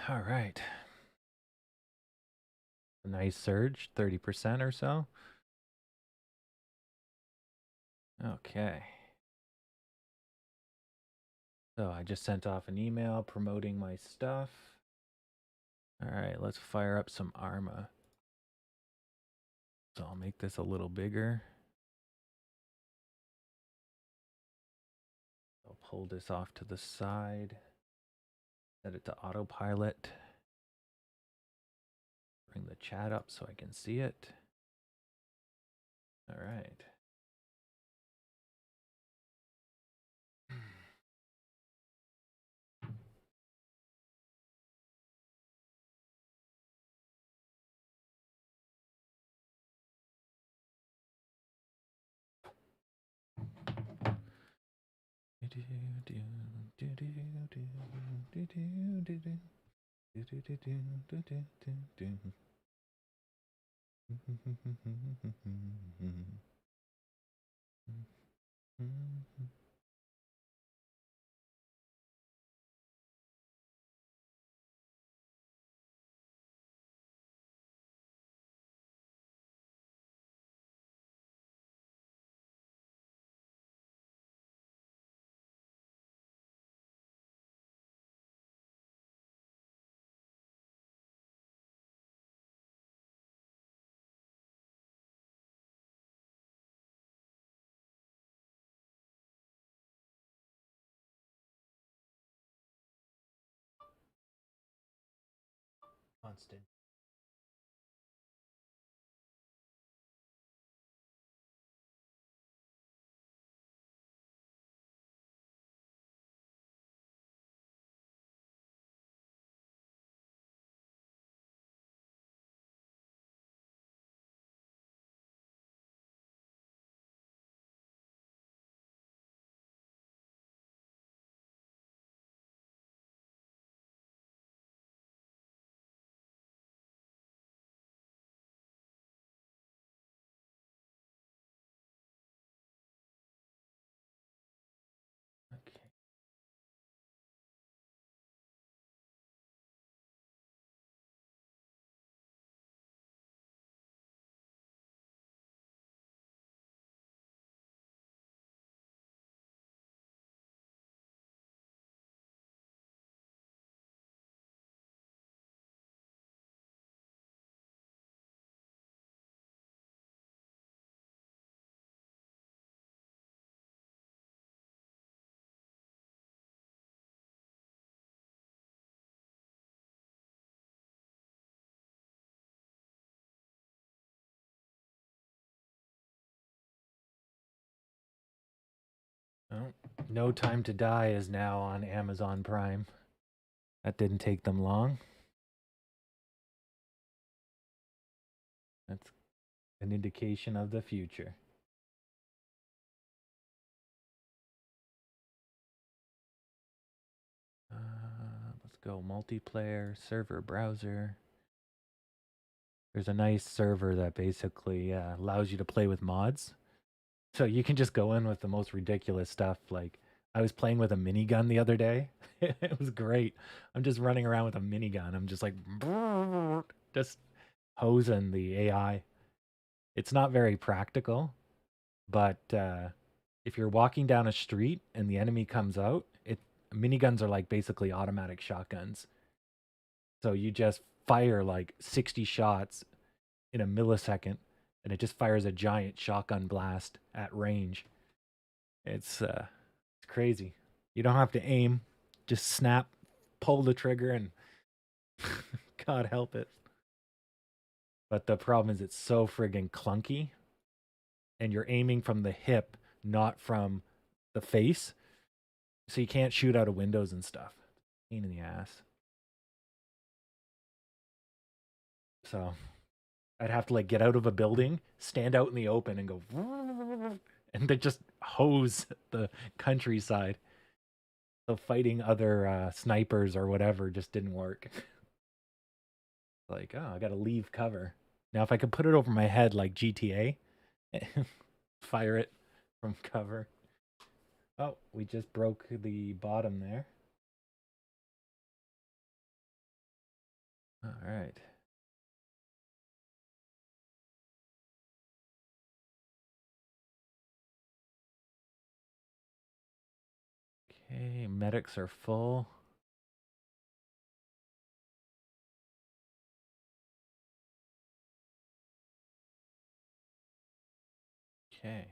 All right. A nice surge, 30% or so. Okay. So I just sent off an email promoting my stuff. All right, let's fire up some Arma. So I'll make this a little bigger. I'll pull this off to the side. Set it to autopilot. Bring the chat up so I can see it. All right. Constant. Okay. Oh, No Time to Die is now on Amazon Prime. That didn't take them long. That's an indication of the future. Let's go multiplayer, server, browser. There's a nice server that basically allows you to play with mods. So you can just go in with the most ridiculous stuff. Like I was playing with a minigun the other day. It was great. I'm just running around with a minigun. I'm just like just hosing the AI. It's not very practical, but if you're walking down a street and the enemy comes out, miniguns are like basically automatic shotguns. So you just fire like 60 shots in a millisecond, and it just fires a giant shotgun blast at range. It's crazy. You don't have to aim, just snap, pull the trigger, and God help it. But the problem is it's so friggin' clunky, and you're aiming from the hip, not from the face, so you can't shoot out of windows and stuff. Pain in the ass. So I'd have to like get out of a building, stand out in the open, and go, and then just hose the countryside. So fighting other snipers or whatever just didn't work. Like, oh, I gotta leave cover. Now, if I could put it over my head like GTA, fire it from cover. Oh, we just broke the bottom there. All right. Okay, medics are full. Okay.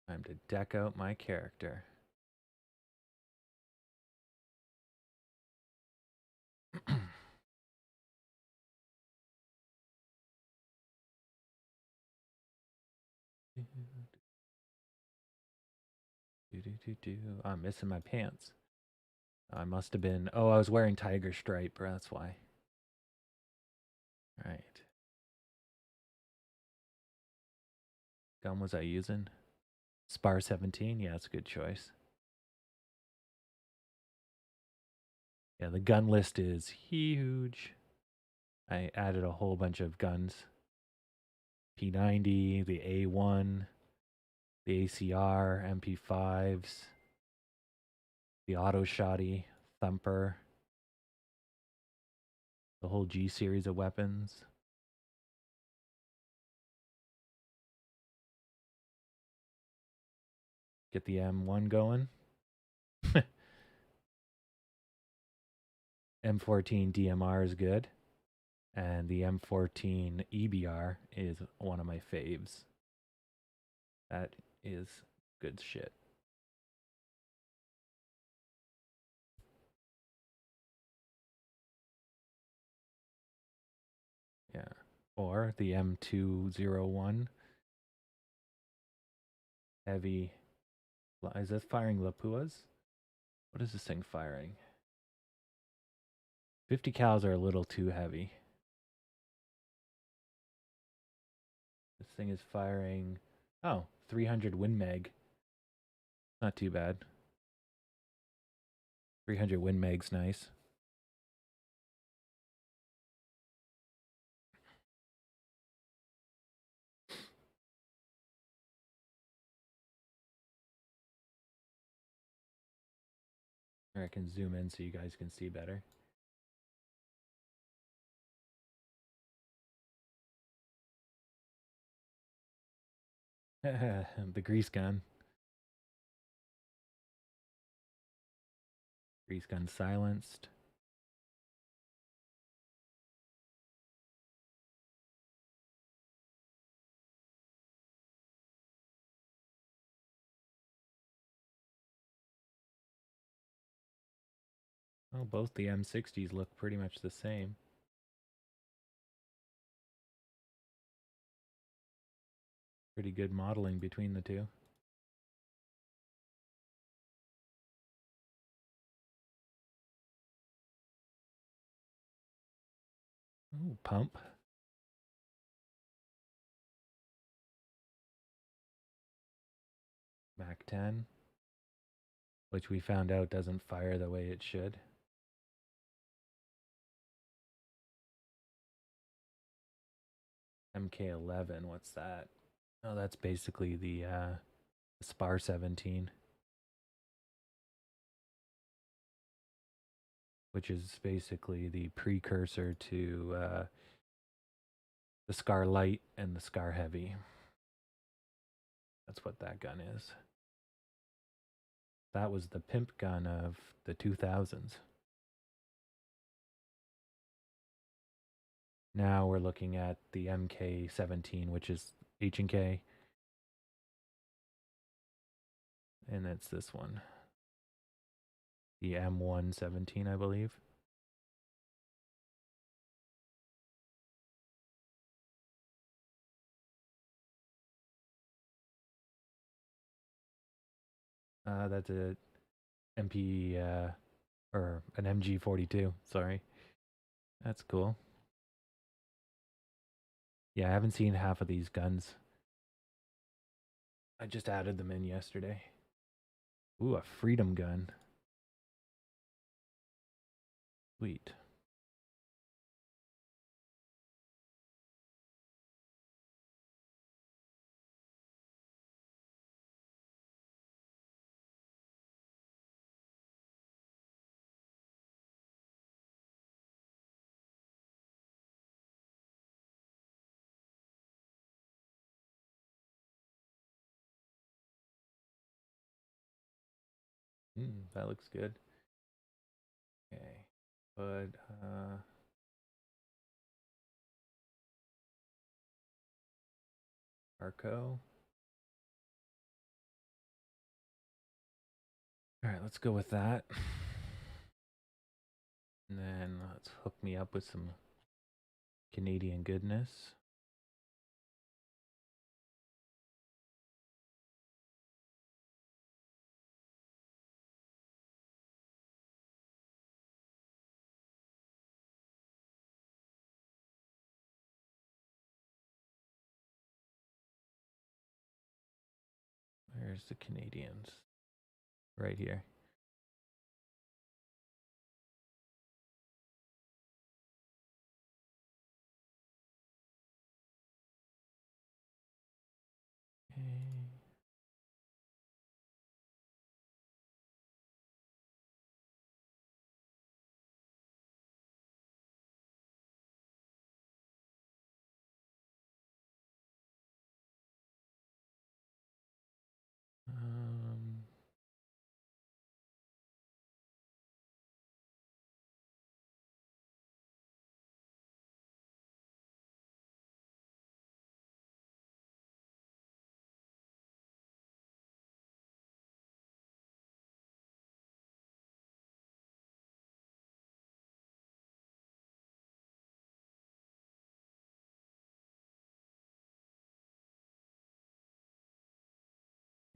Time to deck out my character. I'm missing my pants. I must have been. Oh, I was wearing tiger stripe. That's why. All right. Gun was I using? Spar 17. Yeah, that's a good choice. Yeah, the gun list is huge. I added a whole bunch of guns. P90, the A1, the ACR, MP5s, the auto shotty, thumper, the whole G series of weapons. Get the M1 going. M14 DMR is good. And the M14 EBR is one of my faves. That is good shit. Yeah. Or the M201 heavy. Is this firing Lapuas? What is this thing firing? 50 cals are a little too heavy. This thing is firing, 300 Win Mag. Not too bad. 300 Win Mag's nice. Or I can zoom in so you guys can see better. The grease gun. Grease gun silenced. Oh, both the M60s look pretty much the same. Pretty good modeling between the two. Ooh, pump. Mac 10, which we found out doesn't fire the way it should. MK11, what's that? Oh, that's basically the Spar 17, which is basically the precursor to the Scar Light and the Scar Heavy. That's what that gun is. That was the pimp gun of the 2000s. Now we're looking at the MK17, which is H&K. And it's this one. The M117, I believe. That's a MP or an MG42. Sorry, that's cool. Yeah, I haven't seen half of these guns. I just added them in yesterday. Ooh, a freedom gun. Sweet. That looks good. Okay, but Arco. All right, let's go with that. And then let's hook me up with some Canadian goodness. Where's the Canadians? Right here. Okay. Um,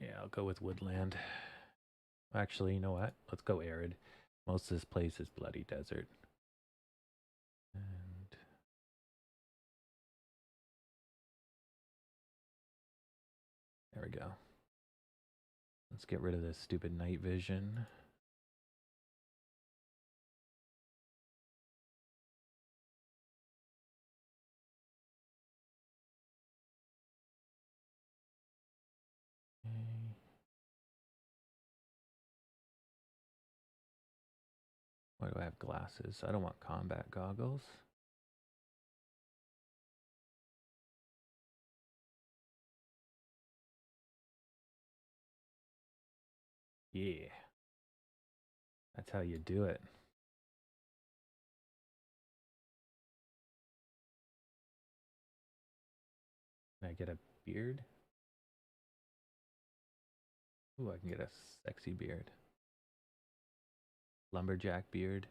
yeah, I'll go with woodland. Actually, you know what? Let's go arid. Most of this place is bloody desert. And there we go. Let's get rid of this stupid night vision. Okay. Why do I have glasses? I don't want combat goggles. Yeah. That's how you do it. Can I get a beard? Ooh, I can get a sexy beard. Lumberjack beard.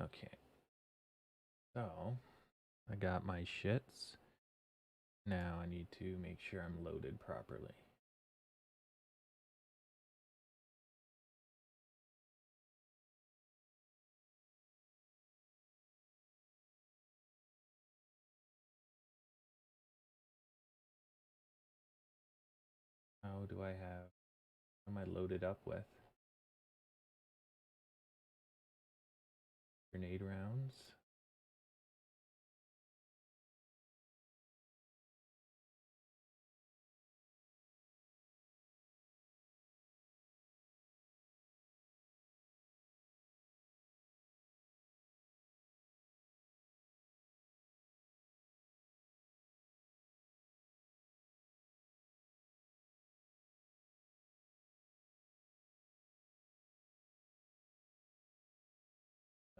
Okay. So, I got my shits. Now I need to make sure I'm loaded properly. How do I have, what am I loaded up with? Grenade rounds.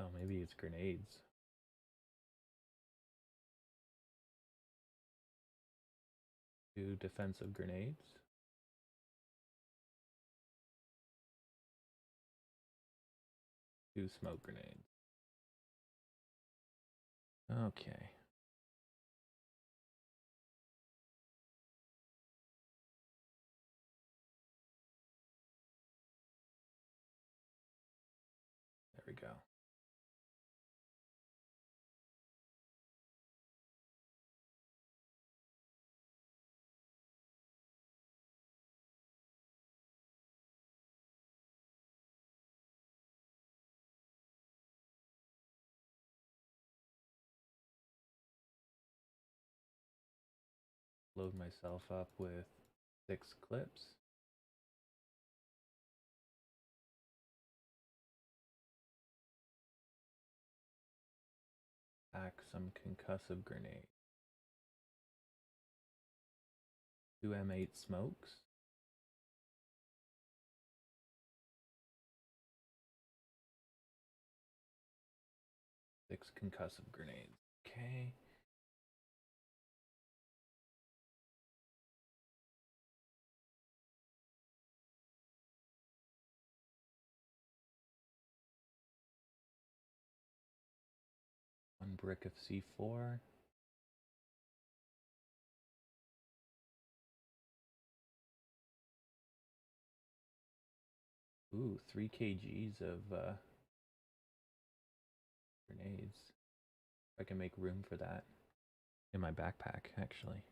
Oh, maybe it's grenades. 2 defensive grenades. 2 smoke grenades. Okay. There we go. load myself up with 6 clips. Pack some concussive grenades. 2 M8 smokes. Six concussive grenades. Okay. One brick of C4. Ooh, 3 kgs of grenades. I can make room for that in my backpack, actually.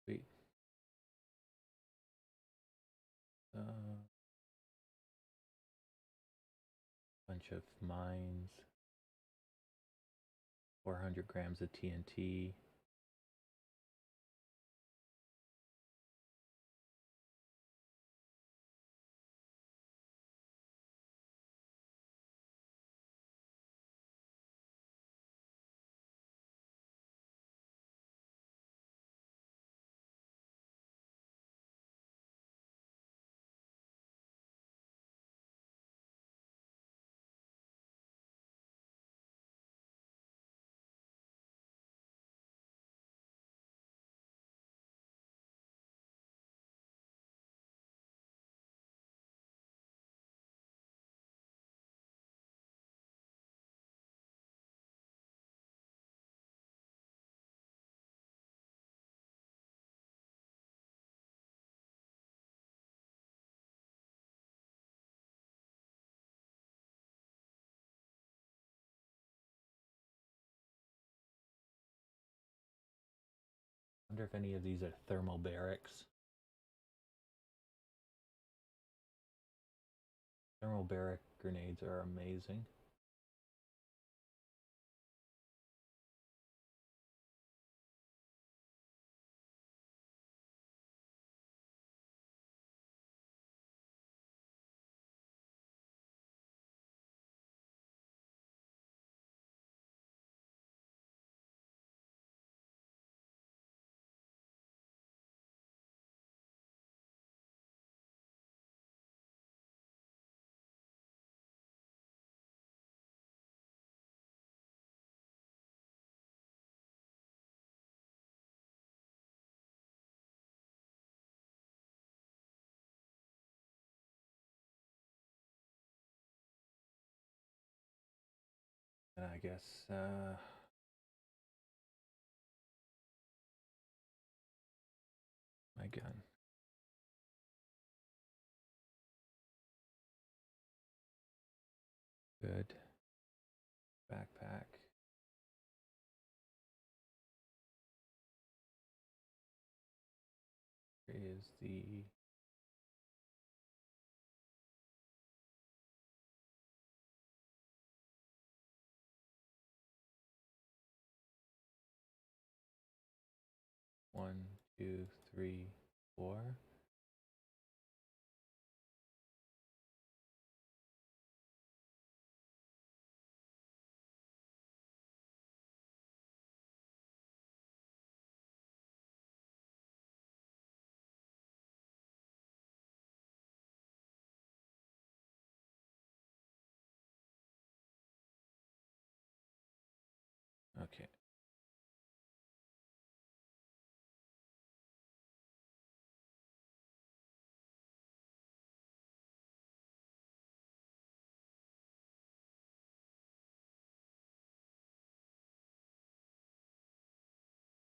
Sweet. Bunch of mines. 400 grams of TNT. Wonder if any of these are thermal barracks. Thermal barrack grenades are amazing. And I guess my gun. Good. Backpack. Here is the one, two, three, four.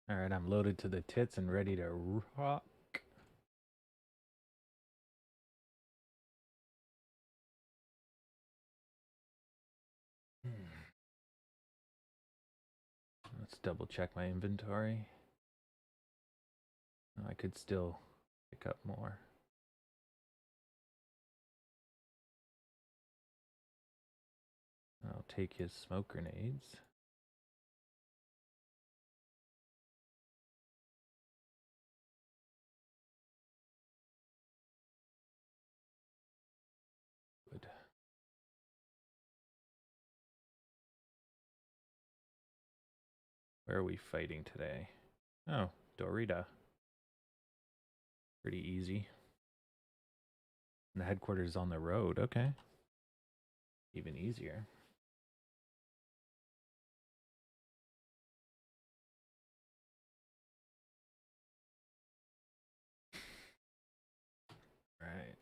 All right, I'm loaded to the tits and ready to rock. Let's double check my inventory. I could still pick up more. I'll take his smoke grenades. Good. Where are we fighting today? Oh, Dorita. Pretty easy. And the headquarters is on the road. Okay. Even easier. Right.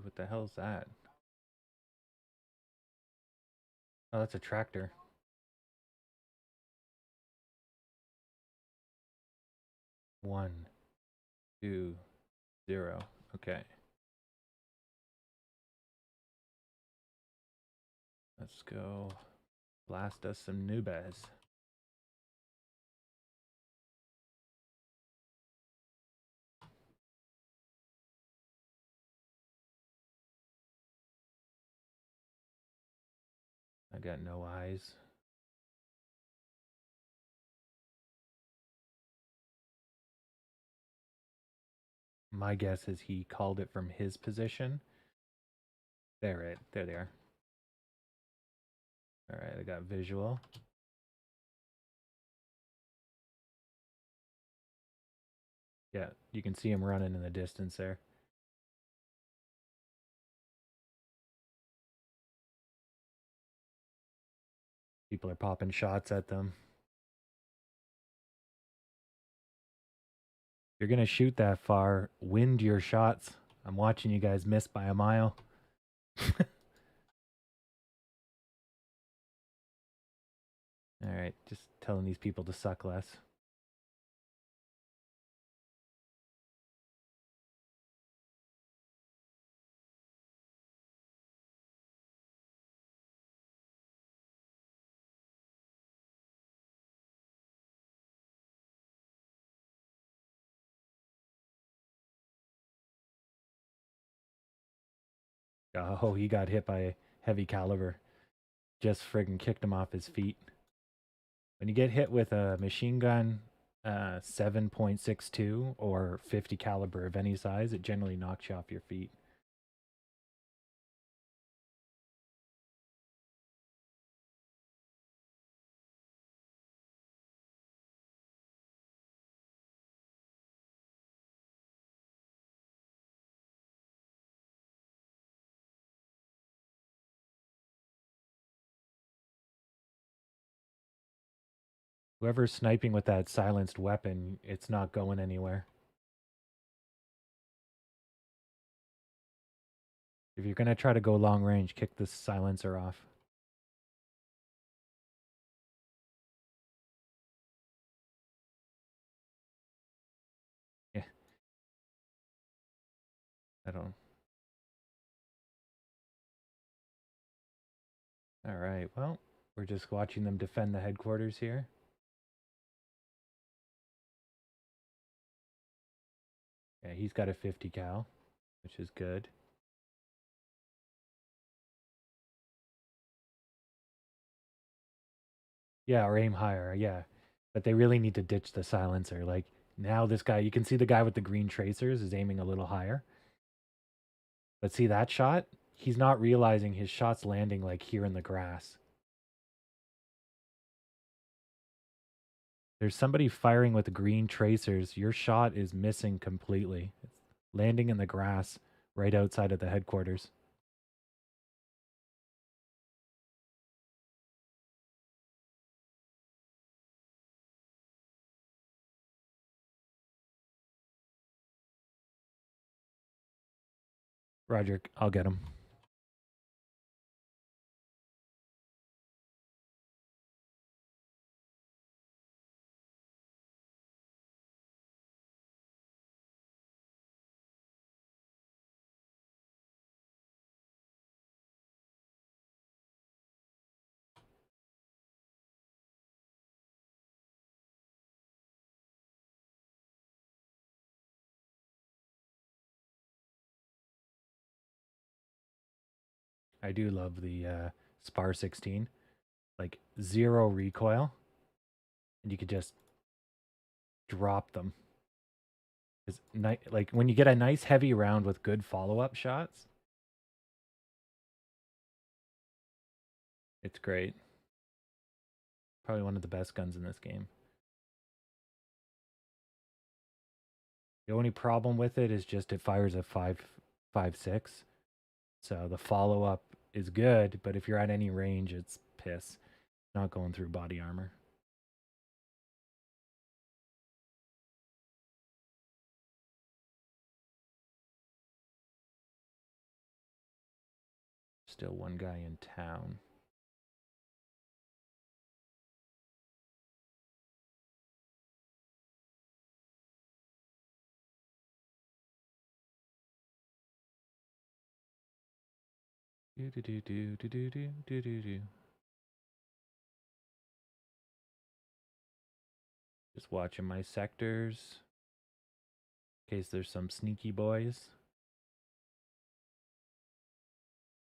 What the hell is that? Oh, that's a tractor. One, 2, 0. Okay. Let's go blast us some noobas. I got no eyes. My guess is he called it from his position. There they are. All right, I got visual. Yeah, you can see him running in the distance there. People are popping shots at them. You're gonna shoot that far. Wind your shots. I'm watching you guys miss by a mile. All right, just telling these people to suck less. Oh, he got hit by a heavy caliber. Just friggin' kicked him off his feet. When you get hit with a machine gun 7.62 or 50 caliber of any size, it generally knocks you off your feet. Whoever's sniping with that silenced weapon, it's not going anywhere. If you're gonna try to go long range, kick the silencer off. Yeah. I don't All right, well, we're just watching them defend the headquarters here. Yeah, he's got a 50 cal, which is good. Yeah, or aim higher, yeah. But they really need to ditch the silencer. Like, now this guy, you can see the guy with the green tracers is aiming a little higher. But see that shot? He's not realizing his shot's landing like here in the grass. There's somebody firing with green tracers. Your shot is missing completely. It's landing in the grass right outside of the headquarters. Roger, I'll get him. I do love the Spar 16. Like, zero recoil. And you could just drop them. Like, when you get a nice heavy round with good follow-up shots, it's great. Probably one of the best guns in this game. The only problem with it is just it fires a 5.56. So the follow-up is good, but if you're at any range, it's piss. Not going through body armor. Still one guy in town. Do do do do do do do do do do. Just watching my sectors in case there's some sneaky boys.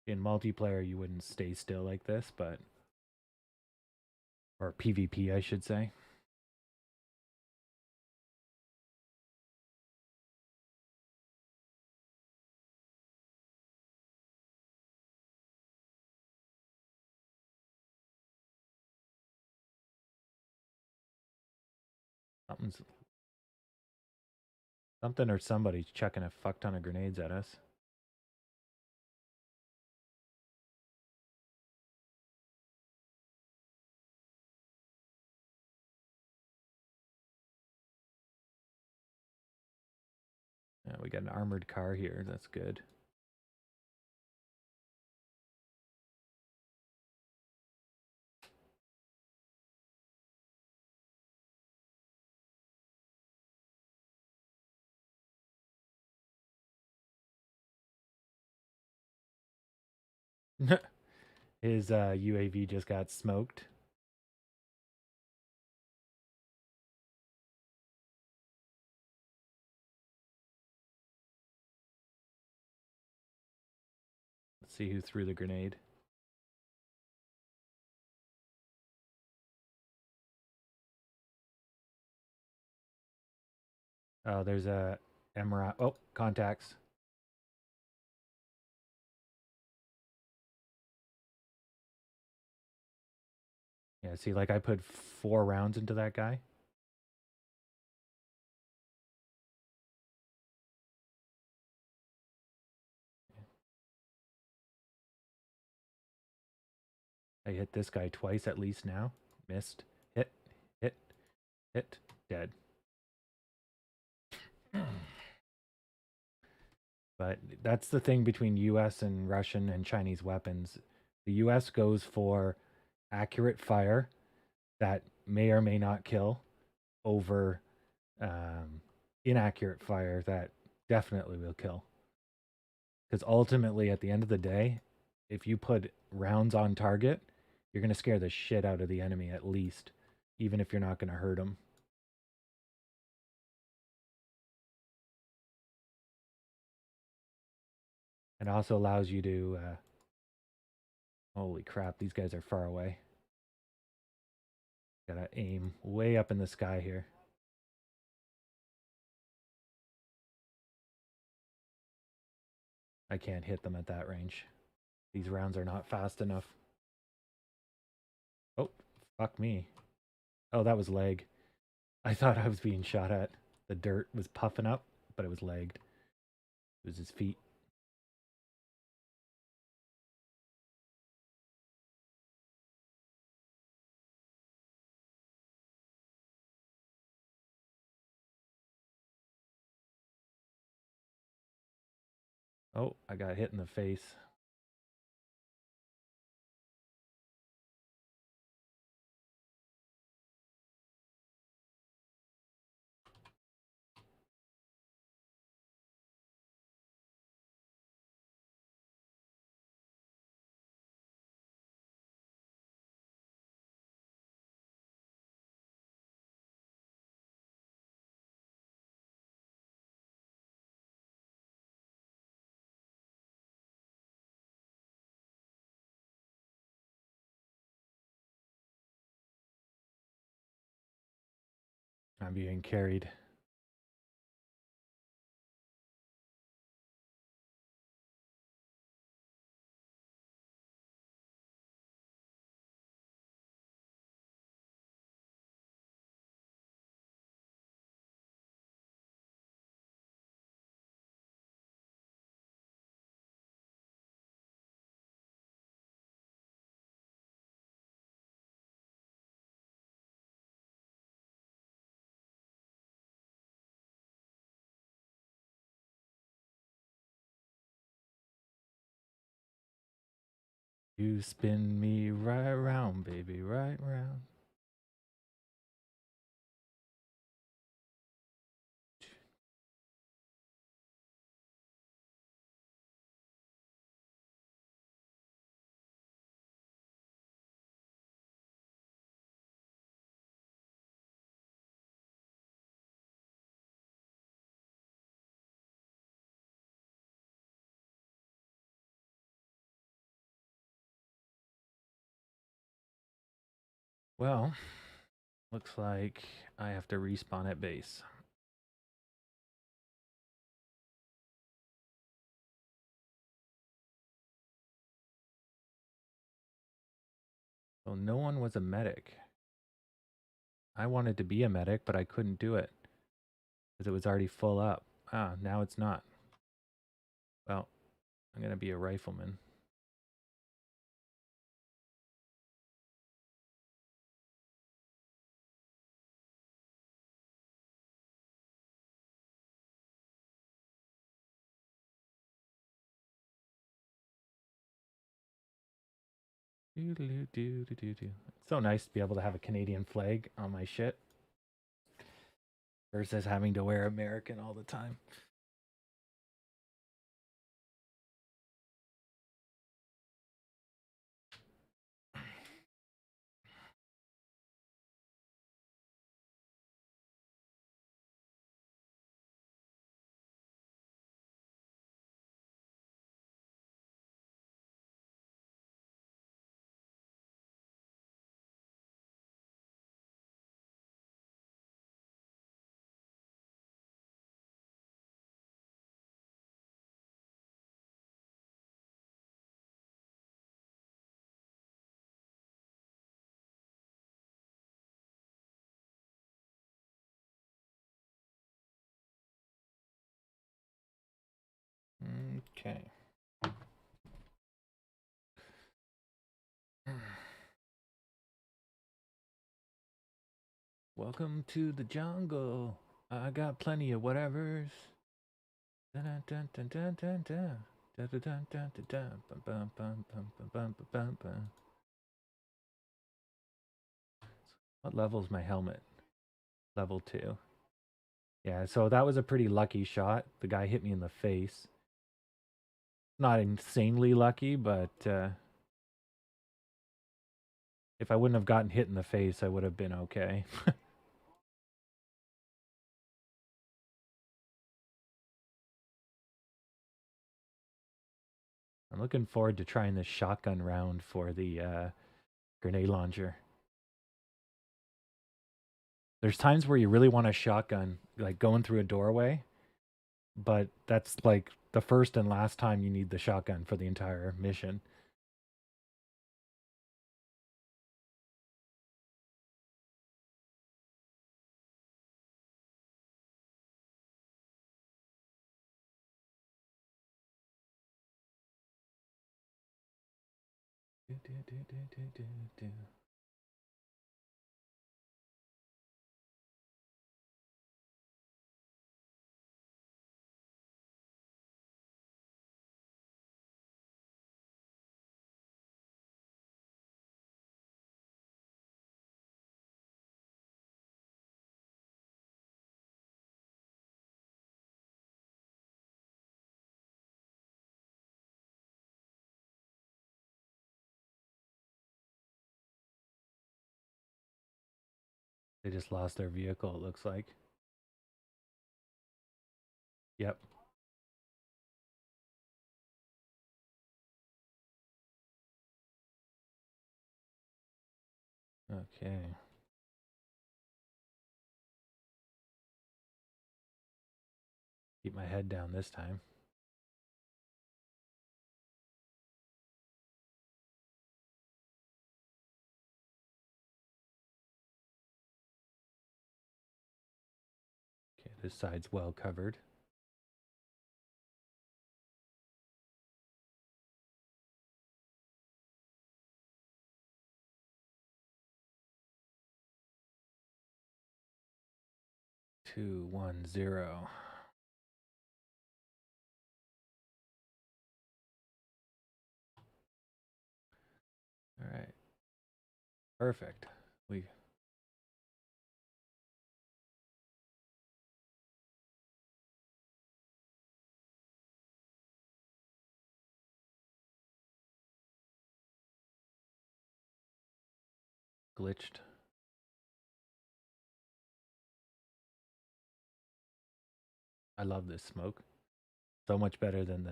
In multiplayer, you wouldn't stay still like this, but or PvP, I should say. Something or somebody's chucking a fuck ton of grenades at us. Yeah, we got an armored car here. That's good. His UAV just got smoked. Let's see who threw the grenade. Oh, there's a Emerald. Oh, contacts. Yeah, see, like I put 4 rounds into that guy. I hit this guy twice at least now. Missed. Hit. Hit. Hit. Dead. But that's the thing between US and Russian and Chinese weapons. The US goes for accurate fire that may or may not kill over inaccurate fire that definitely will kill. Because ultimately, at the end of the day, if you put rounds on target, you're going to scare the shit out of the enemy at least, even if you're not going to hurt them. It also allows you to... holy crap, these guys are far away. Gotta aim way up in the sky here. I can't hit them at that range. These rounds are not fast enough. Oh, fuck me. Oh, that was leg. I thought I was being shot at. The dirt was puffing up, but it was legged. It was his feet. Oh, I got hit in the face. I'm being carried. You spin me right round, baby, right round. Well, looks like I have to respawn at base. So no one was a medic. I wanted to be a medic, but I couldn't do it because it was already full up. Ah, now it's not. Well, I'm going to be a rifleman. It's so nice to be able to have a Canadian flag on my shit versus having to wear American all the time. Okay. Welcome to the jungle. I got plenty of whatevers. What level's my helmet? Level 2. Yeah, so that was a pretty lucky shot. The guy hit me in the face. Not insanely lucky, but if I wouldn't have gotten hit in the face, I would have been okay. I'm looking forward to trying this shotgun round for the grenade launcher. There's times where you really want a shotgun, like going through a doorway, but that's like the first and last time you need the shotgun for the entire mission. They just lost their vehicle, it looks like. Yep. Okay. Keep my head down this time. Okay, this side's well covered. Two, 1, 0. All right. Perfect. We glitched. I love this smoke. So much better than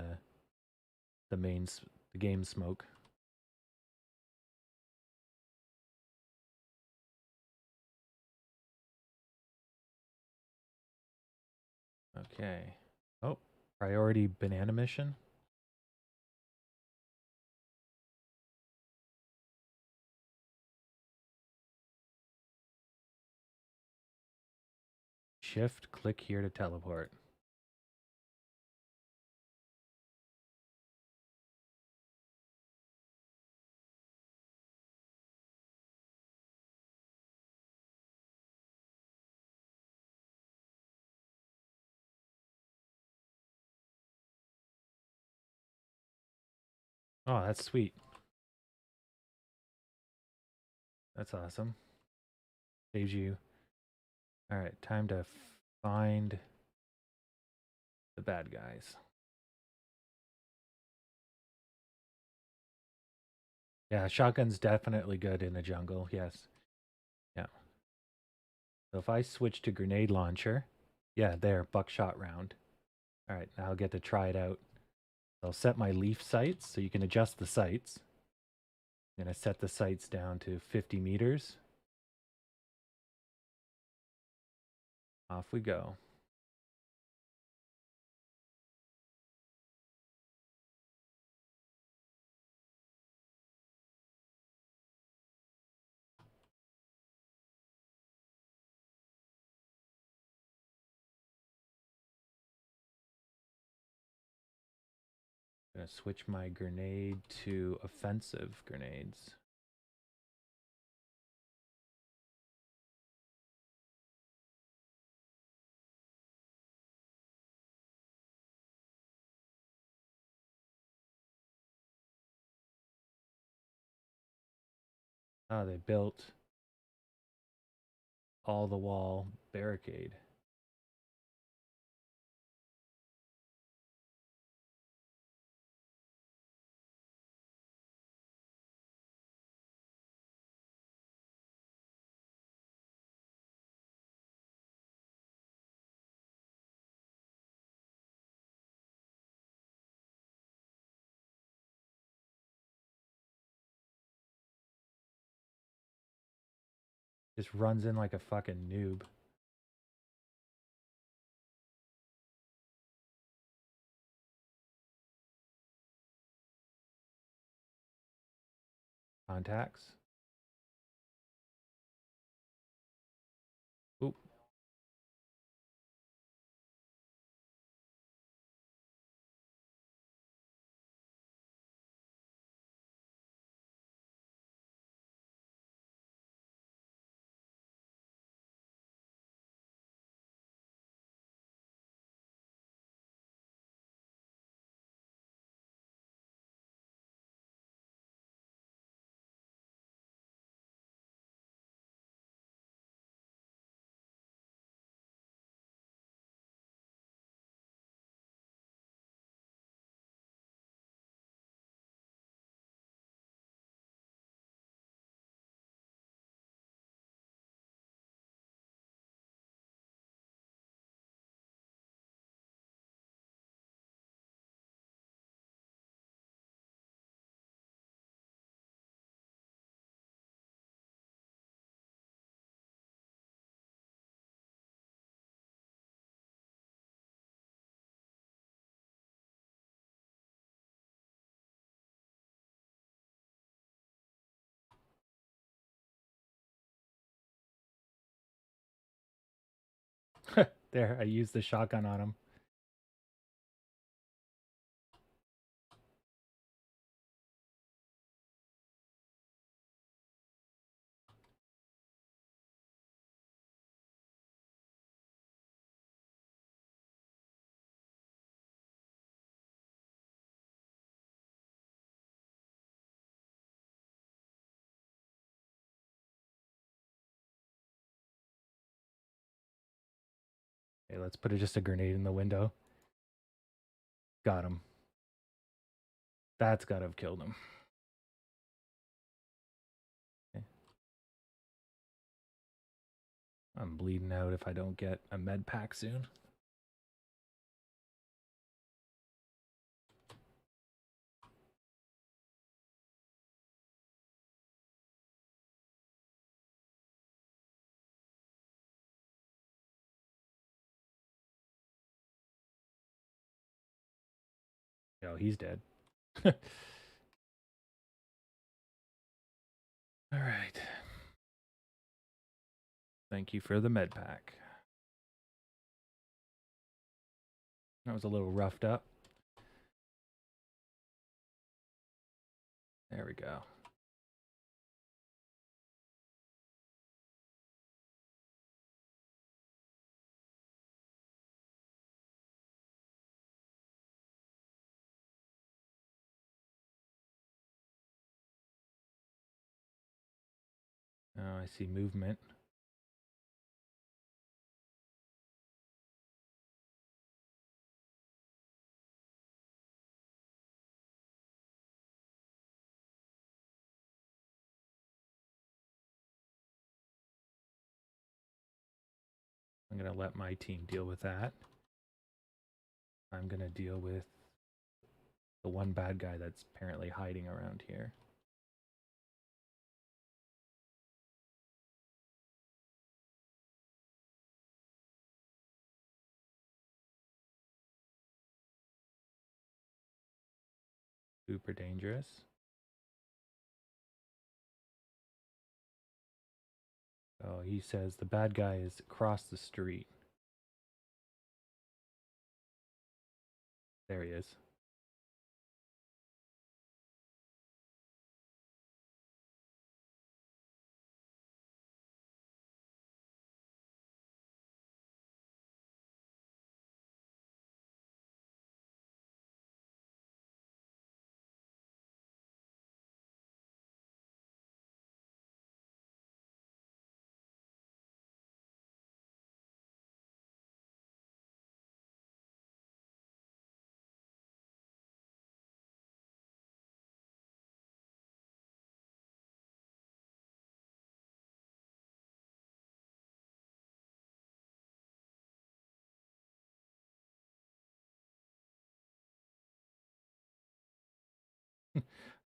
the game smoke. Okay. Oh, priority banana mission. Shift, click here to teleport. Oh, that's sweet. That's awesome. Saves you. All right, time to find the bad guys. Yeah, shotgun's definitely good in the jungle. Yes. Yeah. So if I switch to grenade launcher, yeah, there, buckshot round. All right, now I'll get to try it out. I'll set my leaf sights so you can adjust the sights. I'm going to set the sights down to 50 meters. Off we go. I'm going to switch my grenade to offensive grenades. Oh, they built all the wall barricade. Just runs in like a fucking noob. Contacts. Oop. There, I used the shotgun on him. Okay, let's put just a grenade in the window. Got him. That's gotta have killed him. Okay. I'm bleeding out if I don't get a med pack soon. Oh, he's dead. All right. Thank you for the med pack. That was a little roughed up. There we go. Oh, I see movement. I'm going to let my team deal with that. I'm going to deal with the one bad guy that's apparently hiding around here. Super dangerous. Oh, he says the bad guy is across the street. There he is.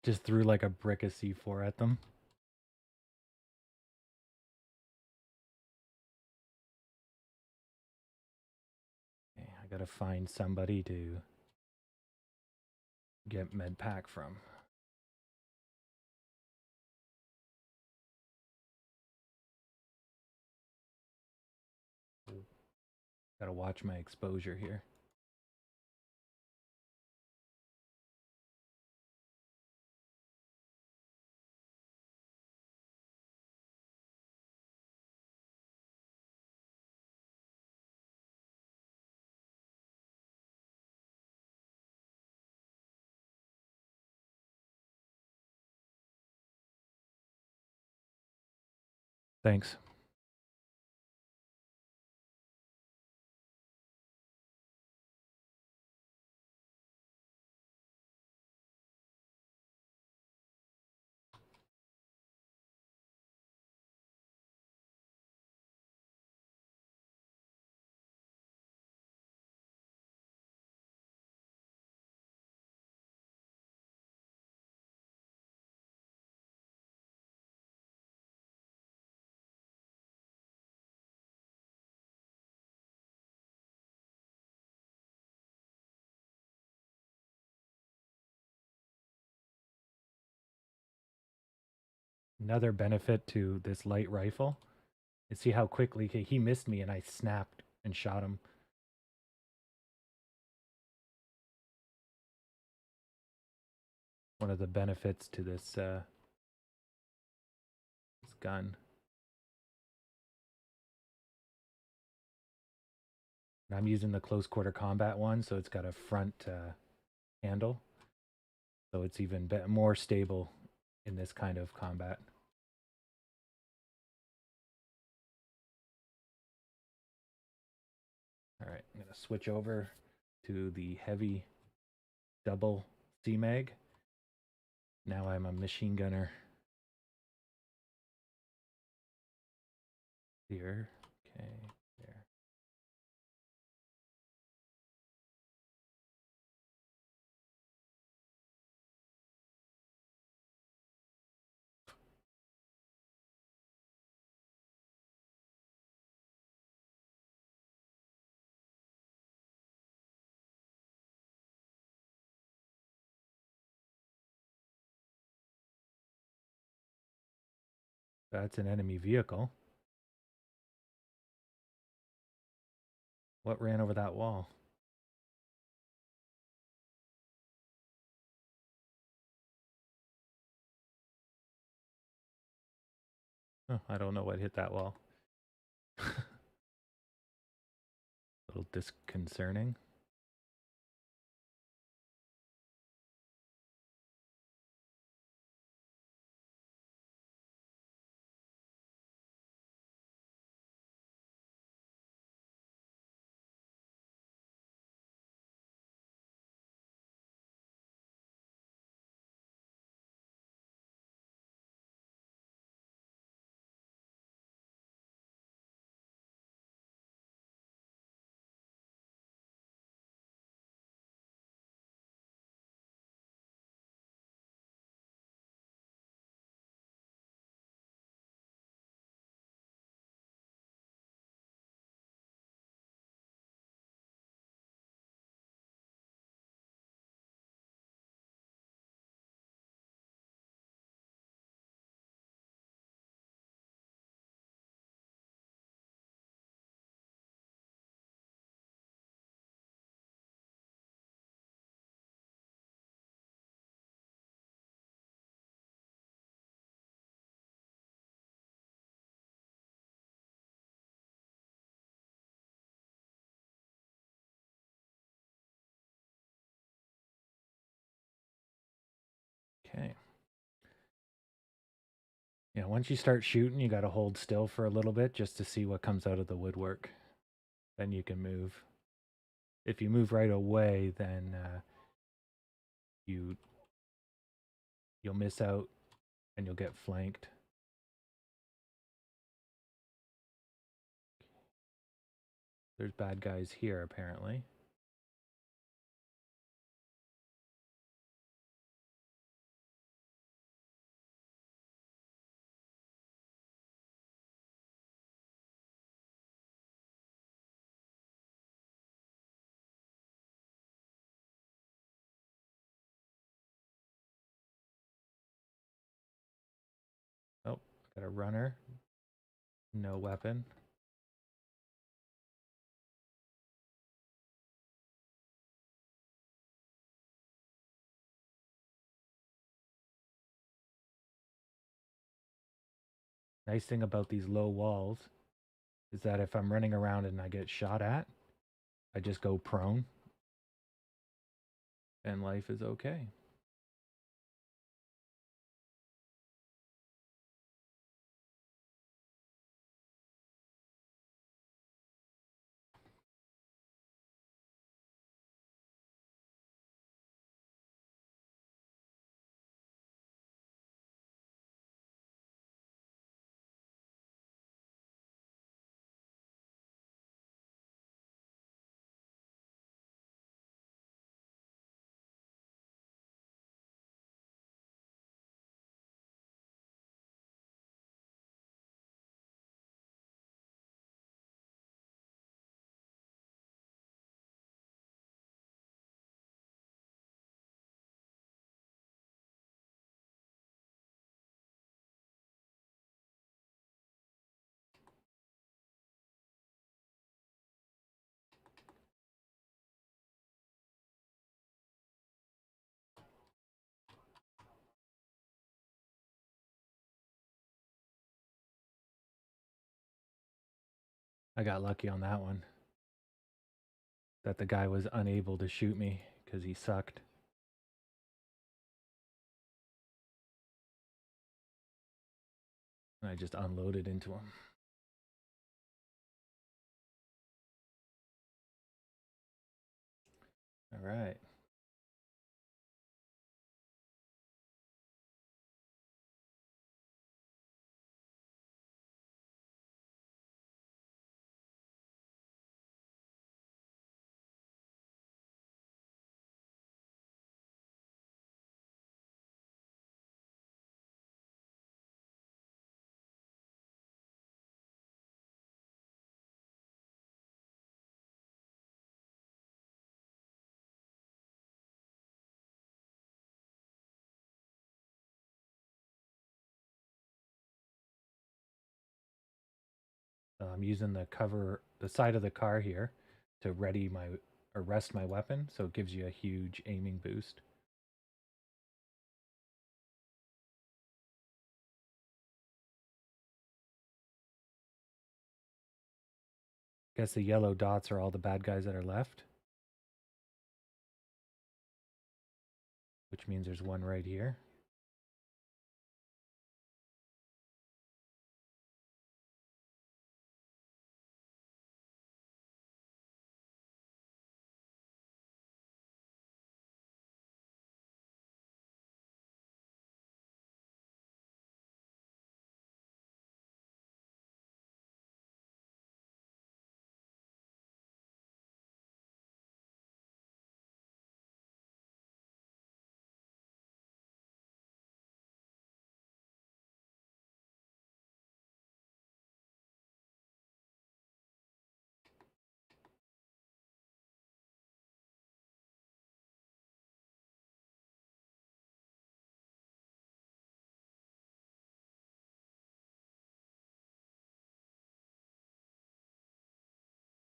Just threw like a brick of C4 at them. Gotta find somebody to get med pack from. Gotta watch my exposure here. Thanks. Another benefit to this light rifle is see how quickly he missed me and I snapped and shot him. One of the benefits to this gun. And I'm using the close quarter combat one, so it's got a front handle. So it's even more stable in this kind of combat. All right, I'm going to switch over to the heavy double C-Mag. Now I'm a machine gunner. Here, okay, there. That's an enemy vehicle. What ran over that wall? Oh, I don't know what hit that wall. A little disconcerting. Okay. Yeah, once you start shooting, you got to hold still for a little bit just to see what comes out of the woodwork. Then you can move. If you move right away, then you'll miss out and you'll get flanked. There's bad guys here, apparently. Got a runner. No weapon. Nice thing about these low walls is that if I'm running around and I get shot at, I just go prone and life is okay. I got lucky on that one. That the guy was unable to shoot me because he sucked. And I just unloaded into him. All right. I'm using the cover, the side of the car here to ready my, or rest my weapon. So it gives you a huge aiming boost. Guess the yellow dots are all the bad guys that are left. Which means there's one right here.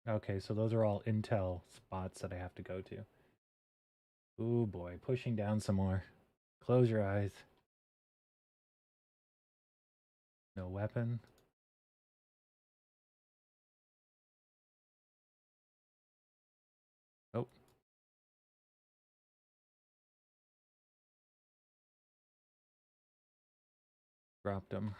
Okay, so those are all intel spots that I have to go to. Ooh boy, pushing down some more. Close your eyes. No weapon. Oh. Dropped him.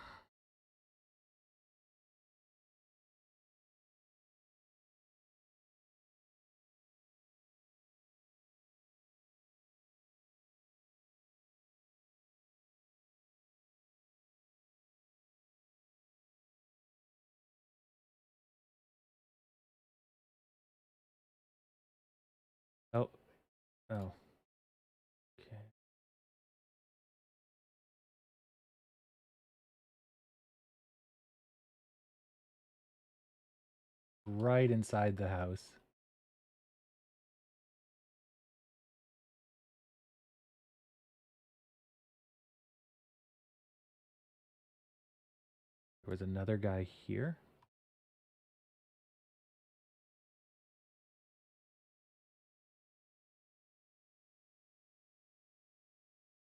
Oh. Oh. Okay. Right inside the house. There was another guy here.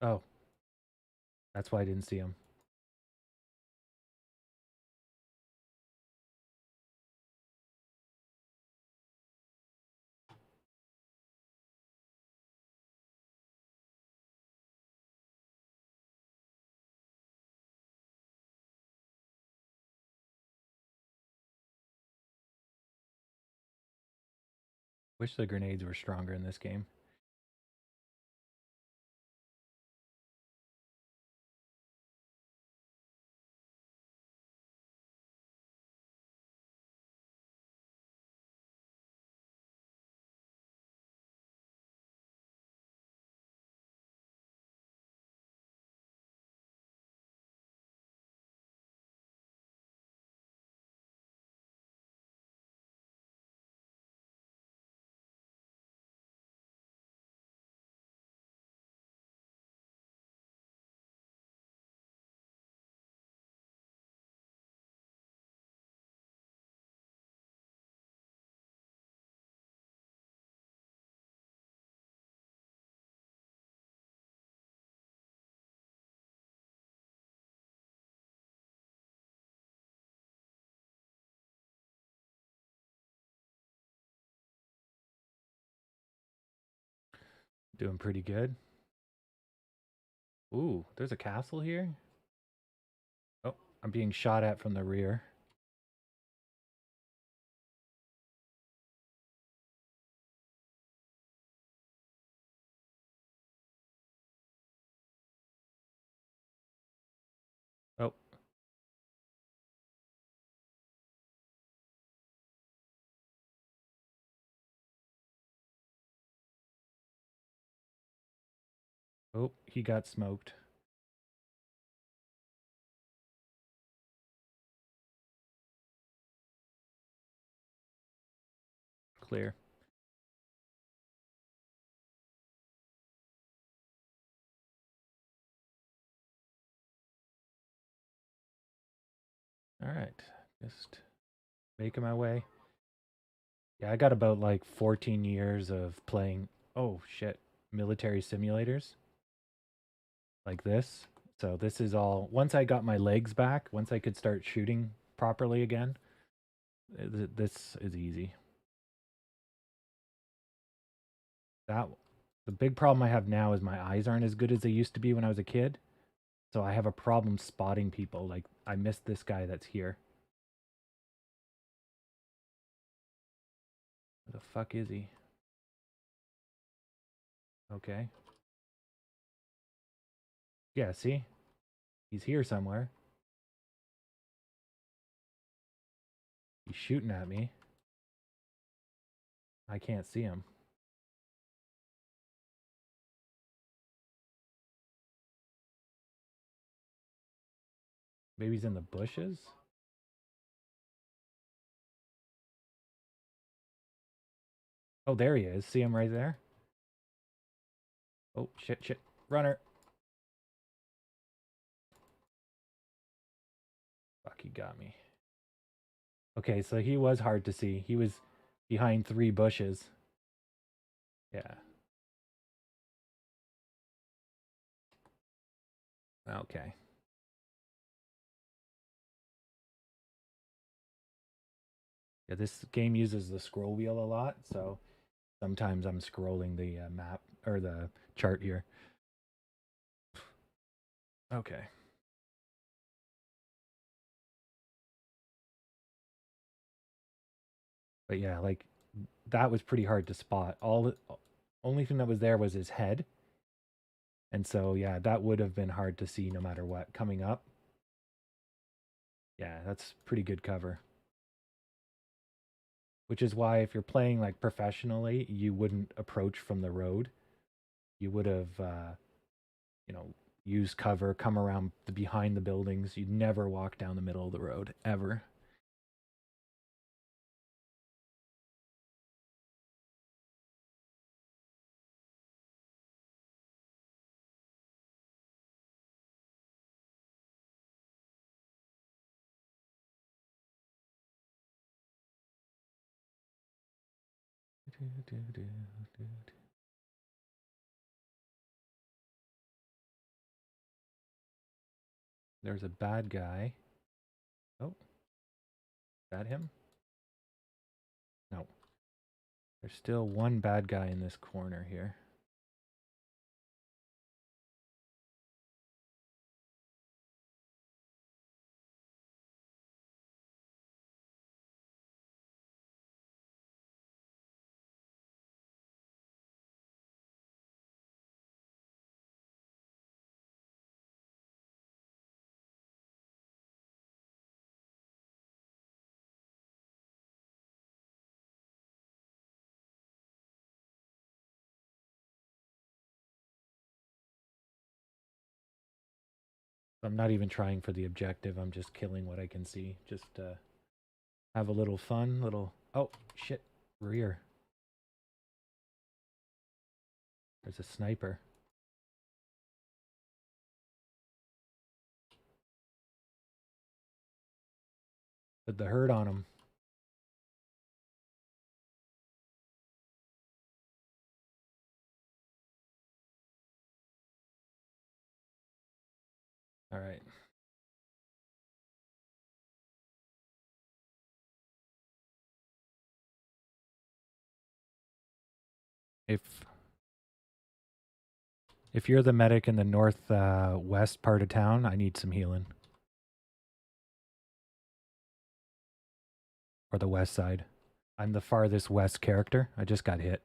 Oh. That's why I didn't see him. Wish the grenades were stronger in this game. Doing pretty good. Ooh, there's a castle here? Oh, I'm being shot at from the rear. Oh. Oh, he got smoked. Clear. All right. Just making my way. Yeah, I got about like 14 years of playing, oh shit, military simulators like this. So this is all, once I got my legs back, once I could start shooting properly again, this is easy. That the big problem I have now is my eyes aren't as good as they used to be when I was a kid. So I have a problem spotting people. Like I missed this guy that's here. Where the fuck is he? Okay. Yeah, see? He's here somewhere. He's shooting at me. I can't see him. Maybe he's in the bushes? Oh, there he is. See him right there? Oh, shit, shit. Runner. Fuck, he got me. Okay, so he was hard to see. He was behind 3 bushes. Yeah. Okay. Yeah, this game uses the scroll wheel a lot, so sometimes I'm scrolling the map or the chart here. Okay. But yeah, like that was pretty hard to spot. Only thing that was there was his head. And so yeah, that would have been hard to see no matter what coming up. Yeah, that's pretty good cover. Which is why if you're playing like professionally, you wouldn't approach from the road. You would have you know, use cover, come around the behind the buildings. You'd never walk down the middle of the road ever. There's a bad guy. Oh, is that him? No. There's still one bad guy in this corner here. I'm not even trying for the objective. I'm just killing what I can see. Just have a little fun. Oh, shit. Rear. There's a sniper. Put the hurt on him. All right. If you're the medic in the north west part of town, I need some healing. Or the west side. I'm the farthest west character. I just got hit.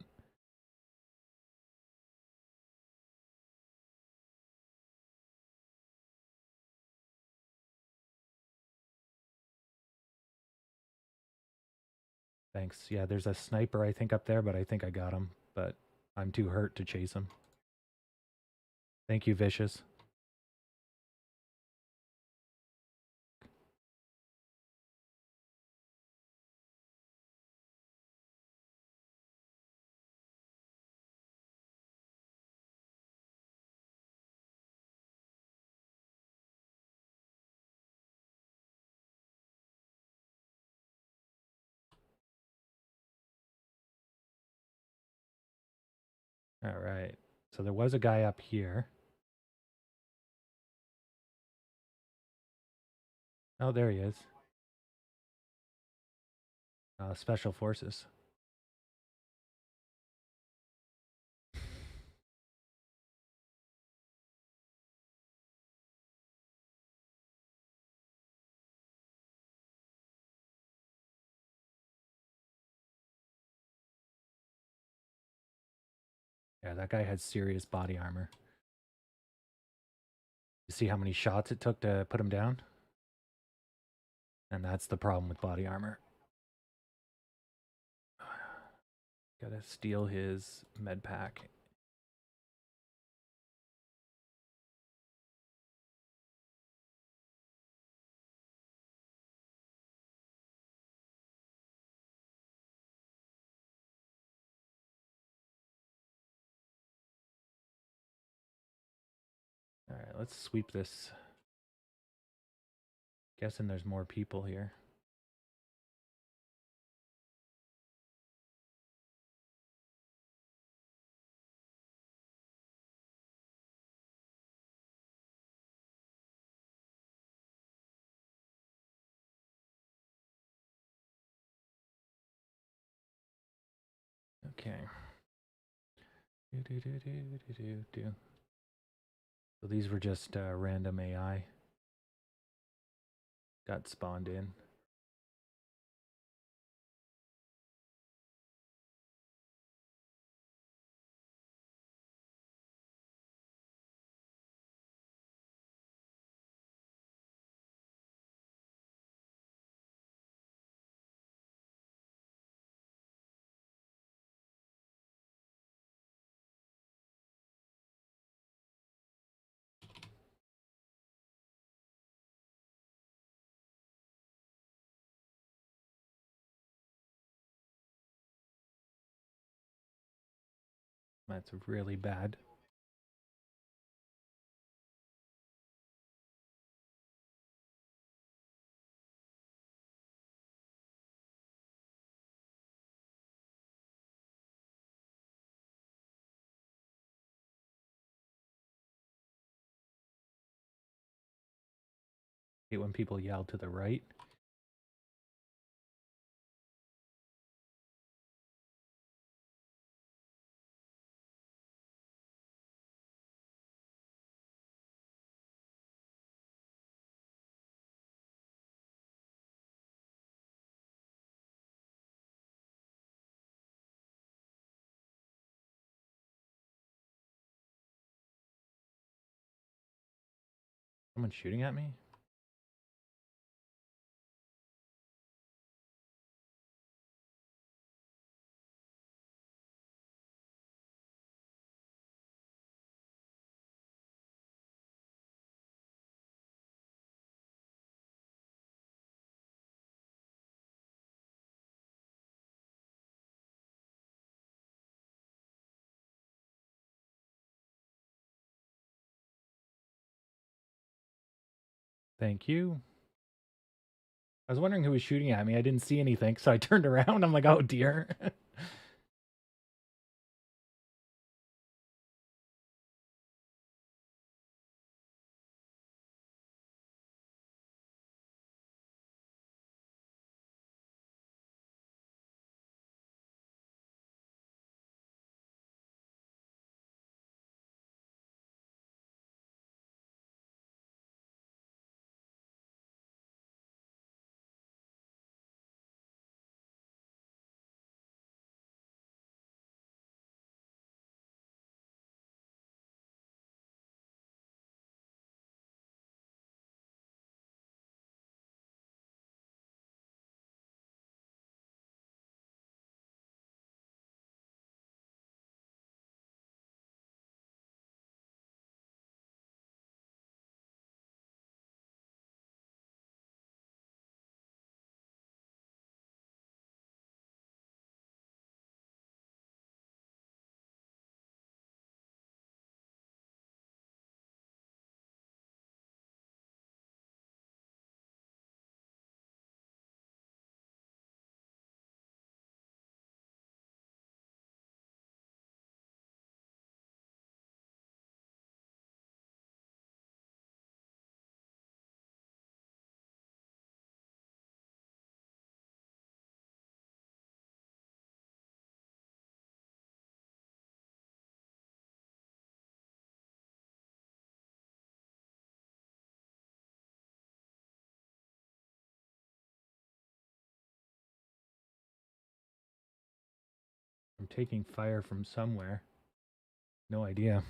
Thanks. Yeah, there's a sniper, I think, up there, but I think I got him. But I'm too hurt to chase him. Thank you, Vicious. All right. So there was a guy up here. Oh, there he is. Special Forces. Yeah, that guy had serious body armor. You see how many shots it took to put him down? And that's the problem with body armor. Gotta steal his med pack. All right, let's sweep this. Guessing there's more people here. Okay. So these were just random AI. Got spawned in. That's really bad. Hate when people yell to the right. Someone's shooting at me? Thank you. I was wondering who was shooting at me. I didn't see anything, so I turned around. I'm like, oh dear. I'm taking fire from somewhere. No idea.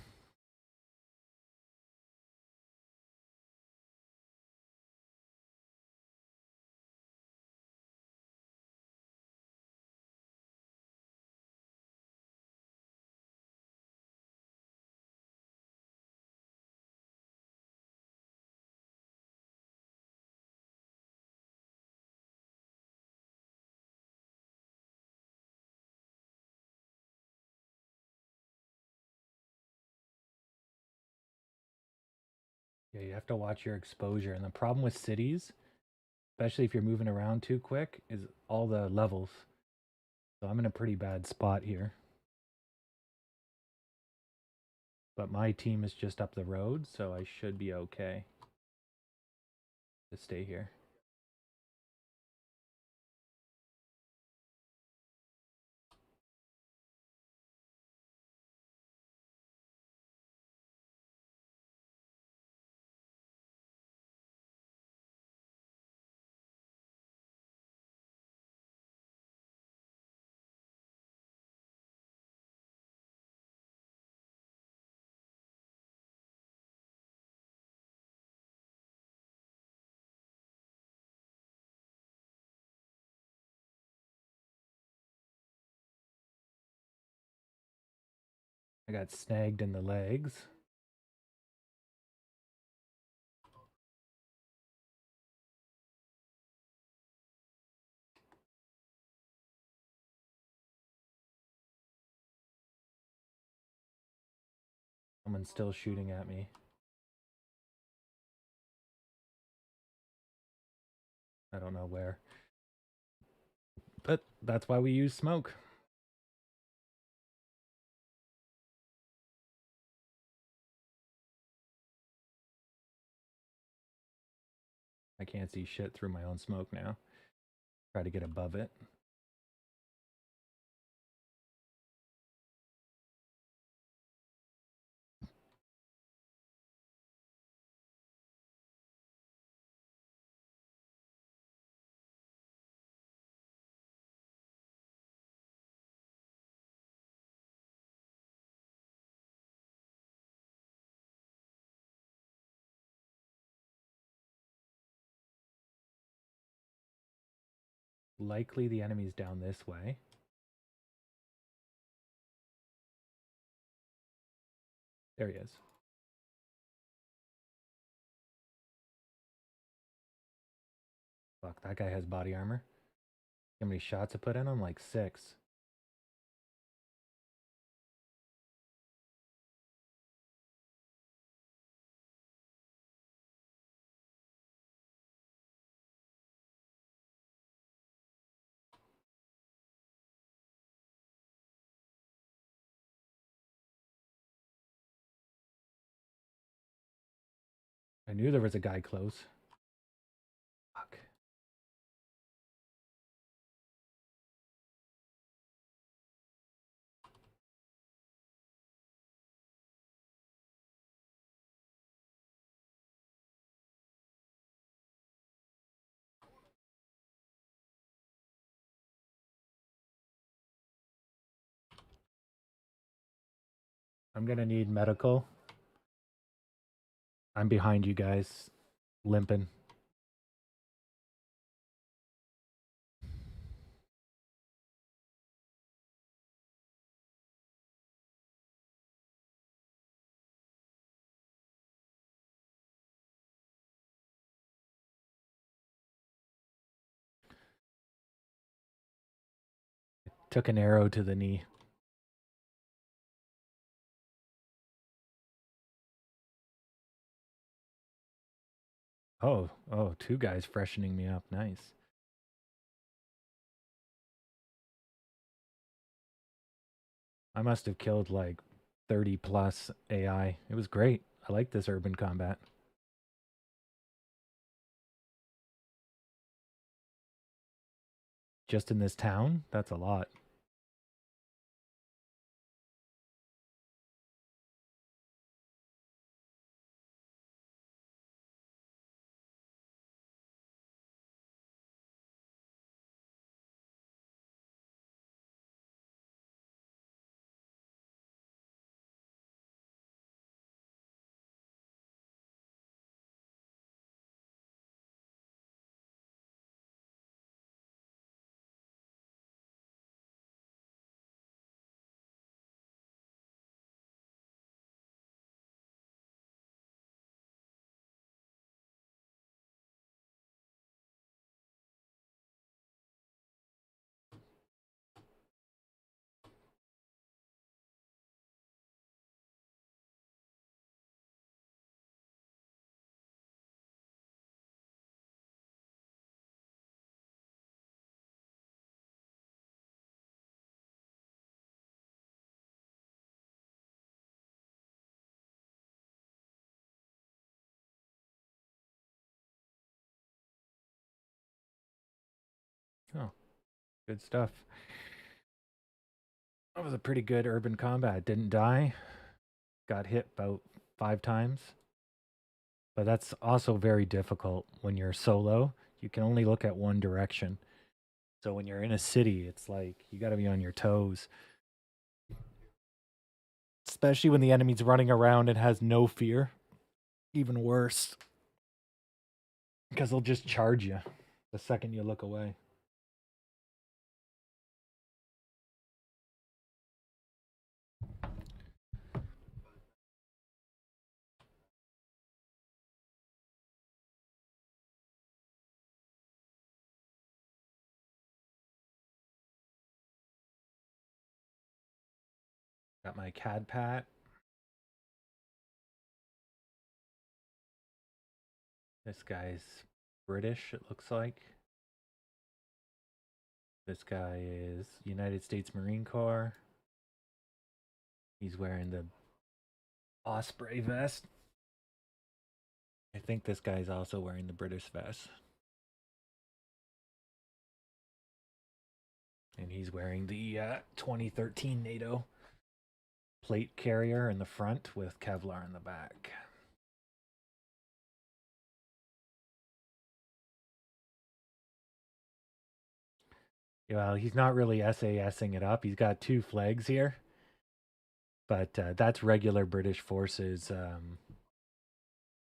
Yeah, you have to watch your exposure. And the problem with cities, especially if you're moving around too quick, is all the levels. So I'm in a pretty bad spot here. But my team is just up the road, so I should be okay to stay here. I got snagged in the legs. Someone's still shooting at me. I don't know where. But that's why we use smoke. I can't see shit through my own smoke now. Try to get above it. Likely the enemy's down this way. There he is. Fuck, that guy has body armor. How many shots I put in him? Like 6. I knew there was a guy close. Fuck. I'm gonna need medical. I'm behind you guys, limping. Took an arrow to the knee. Oh, 2 guys freshening me up. Nice. I must have killed like 30 plus AI. It was great. I like this urban combat. Just in this town? That's a lot. Oh, good stuff. That was a pretty good urban combat. Didn't die. Got hit about 5 times. But that's also very difficult when you're solo. You can only look at one direction. So when you're in a city, it's like you got to be on your toes. Especially when the enemy's running around and has no fear. Even worse. Because they'll just charge you the second you look away. Got my CAD pat. This guy's British, it looks like. This guy is United States Marine Corps. He's wearing the Osprey vest. I think this guy's also wearing the British vest. And he's wearing the 2013 NATO plate carrier in the front with Kevlar in the back. Well, he's not really SASing it up. He's got 2 flags here. But that's regular British forces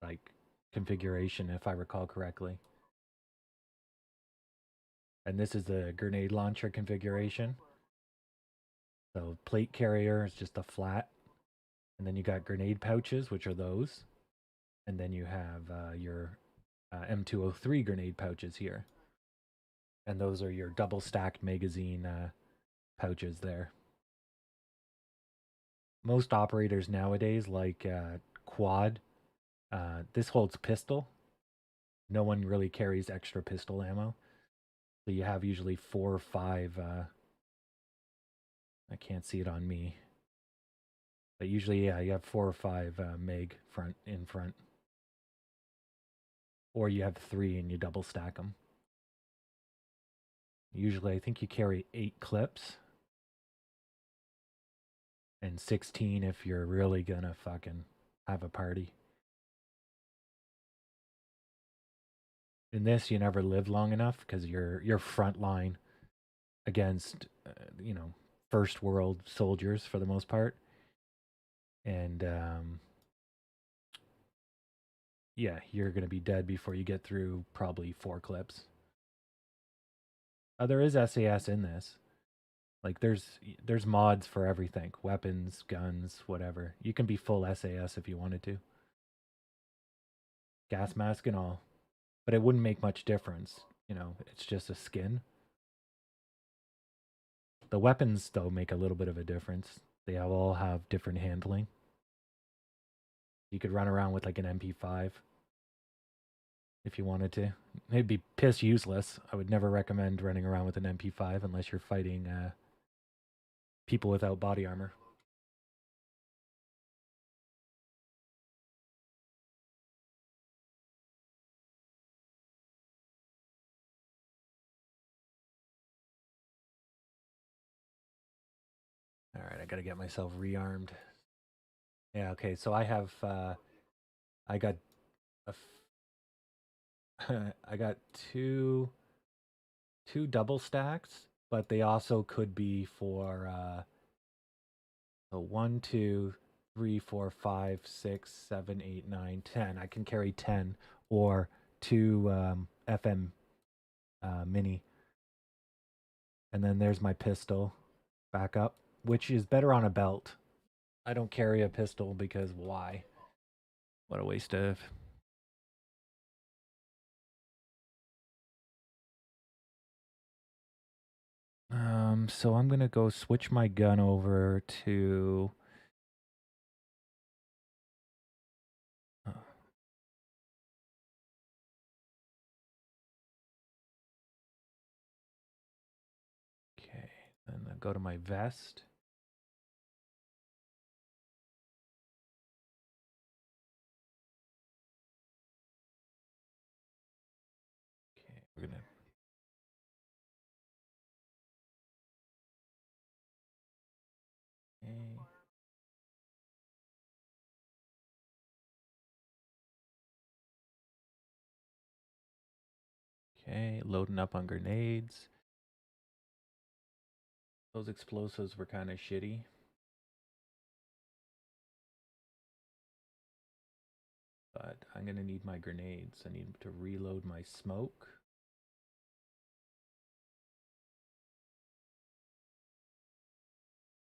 like configuration, if I recall correctly. And this is the grenade launcher configuration. So plate carrier is just a flat. And then you got grenade pouches, which are those. And then you have your M203 grenade pouches here. And those are your double stacked magazine pouches there. Most operators nowadays like quad. This holds pistol. No one really carries extra pistol ammo. So you have usually 4 or 5. I can't see it on me. But usually, yeah, you have 4 or 5 meg in front. Or you have 3 and you double stack them. Usually, I think you carry 8 clips. And 16 if you're really gonna fucking have a party. In this, you never live long enough because you're front line against, first world soldiers for the most part. And yeah, you're gonna be dead before you get through probably 4 clips. There is SAS in this. Like there's mods for everything. Weapons, guns, whatever. You can be full SAS if you wanted to. Gas mask and all. But it wouldn't make much difference. It's just a skin. The weapons though make a little bit of a difference. They all have different handling. You could run around with like an MP5 if you wanted to. It'd be piss useless. I would never recommend running around with an MP5 unless you're fighting people without body armor. All right, I gotta get myself rearmed. Yeah, okay. So I have, I got, I got two double stacks, but they also could be for so 1, 2, 3, 4, 5, 6, 7, 8, 9, 10. I can carry 10 or 2 FM mini. And then there's my pistol backup, which is better on a belt. I don't carry a pistol because why? What a waste of. So I'm gonna go switch my gun over to. uh, Okay, then I go to my vest. Okay, we're gonna. Okay. Okay, loading up on grenades. Those explosives were kind of shitty. But I'm gonna need my grenades. I need to reload my smoke.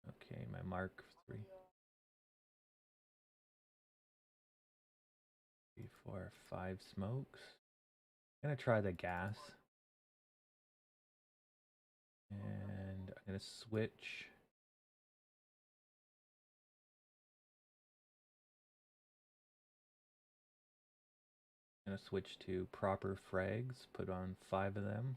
Okay, my Mark 3. 3, 4, 5 smokes. I'm gonna try the gas. And I'm gonna switch. I'm gonna switch to proper frags, put on 5 of them.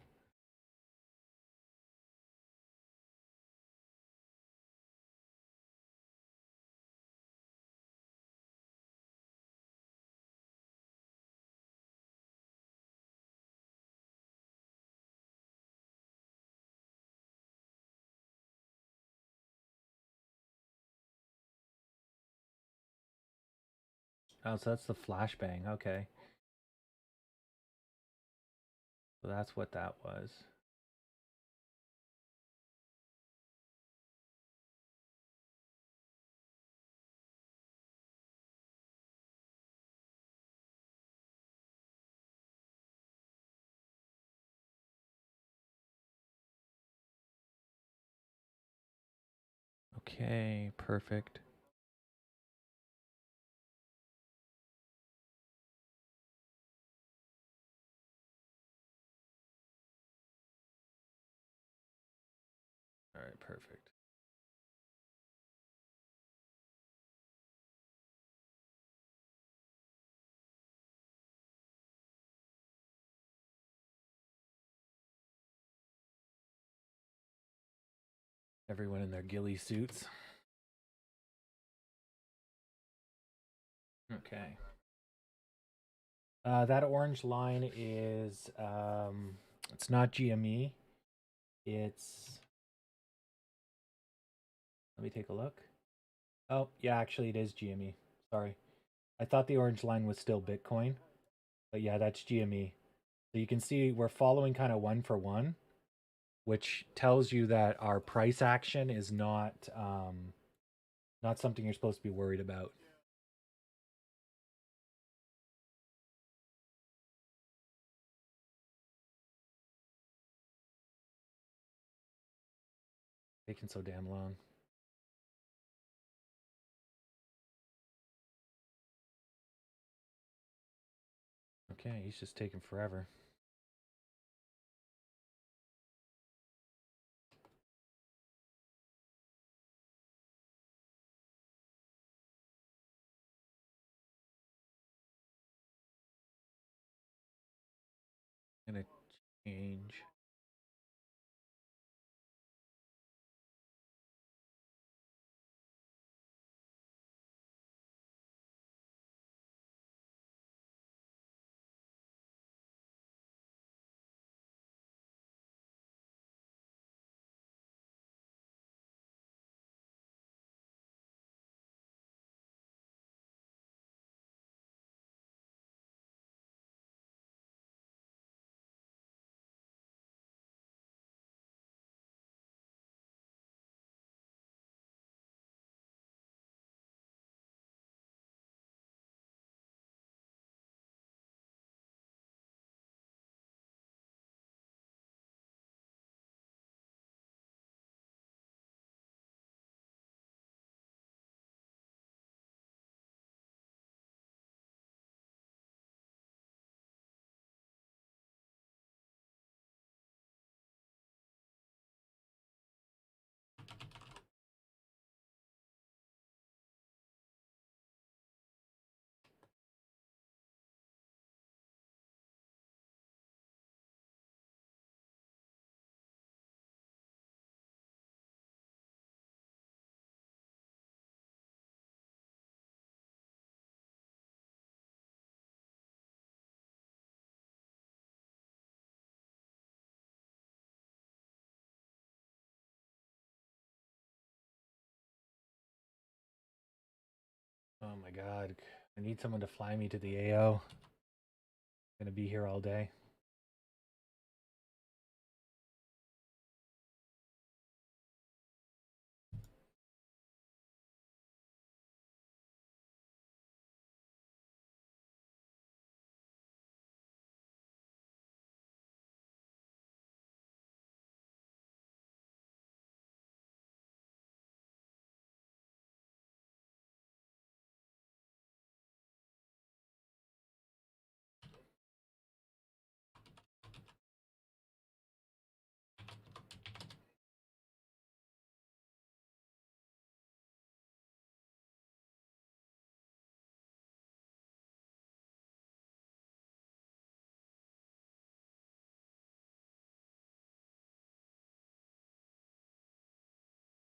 Oh, so that's the flashbang. Okay. So that's what that was. Okay, perfect. All right, perfect. Everyone in their ghillie suits. Okay. That orange line is it's not GME. It's, let me take a look. Oh, yeah, actually it is GME. Sorry. I thought the orange line was still Bitcoin, but yeah, that's GME. So you can see we're following kind of one for one, which tells you that our price action is not something you're supposed to be worried about. Taking so damn long. Okay, he's just taking forever. Gonna change. Oh my god. I need someone to fly me to the AO. Gonna be here all day.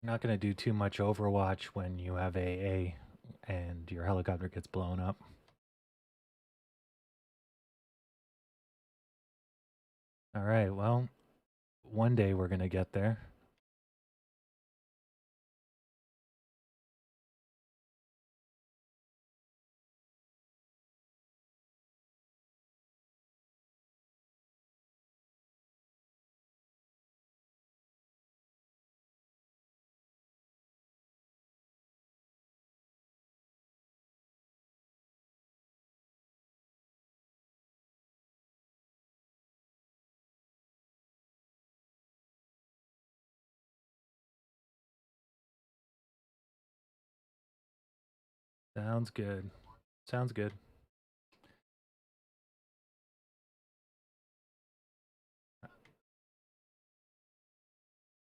You're not gonna do too much Overwatch when you have AA and your helicopter gets blown up. Alright, well, one day we're gonna get there. Sounds good. Sounds good.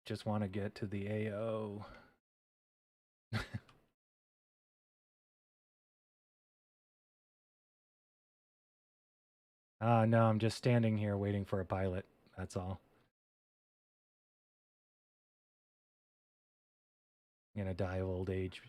Just want to get to the AO. No, I'm just standing here waiting for a pilot. That's all. I'm gonna die of old age.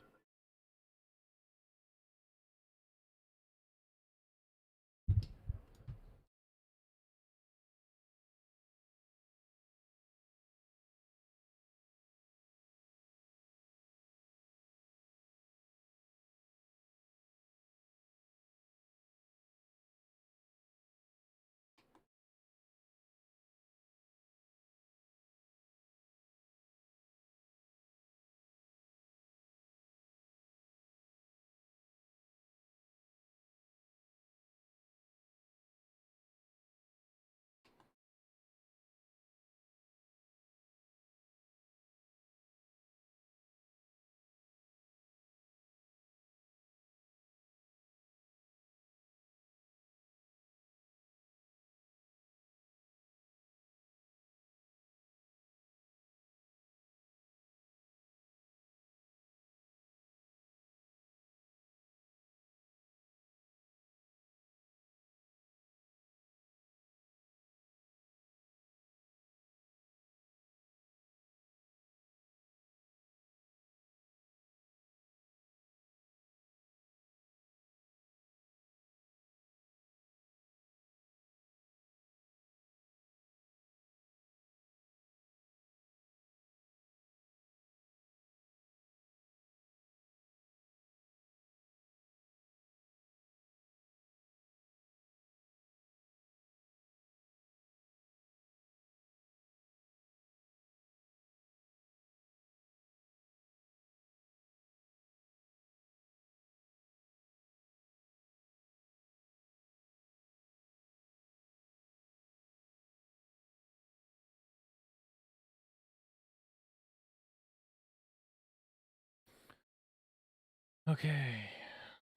Okay.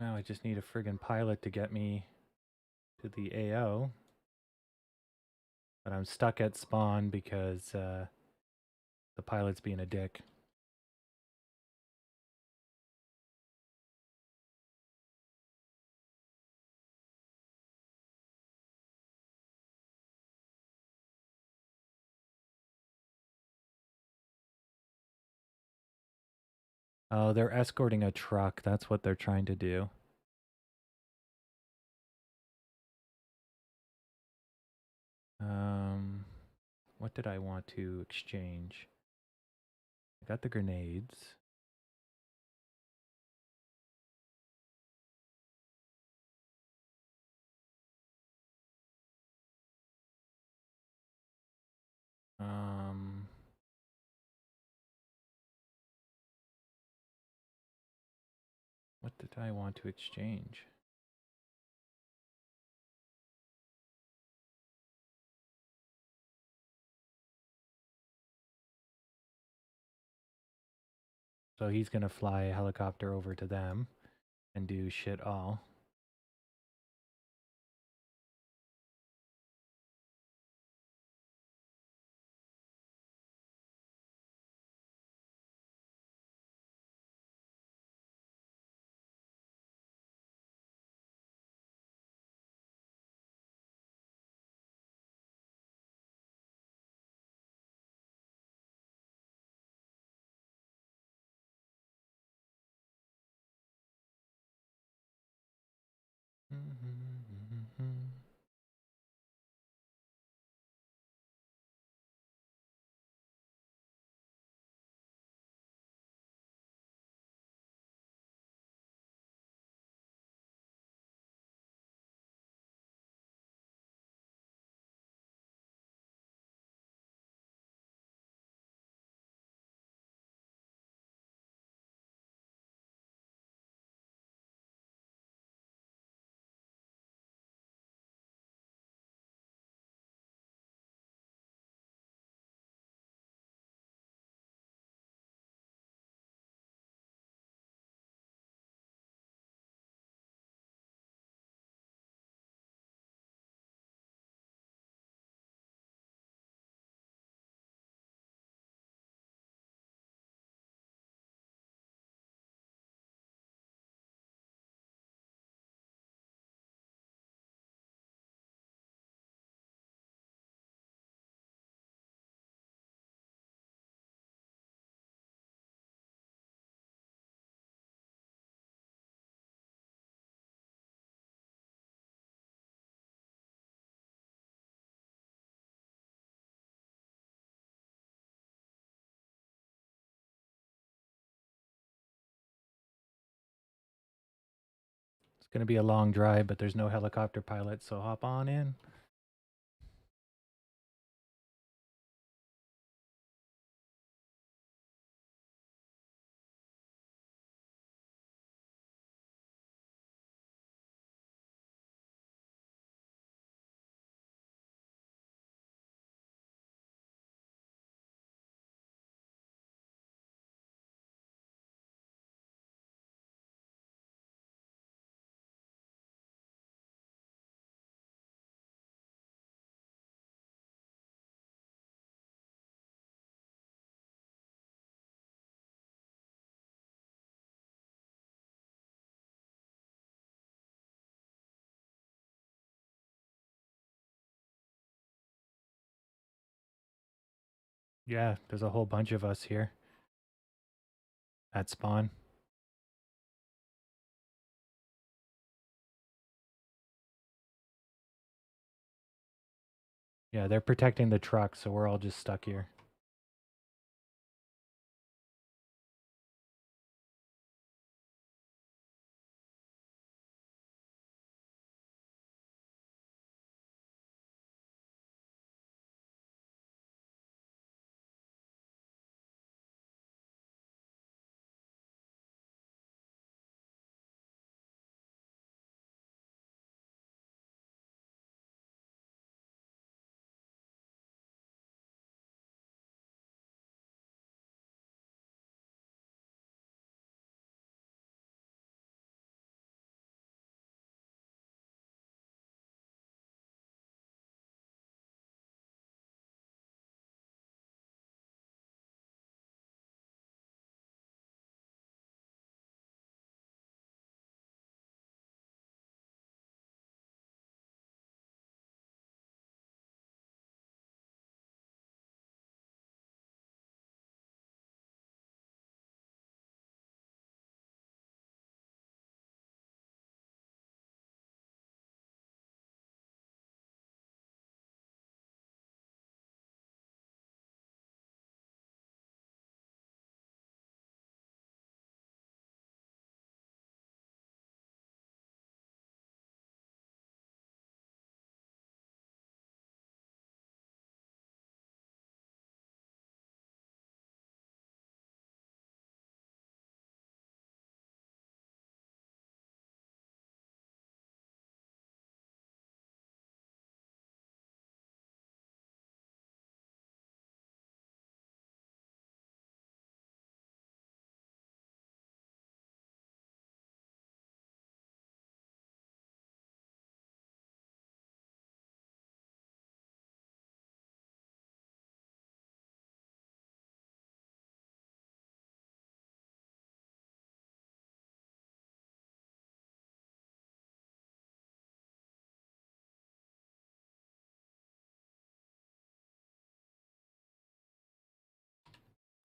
Now I just need a friggin' pilot to get me to the AO. But I'm stuck at spawn because the pilot's being a dick. Oh, they're escorting a truck. That's what they're trying to do. What did I want to exchange? I got the grenades. What did I want to exchange? So he's gonna fly a helicopter over to them and do shit all. going to be a long drive, but there's no helicopter pilot, so hop on in. Yeah, there's a whole bunch of us here at spawn. Yeah, they're protecting the truck, so we're all just stuck here.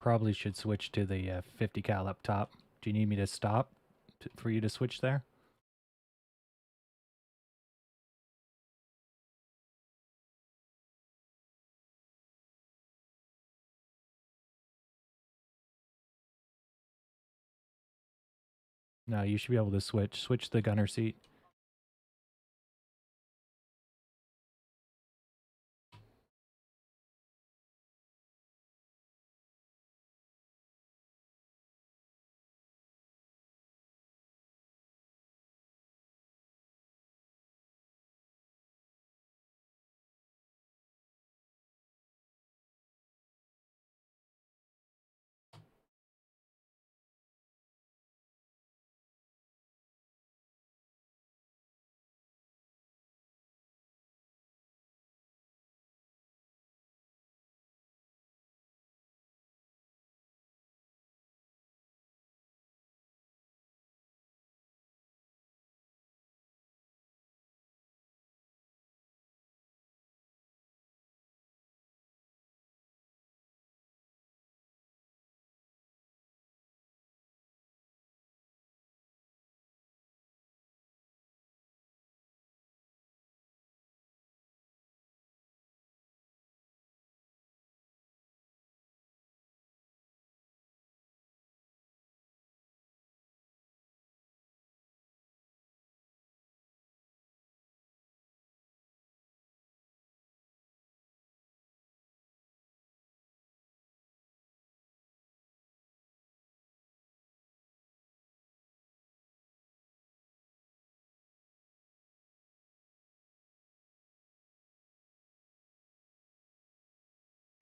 Probably should switch to the 50 cal up top. Do you need me to stop for you to switch there? No, you should be able to switch. Switch the gunner seat.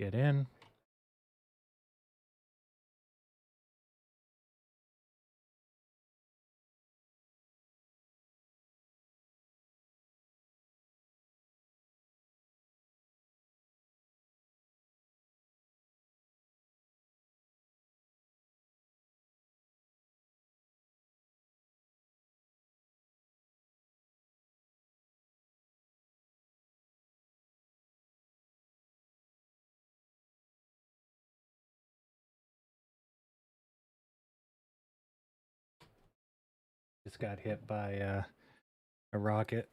Get in. Just got hit by a rocket.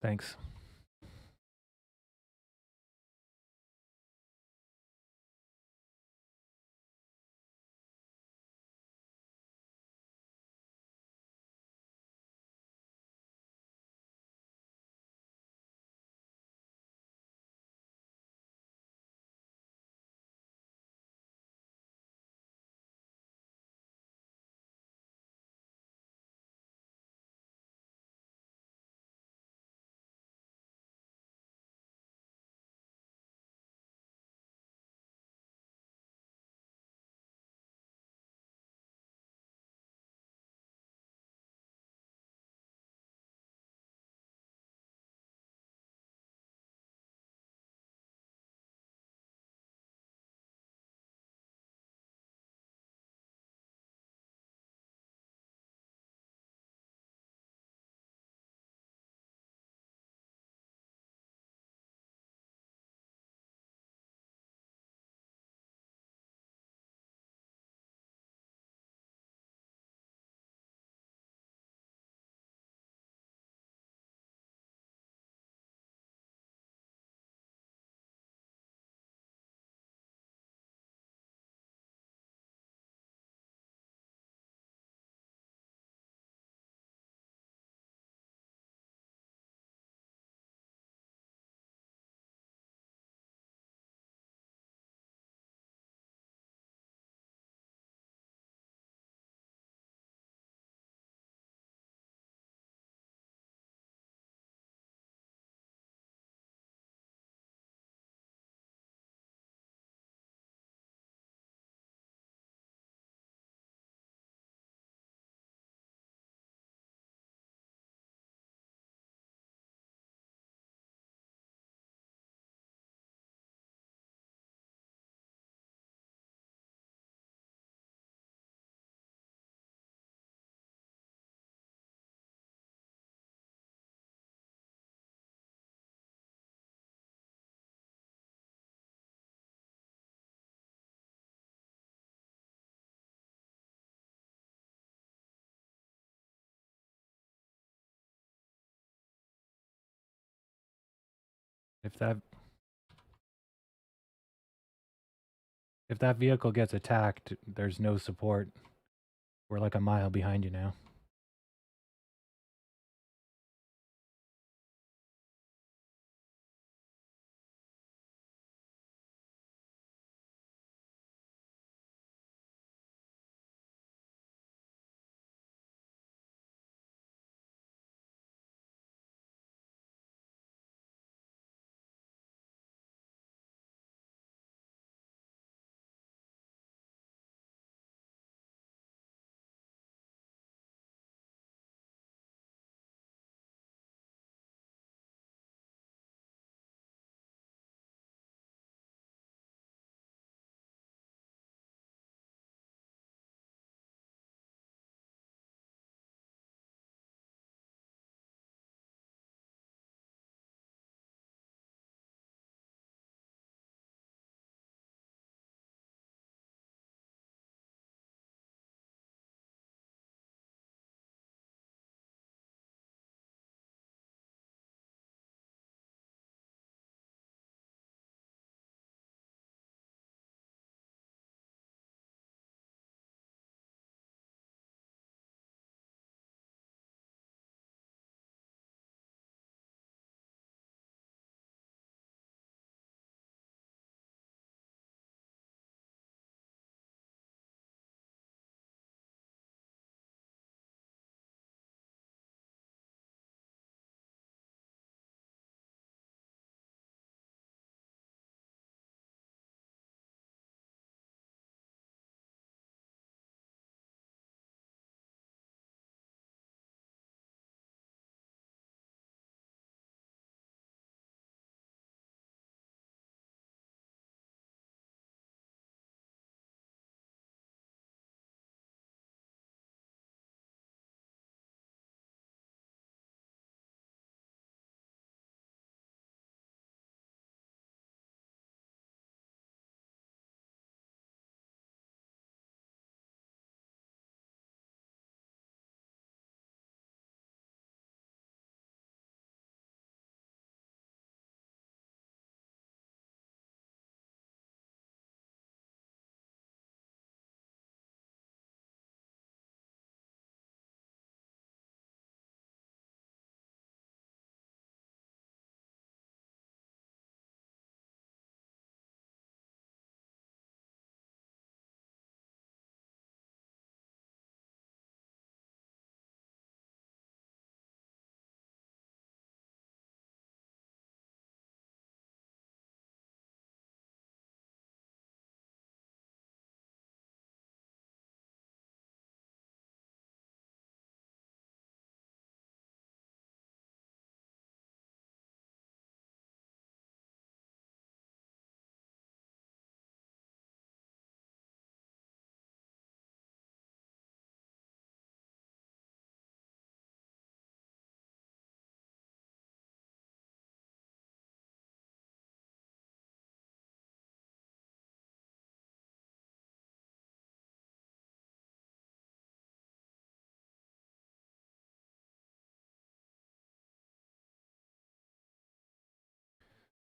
Thanks. If that vehicle gets attacked, there's no support. We're like a mile behind you now.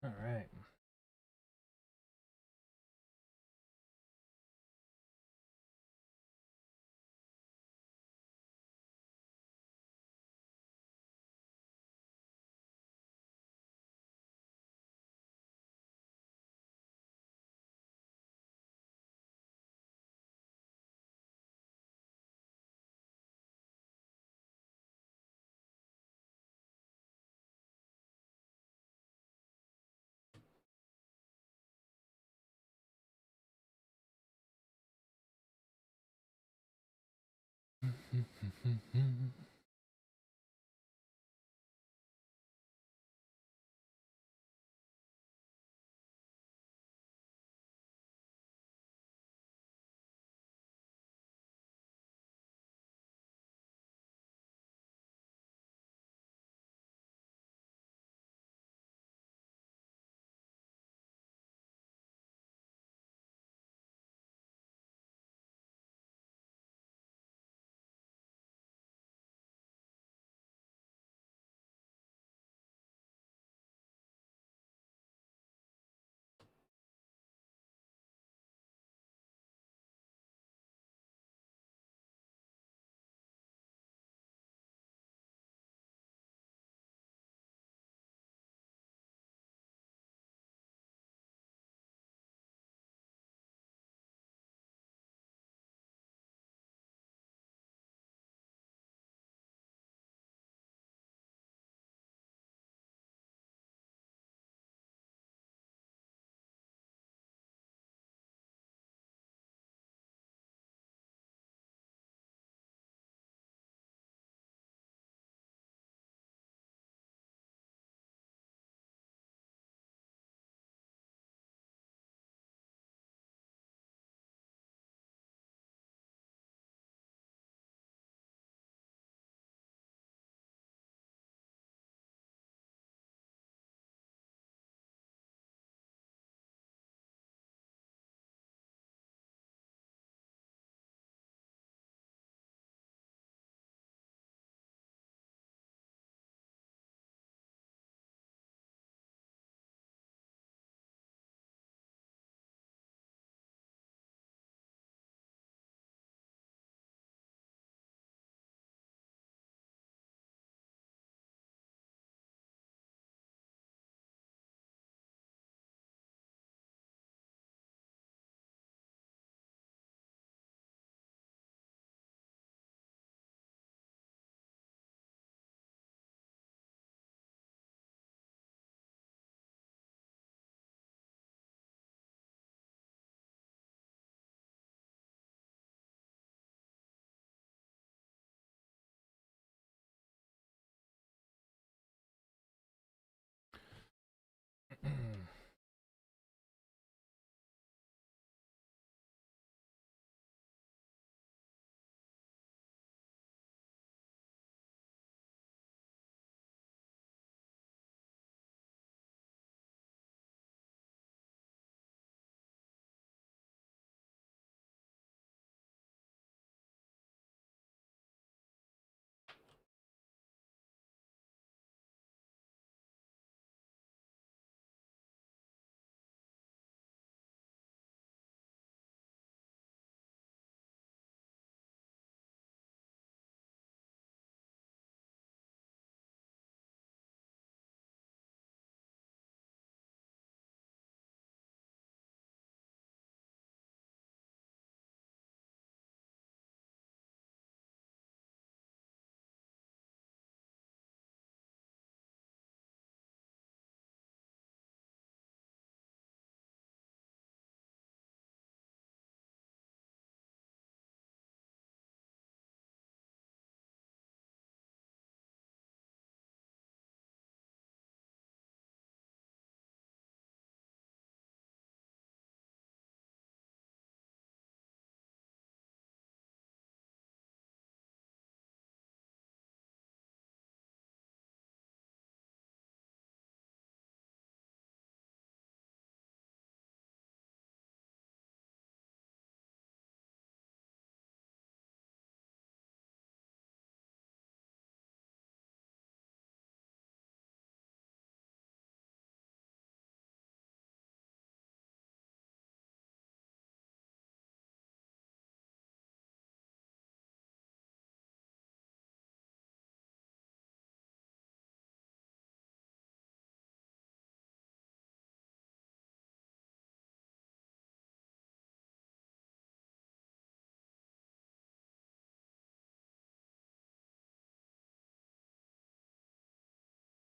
All right.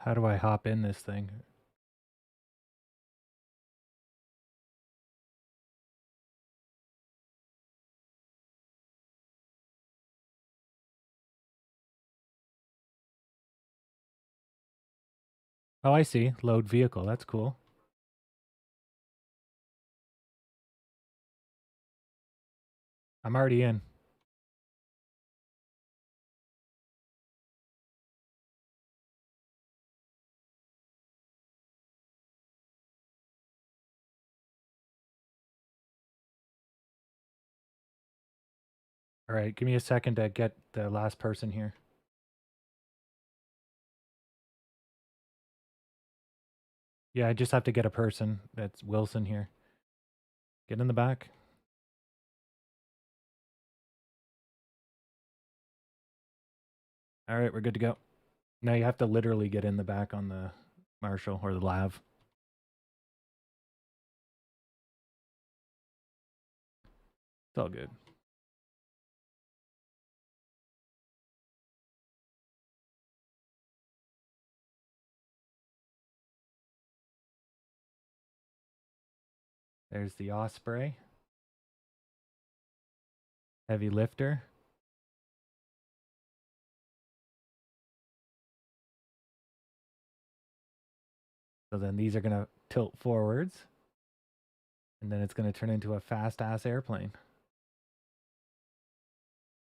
How do I hop in this thing? Oh, I see. Load vehicle. That's cool. I'm already in. All right, give me a second to get the last person here. Yeah, I just have to get a person. That's Wilson here. Get in the back. All right, we're good to go. Now you have to literally get in the back on the Marshall or the Lav. It's all good. There's the Osprey. Heavy lifter. So then these are going to tilt forwards. And then it's going to turn into a fast-ass airplane.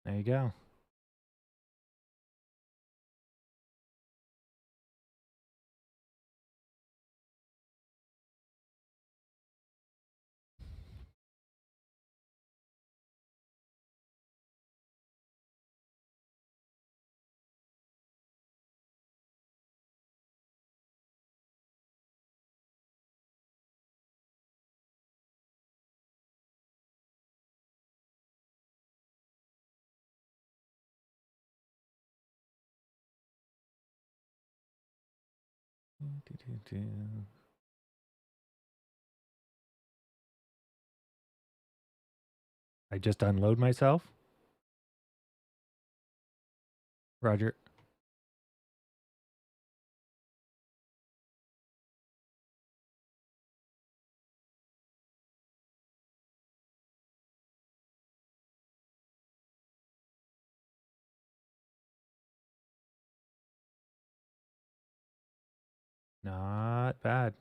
There you go. I just unload myself. Roger. Not bad.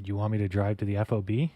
You want me to drive to the FOB?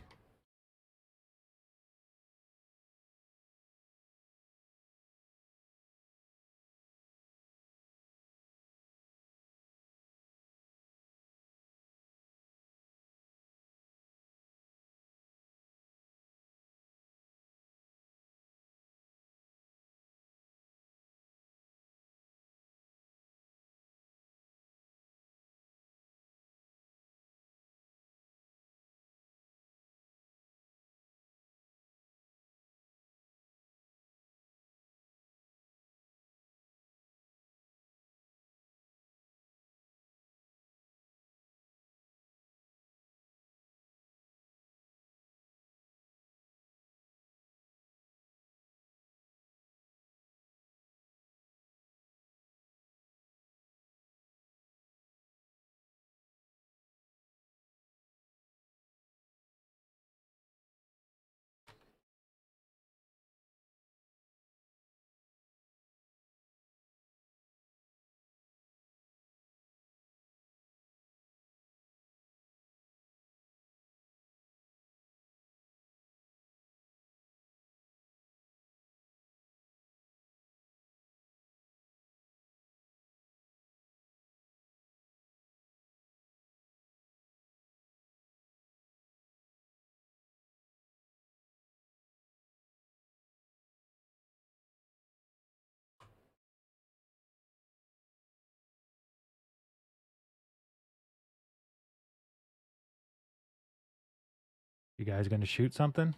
You guys gonna shoot something?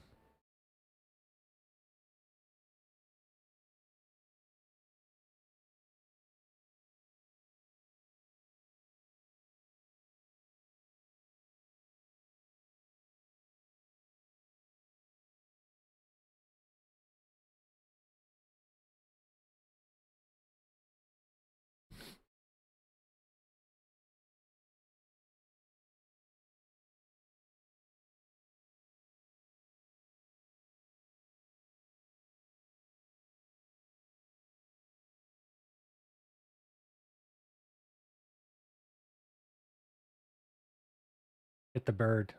Hit the bird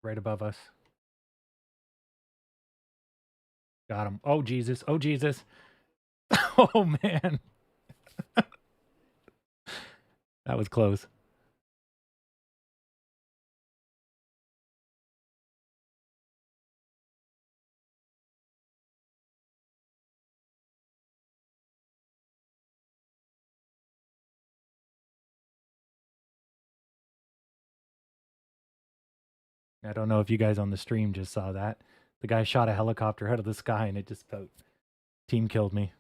right above us. Got him. Oh, Jesus. Oh, Jesus. Oh, man. That was close. I don't know if you guys on the stream just saw that. The guy shot a helicopter out of the sky and it just about team killed me.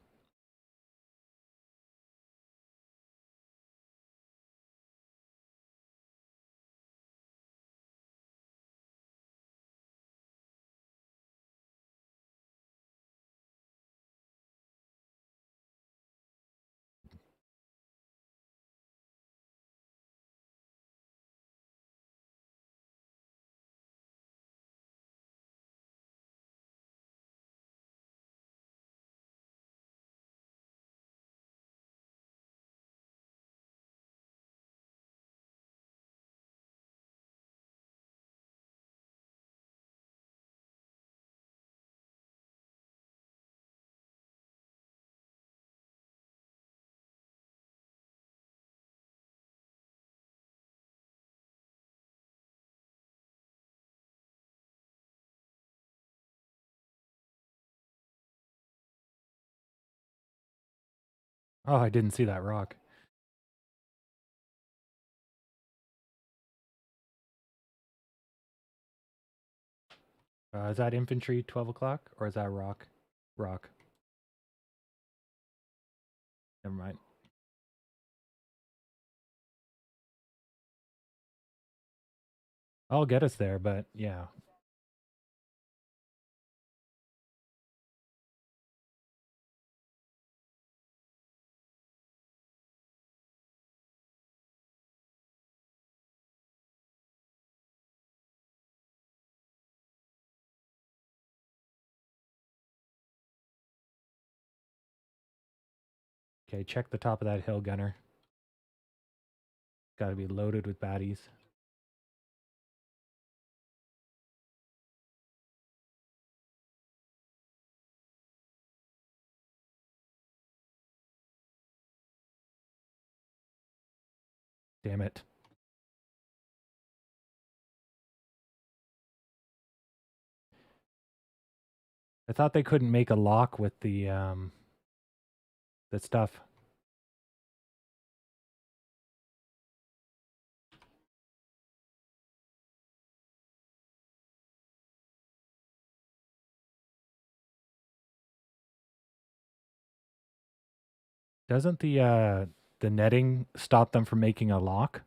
Oh, I didn't see that rock. Is that infantry 12 o'clock or is that rock? Rock. Never mind. I'll get us there, but yeah. Okay, check the top of that hill, gunner. Got to be loaded with baddies. Damn it. I thought they couldn't make a lock with the stuff. Doesn't the netting stop them from making a lock?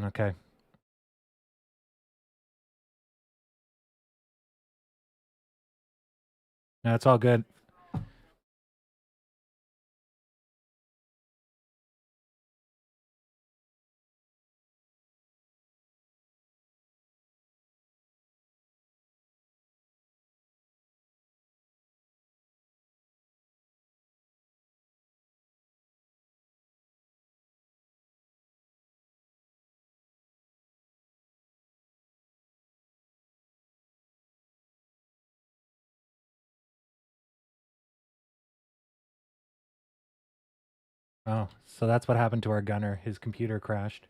Okay. No, it's all good. Oh, so that's what happened to our gunner. His computer crashed.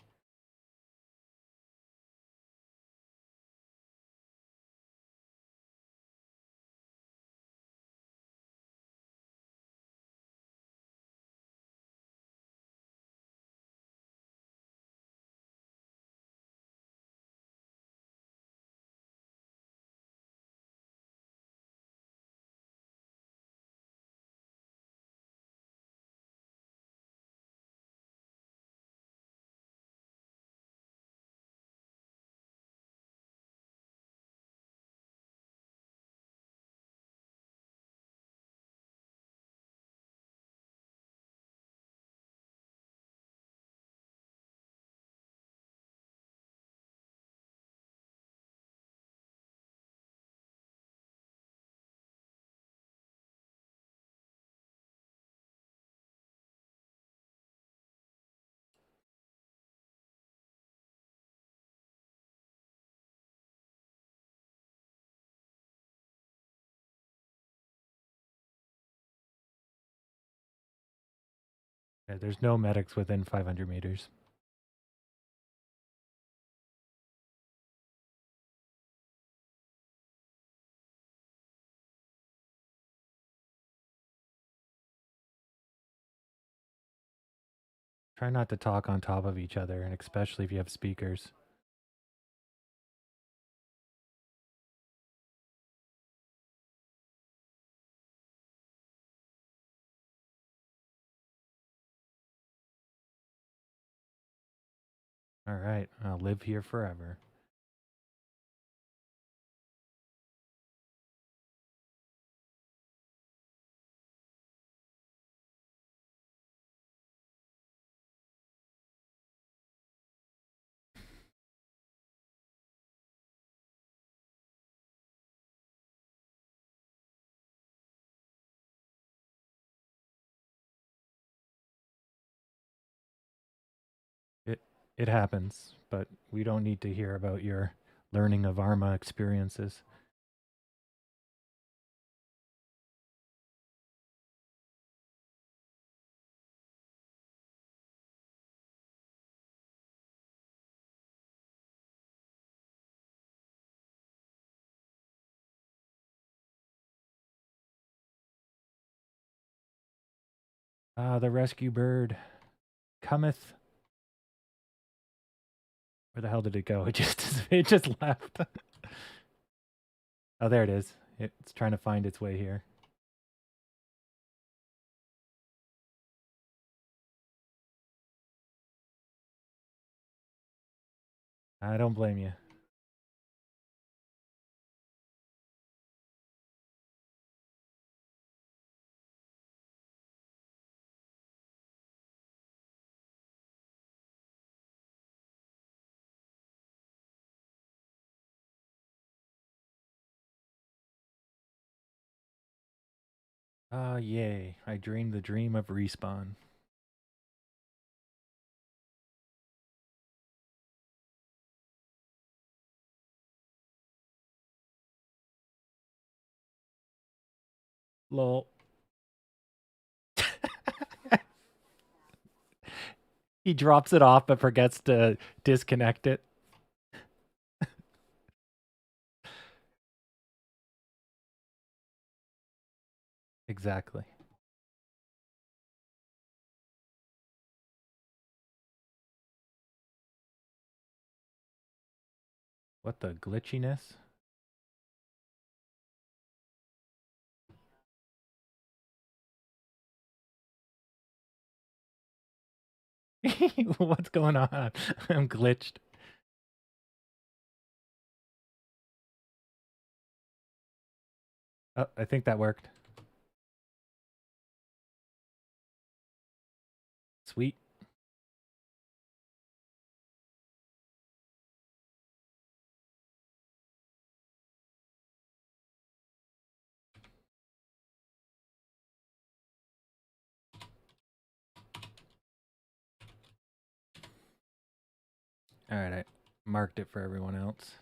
Yeah, there's no medics within 500 meters. Try not to talk on top of each other, and especially if you have speakers. All right, I'll live here forever. It happens, but we don't need to hear about your learning of Arma experiences. Ah, the rescue bird cometh. Where the hell did it go? It just left. Oh, there it is. It's trying to find its way here. I don't blame you. Ah, yay. I dreamed the dream of respawn. Lol. He drops it off but forgets to disconnect it. Exactly. What the glitchiness? What's going on? I'm glitched. Oh, I think that worked. Sweet. All right, I marked it for everyone else.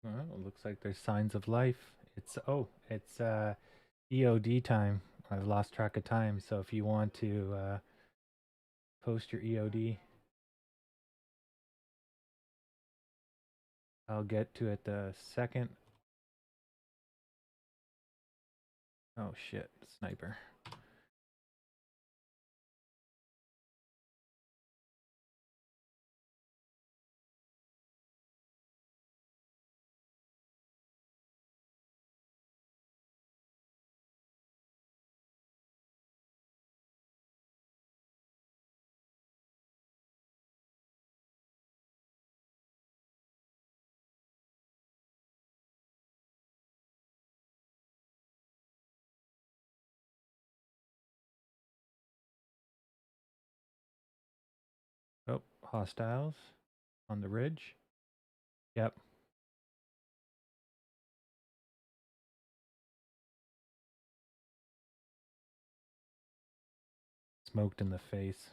Well, it looks like there's signs of life. It's EOD time. I've lost track of time, so if you want to post your EOD, I'll get to it the second. Oh shit, sniper. Oh, hostiles on the ridge. Yep. Smoked in the face.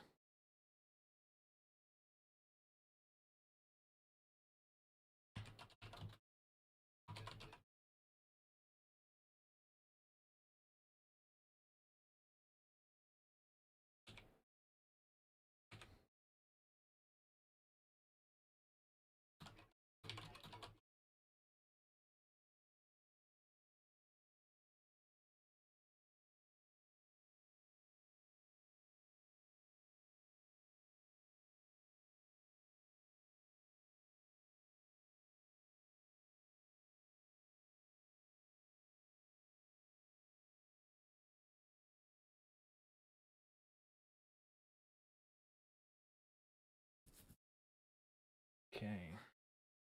Okay.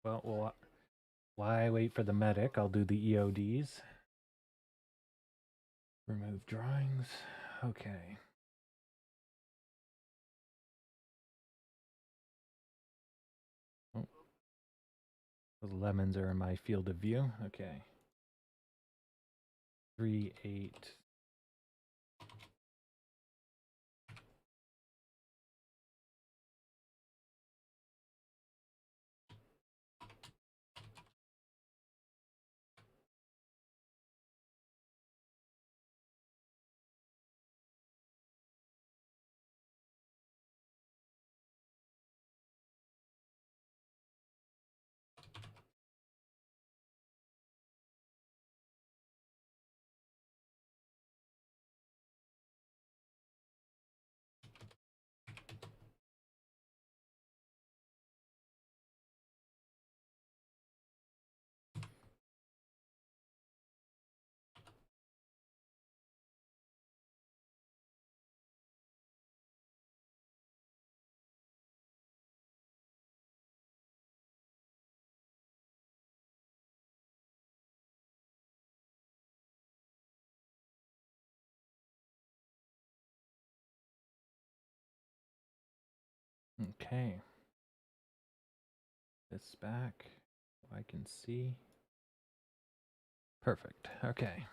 Well, why wait for the medic? I'll do the EODs. Remove drawings. Okay. Oh, those lemons are in my field of view. Okay. 3, 8. Okay. This back. So I can see. Perfect. Okay.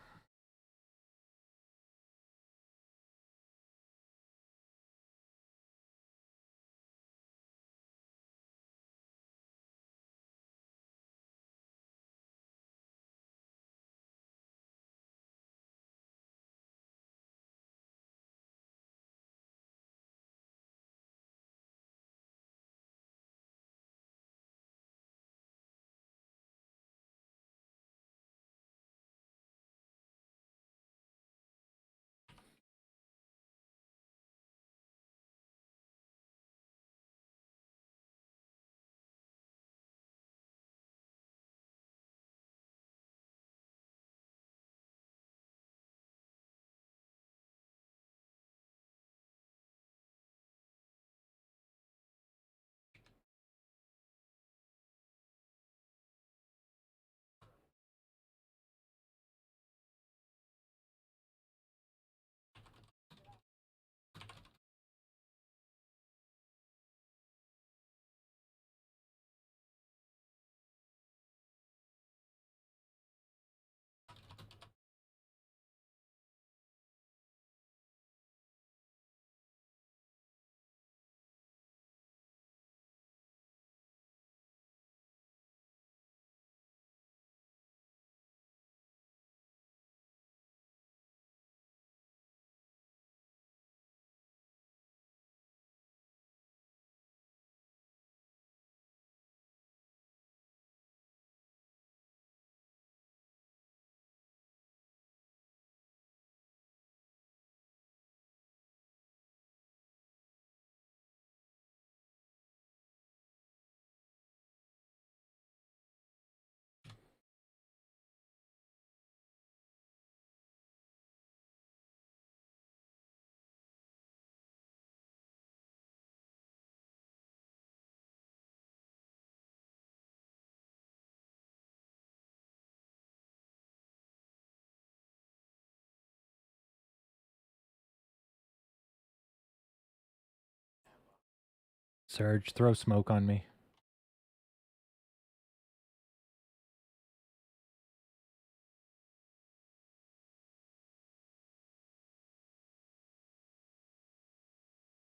Surge, throw smoke on me.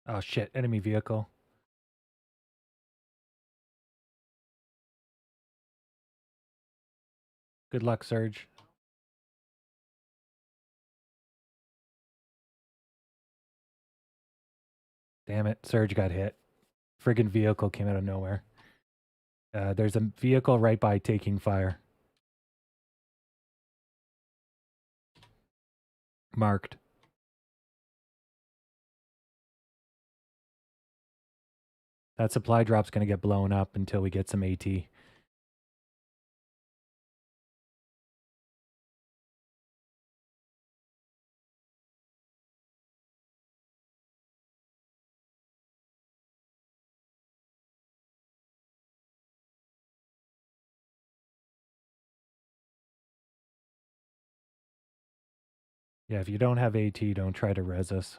Oh shit, enemy vehicle. Good luck, Surge. Damn it, Surge got hit. Friggin' vehicle came out of nowhere. There's a vehicle right by taking fire. Marked. That supply drop's gonna get blown up until we get some AT. Yeah, if you don't have AT, don't try to res us.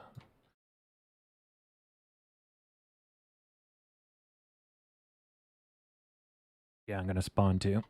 Yeah, I'm gonna spawn too.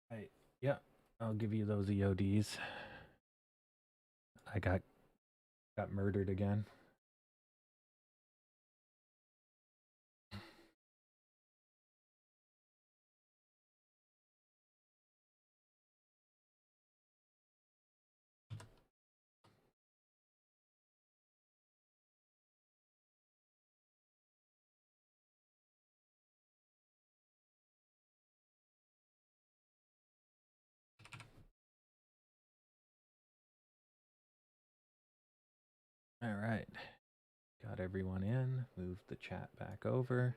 Right. Yeah, I'll give you those EODs. I got murdered again. All right. Got everyone in. Move the chat back over.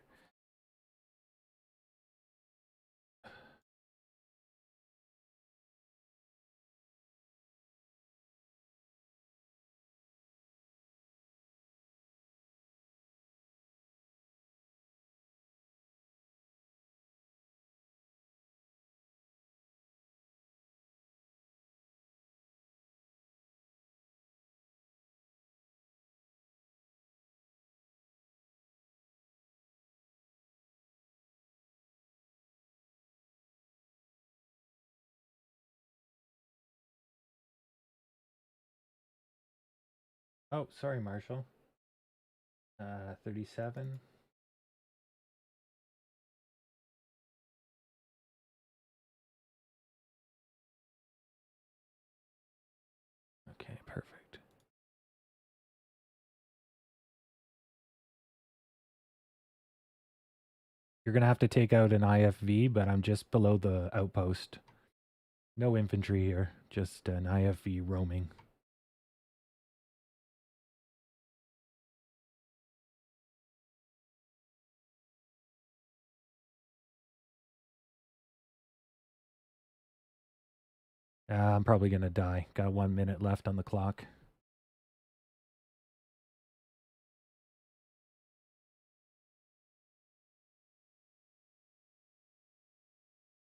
Oh, sorry, Marshall. 37. Okay, perfect. You're gonna have to take out an IFV, but I'm just below the outpost. No infantry here, just an IFV roaming. I'm probably gonna die. Got 1 minute left on the clock.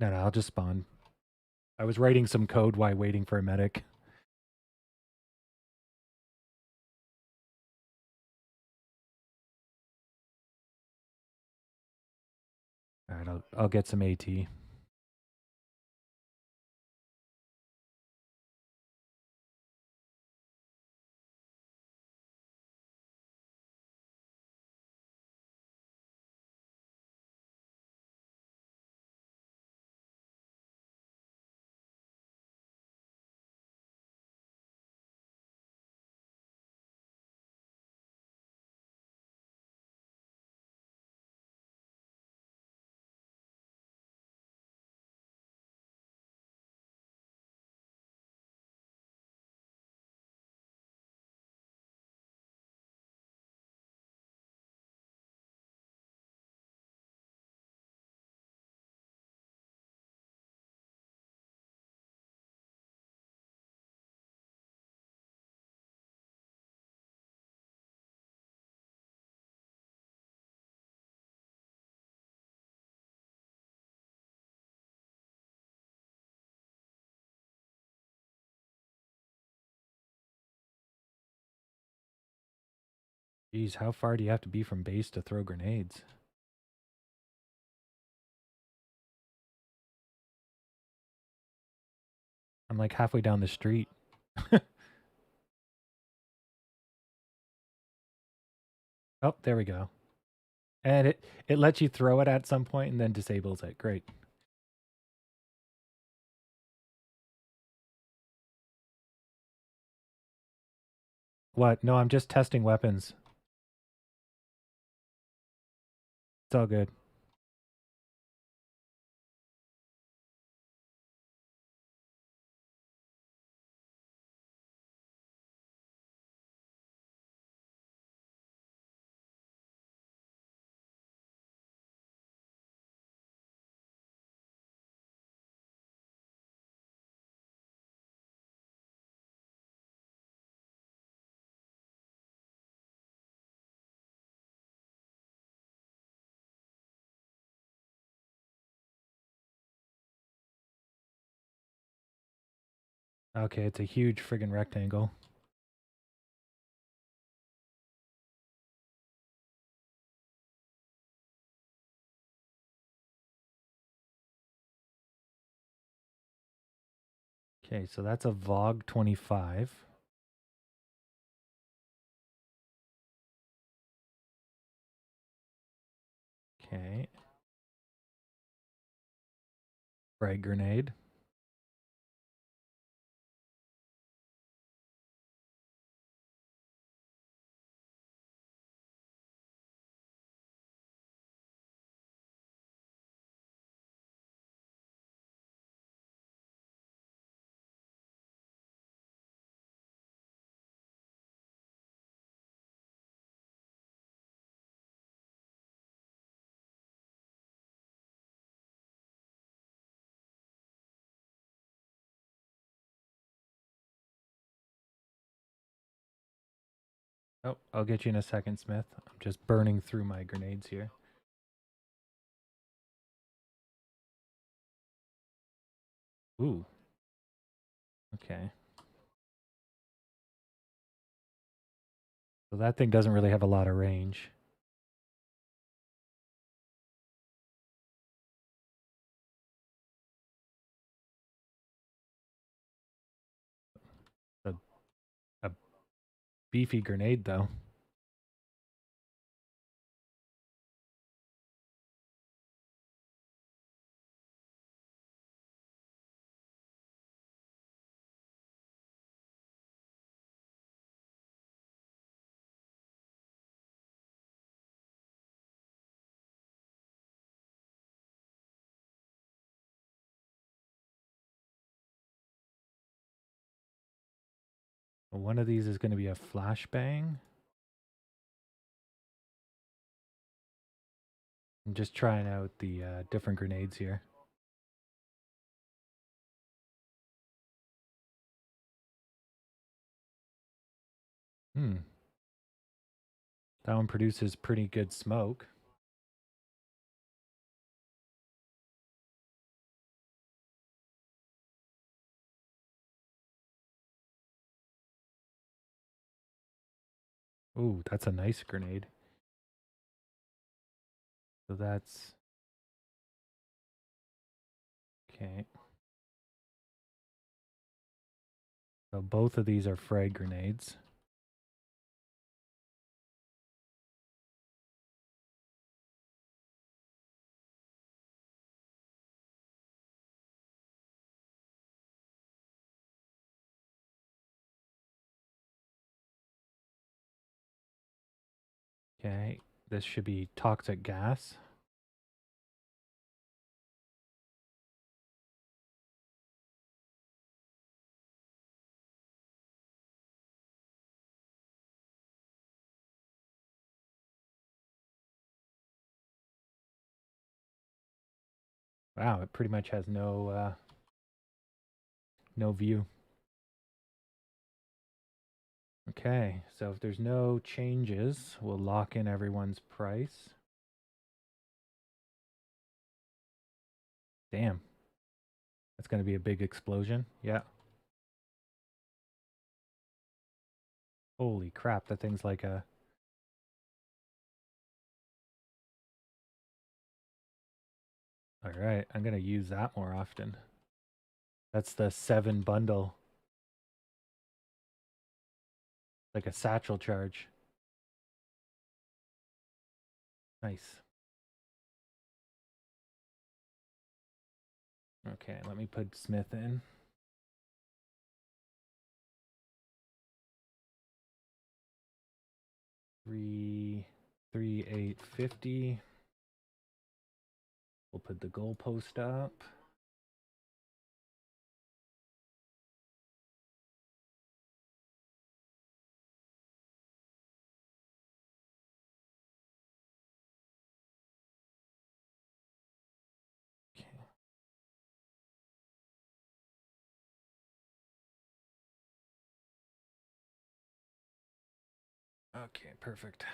No, I'll just spawn. I was writing some code while waiting for a medic. All right, I'll get some AT. Geez, how far do you have to be from base to throw grenades? I'm like halfway down the street. Oh, there we go. And it lets you throw it at some point and then disables it. Great. What? No, I'm just testing weapons. It's all good. Okay, it's a huge friggin' rectangle. Okay, so that's a VOG 25. Okay. Frag grenade. Oh, I'll get you in a second, Smith. I'm just burning through my grenades here. Ooh. Okay. So that thing doesn't really have a lot of range. A beefy grenade, though. One of these is going to be a flashbang. I'm just trying out the different grenades here. That one produces pretty good smoke. Ooh, that's a nice grenade. So that's... Okay. So both of these are frag grenades. Okay, this should be toxic gas. Wow, it pretty much has no view. Okay, so if there's no changes, we'll lock in everyone's price. Damn. That's going to be a big explosion. Yeah. Holy crap, that thing's like a All right, I'm gonna use that more often. That's the 7 bundle. Like a satchel charge. Nice. Okay, let me put Smith in. 3,850. We'll put the goalpost up. Okay. Okay, perfect.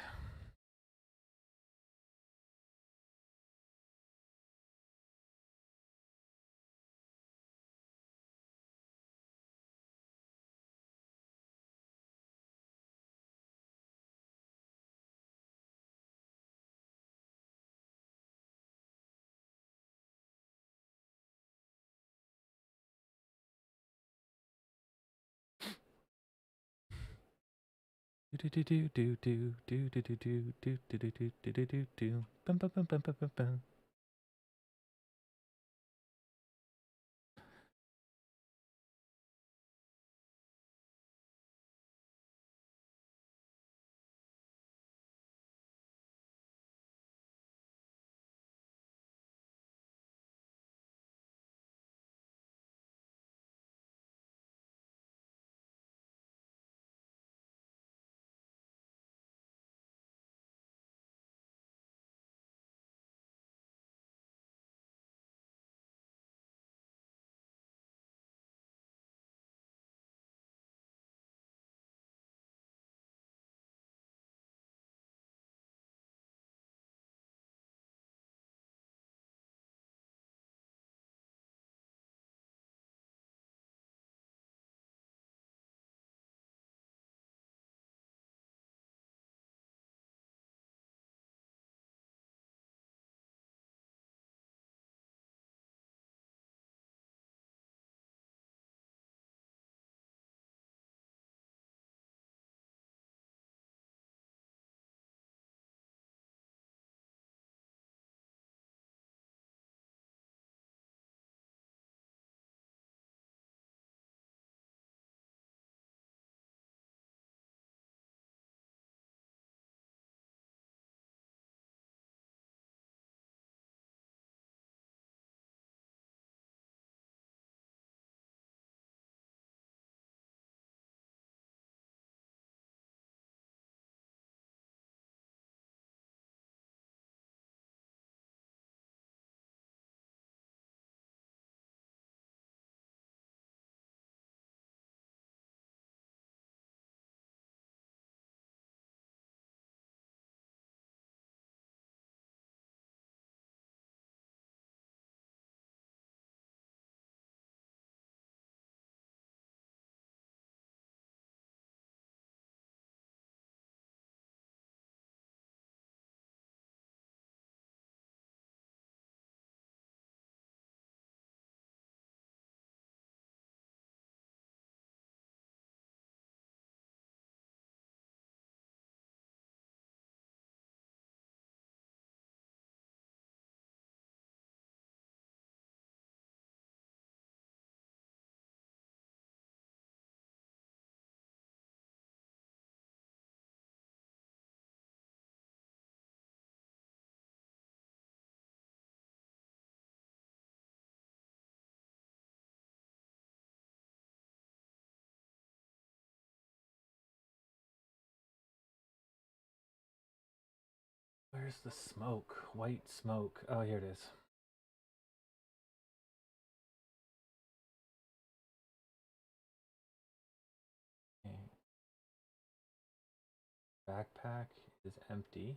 Where's the smoke? White smoke. Oh, here it is. Okay. Backpack is empty.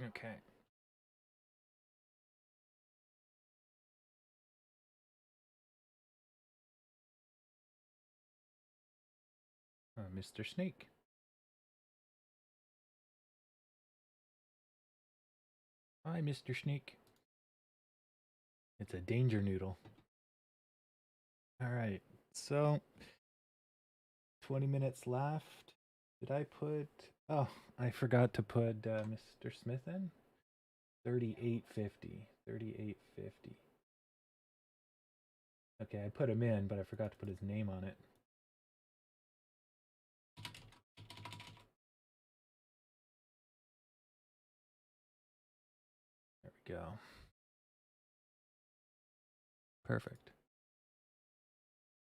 Okay. Mr. Snake. Hi, Mr. Snake. It's a danger noodle. All right. So, 20 minutes left. Did I put... Oh, I forgot to put Mr. Smith in. 38.50. 38.50. Okay, I put him in, but I forgot to put his name on it. There we go. Perfect.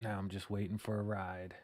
Now I'm just waiting for a ride.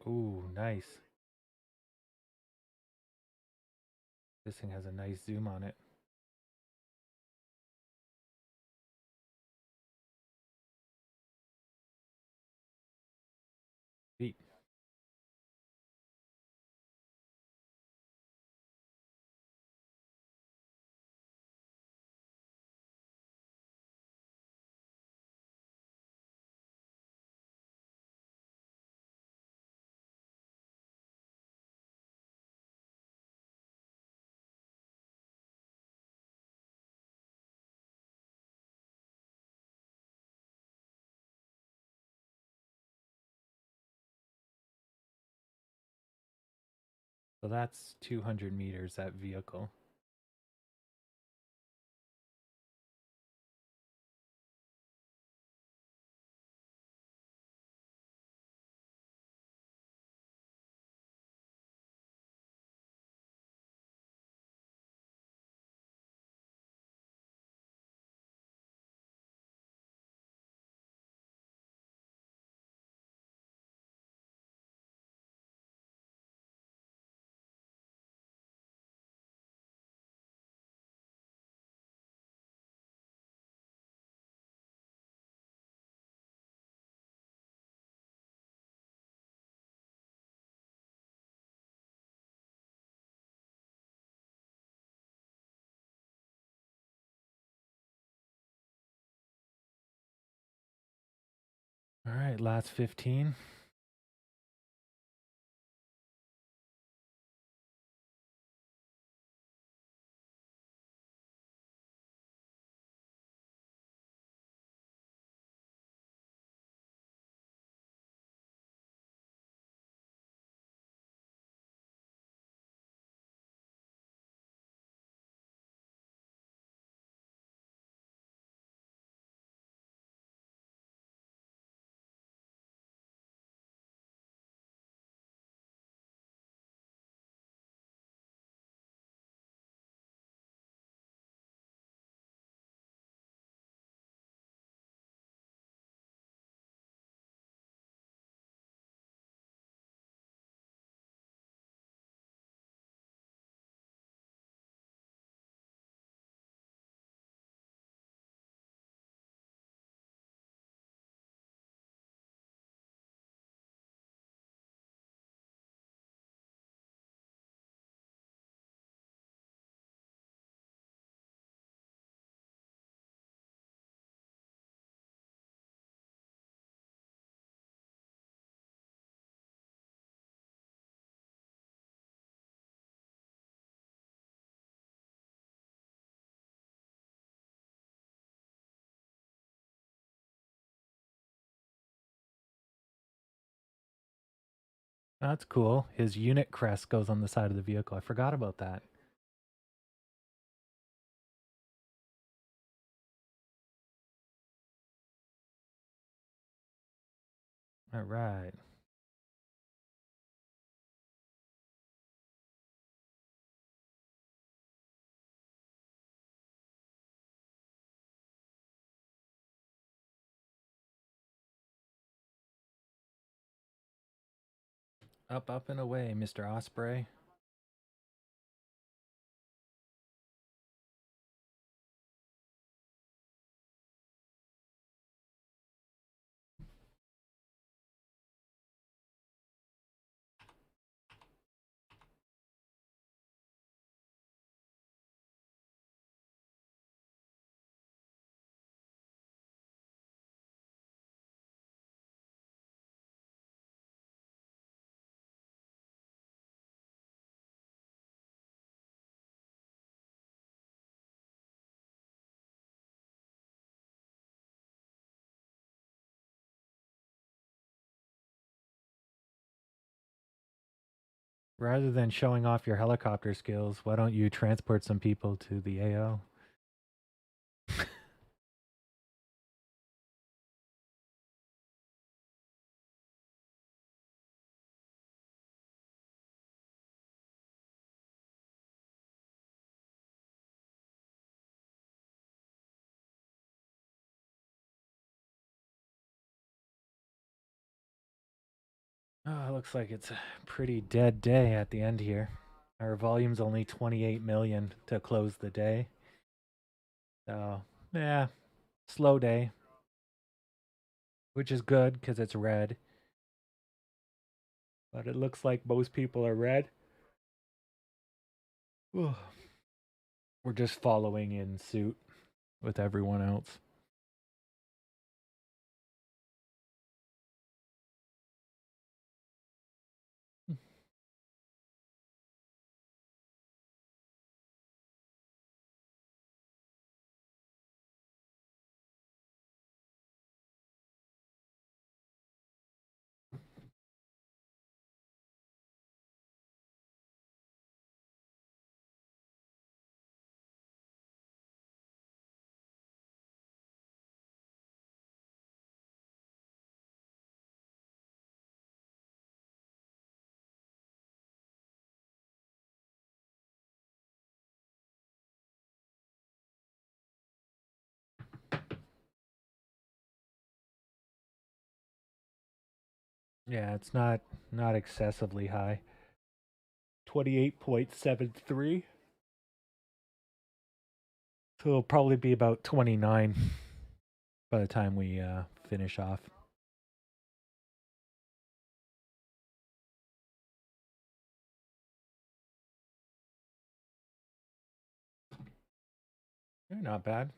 Ooh, nice. This thing has a nice zoom on it. Beat. So that's 200 meters, that vehicle. All right, last 15. That's cool. His unit crest goes on the side of the vehicle. I forgot about that. All right. Up and away, Mr. Osprey. Rather than showing off your helicopter skills, why don't you transport some people to the AO? Oh, it looks like it's a pretty dead day at the end here. Our volume's only 28 million to close the day. So, yeah, slow day, which is good because it's red. But it looks like most people are red. We're just following in suit with everyone else. Yeah, it's not excessively high. 28.73. So it'll probably be about 29 by the time we finish off. Not bad.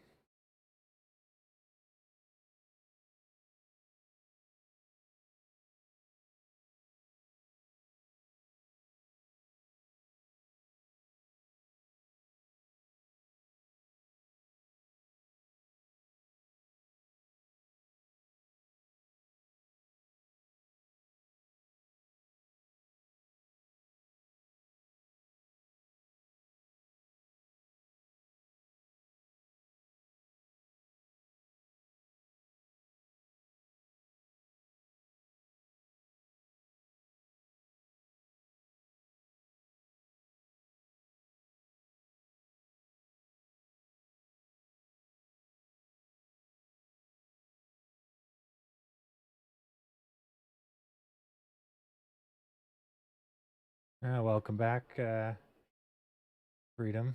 Welcome back, Freedom.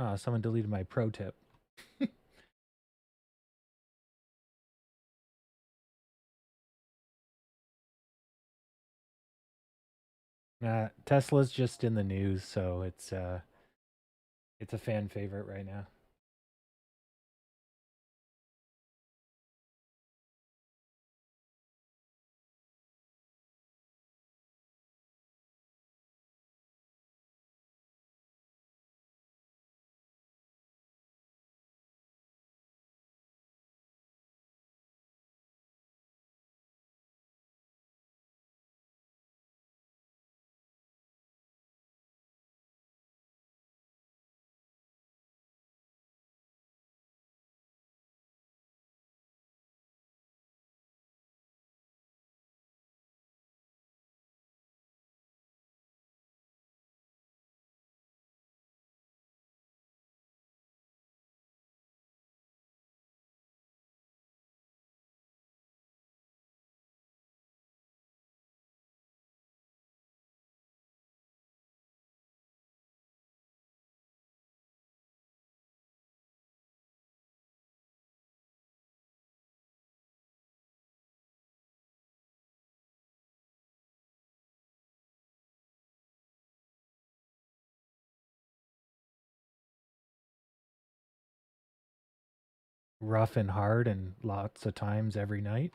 Oh, someone deleted my pro tip. Tesla's just in the news, so it's a fan favorite right now. Rough and hard and lots of times every night.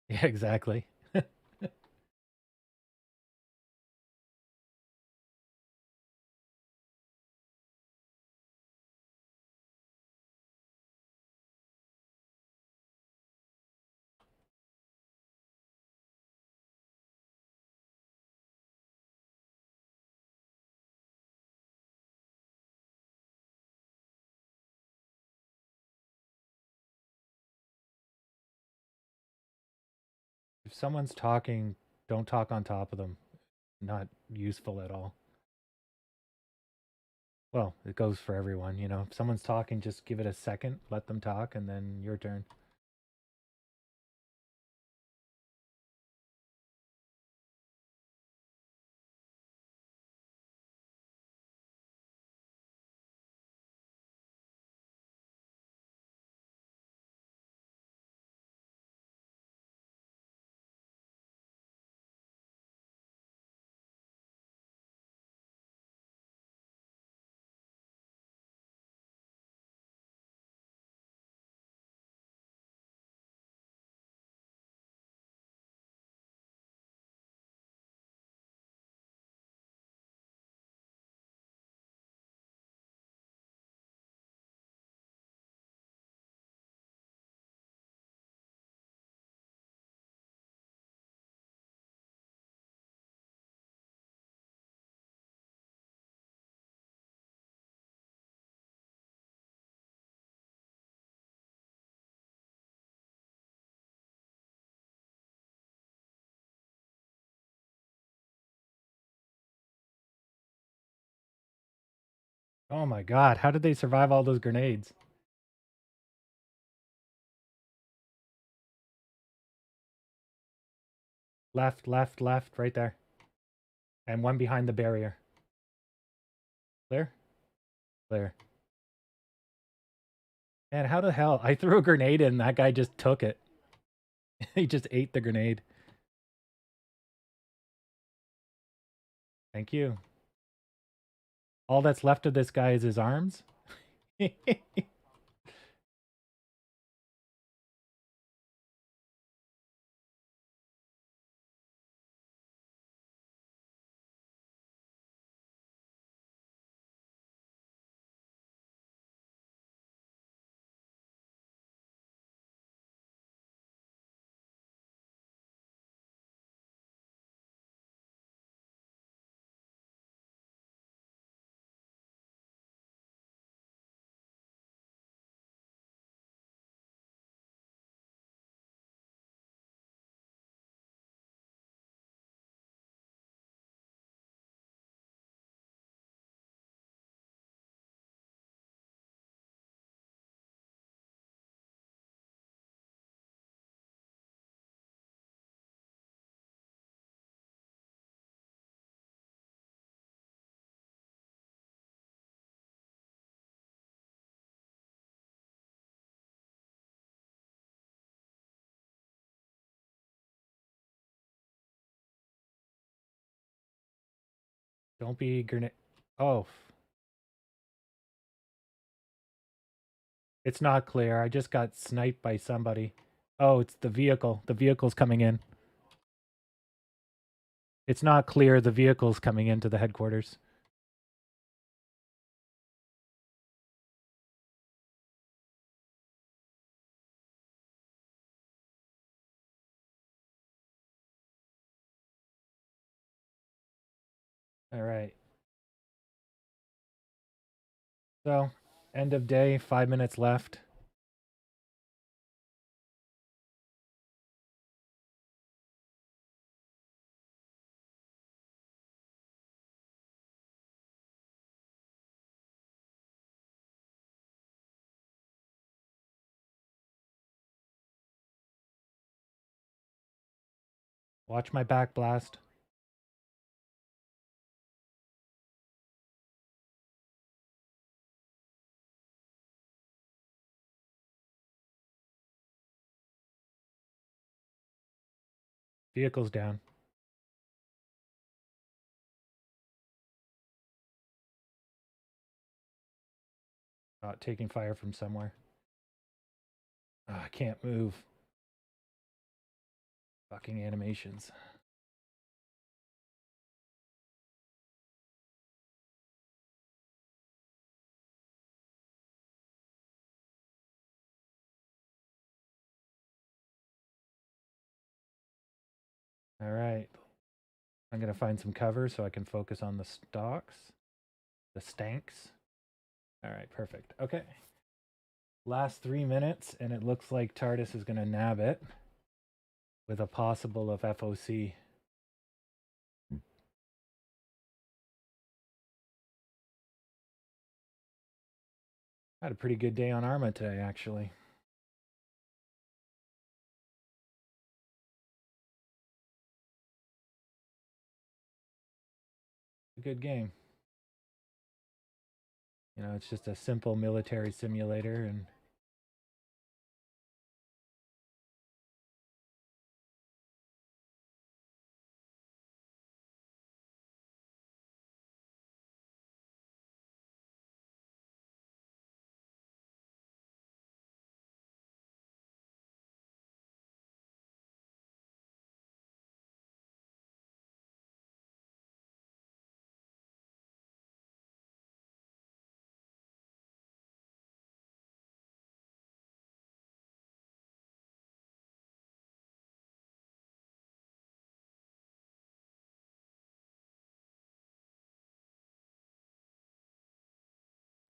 Yeah, exactly. If someone's talking, don't talk on top of them. Not useful at all. Well, it goes for everyone, you know. If someone's talking, just give it a second, let them talk, and then your turn. Oh my god, how did they survive all those grenades? Left, left, left, right there. And one behind the barrier. Clear? Clear. Man, how the hell? I threw a grenade in, that guy just took it. He just ate the grenade. Thank you. All that's left of this guy is his arms. Don't be grenade. Oh. It's not clear. I just got sniped by somebody. Oh, it's the vehicle. The vehicle's coming in. It's not clear. The vehicle's coming into the headquarters. All right. So, end of day, 5 minutes left. Watch my back blast. Vehicle's down. Taking fire from somewhere. I can't move. Fucking animations. All right. I'm going to find some cover so I can focus on the stalks. The stanks. All right, perfect. Okay. Last 3 minutes, and it looks like TARDIS is going to nab it with a possible of FOC. I had a pretty good day on Arma today, actually. A good game. You know, it's just a simple military simulator, and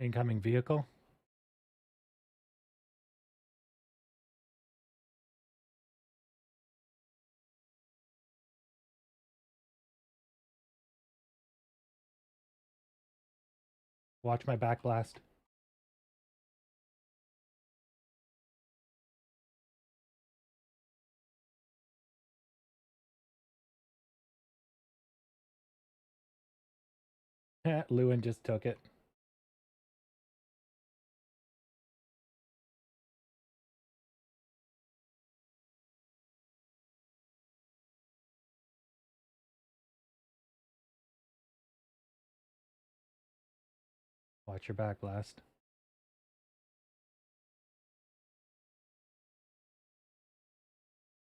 incoming vehicle. Watch my back blast. Lewin just took it. Watch your back blast.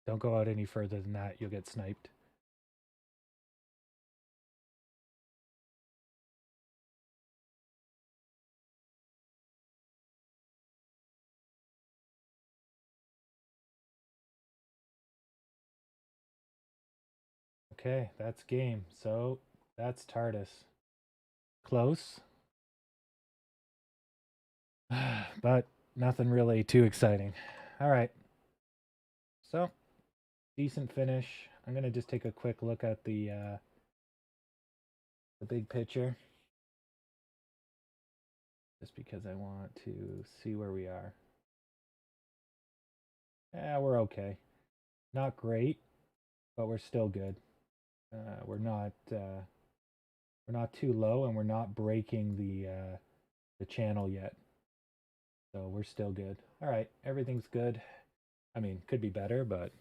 Don't go out any further than that. You'll get sniped. Okay, that's game. So that's TARDIS. Close. But nothing really too exciting. All right. So, decent finish. I'm going to just take a quick look at the big picture. Just because I want to see where we are. Yeah, we're okay. Not great, but we're still good. We're not too low, and we're not breaking the channel yet. So we're still good. All right, everything's good. I mean, could be better, but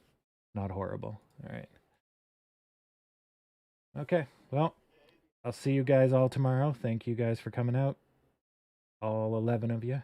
not horrible. All right. Okay, well, I'll see you guys all tomorrow. Thank you guys for coming out. All 11 of you.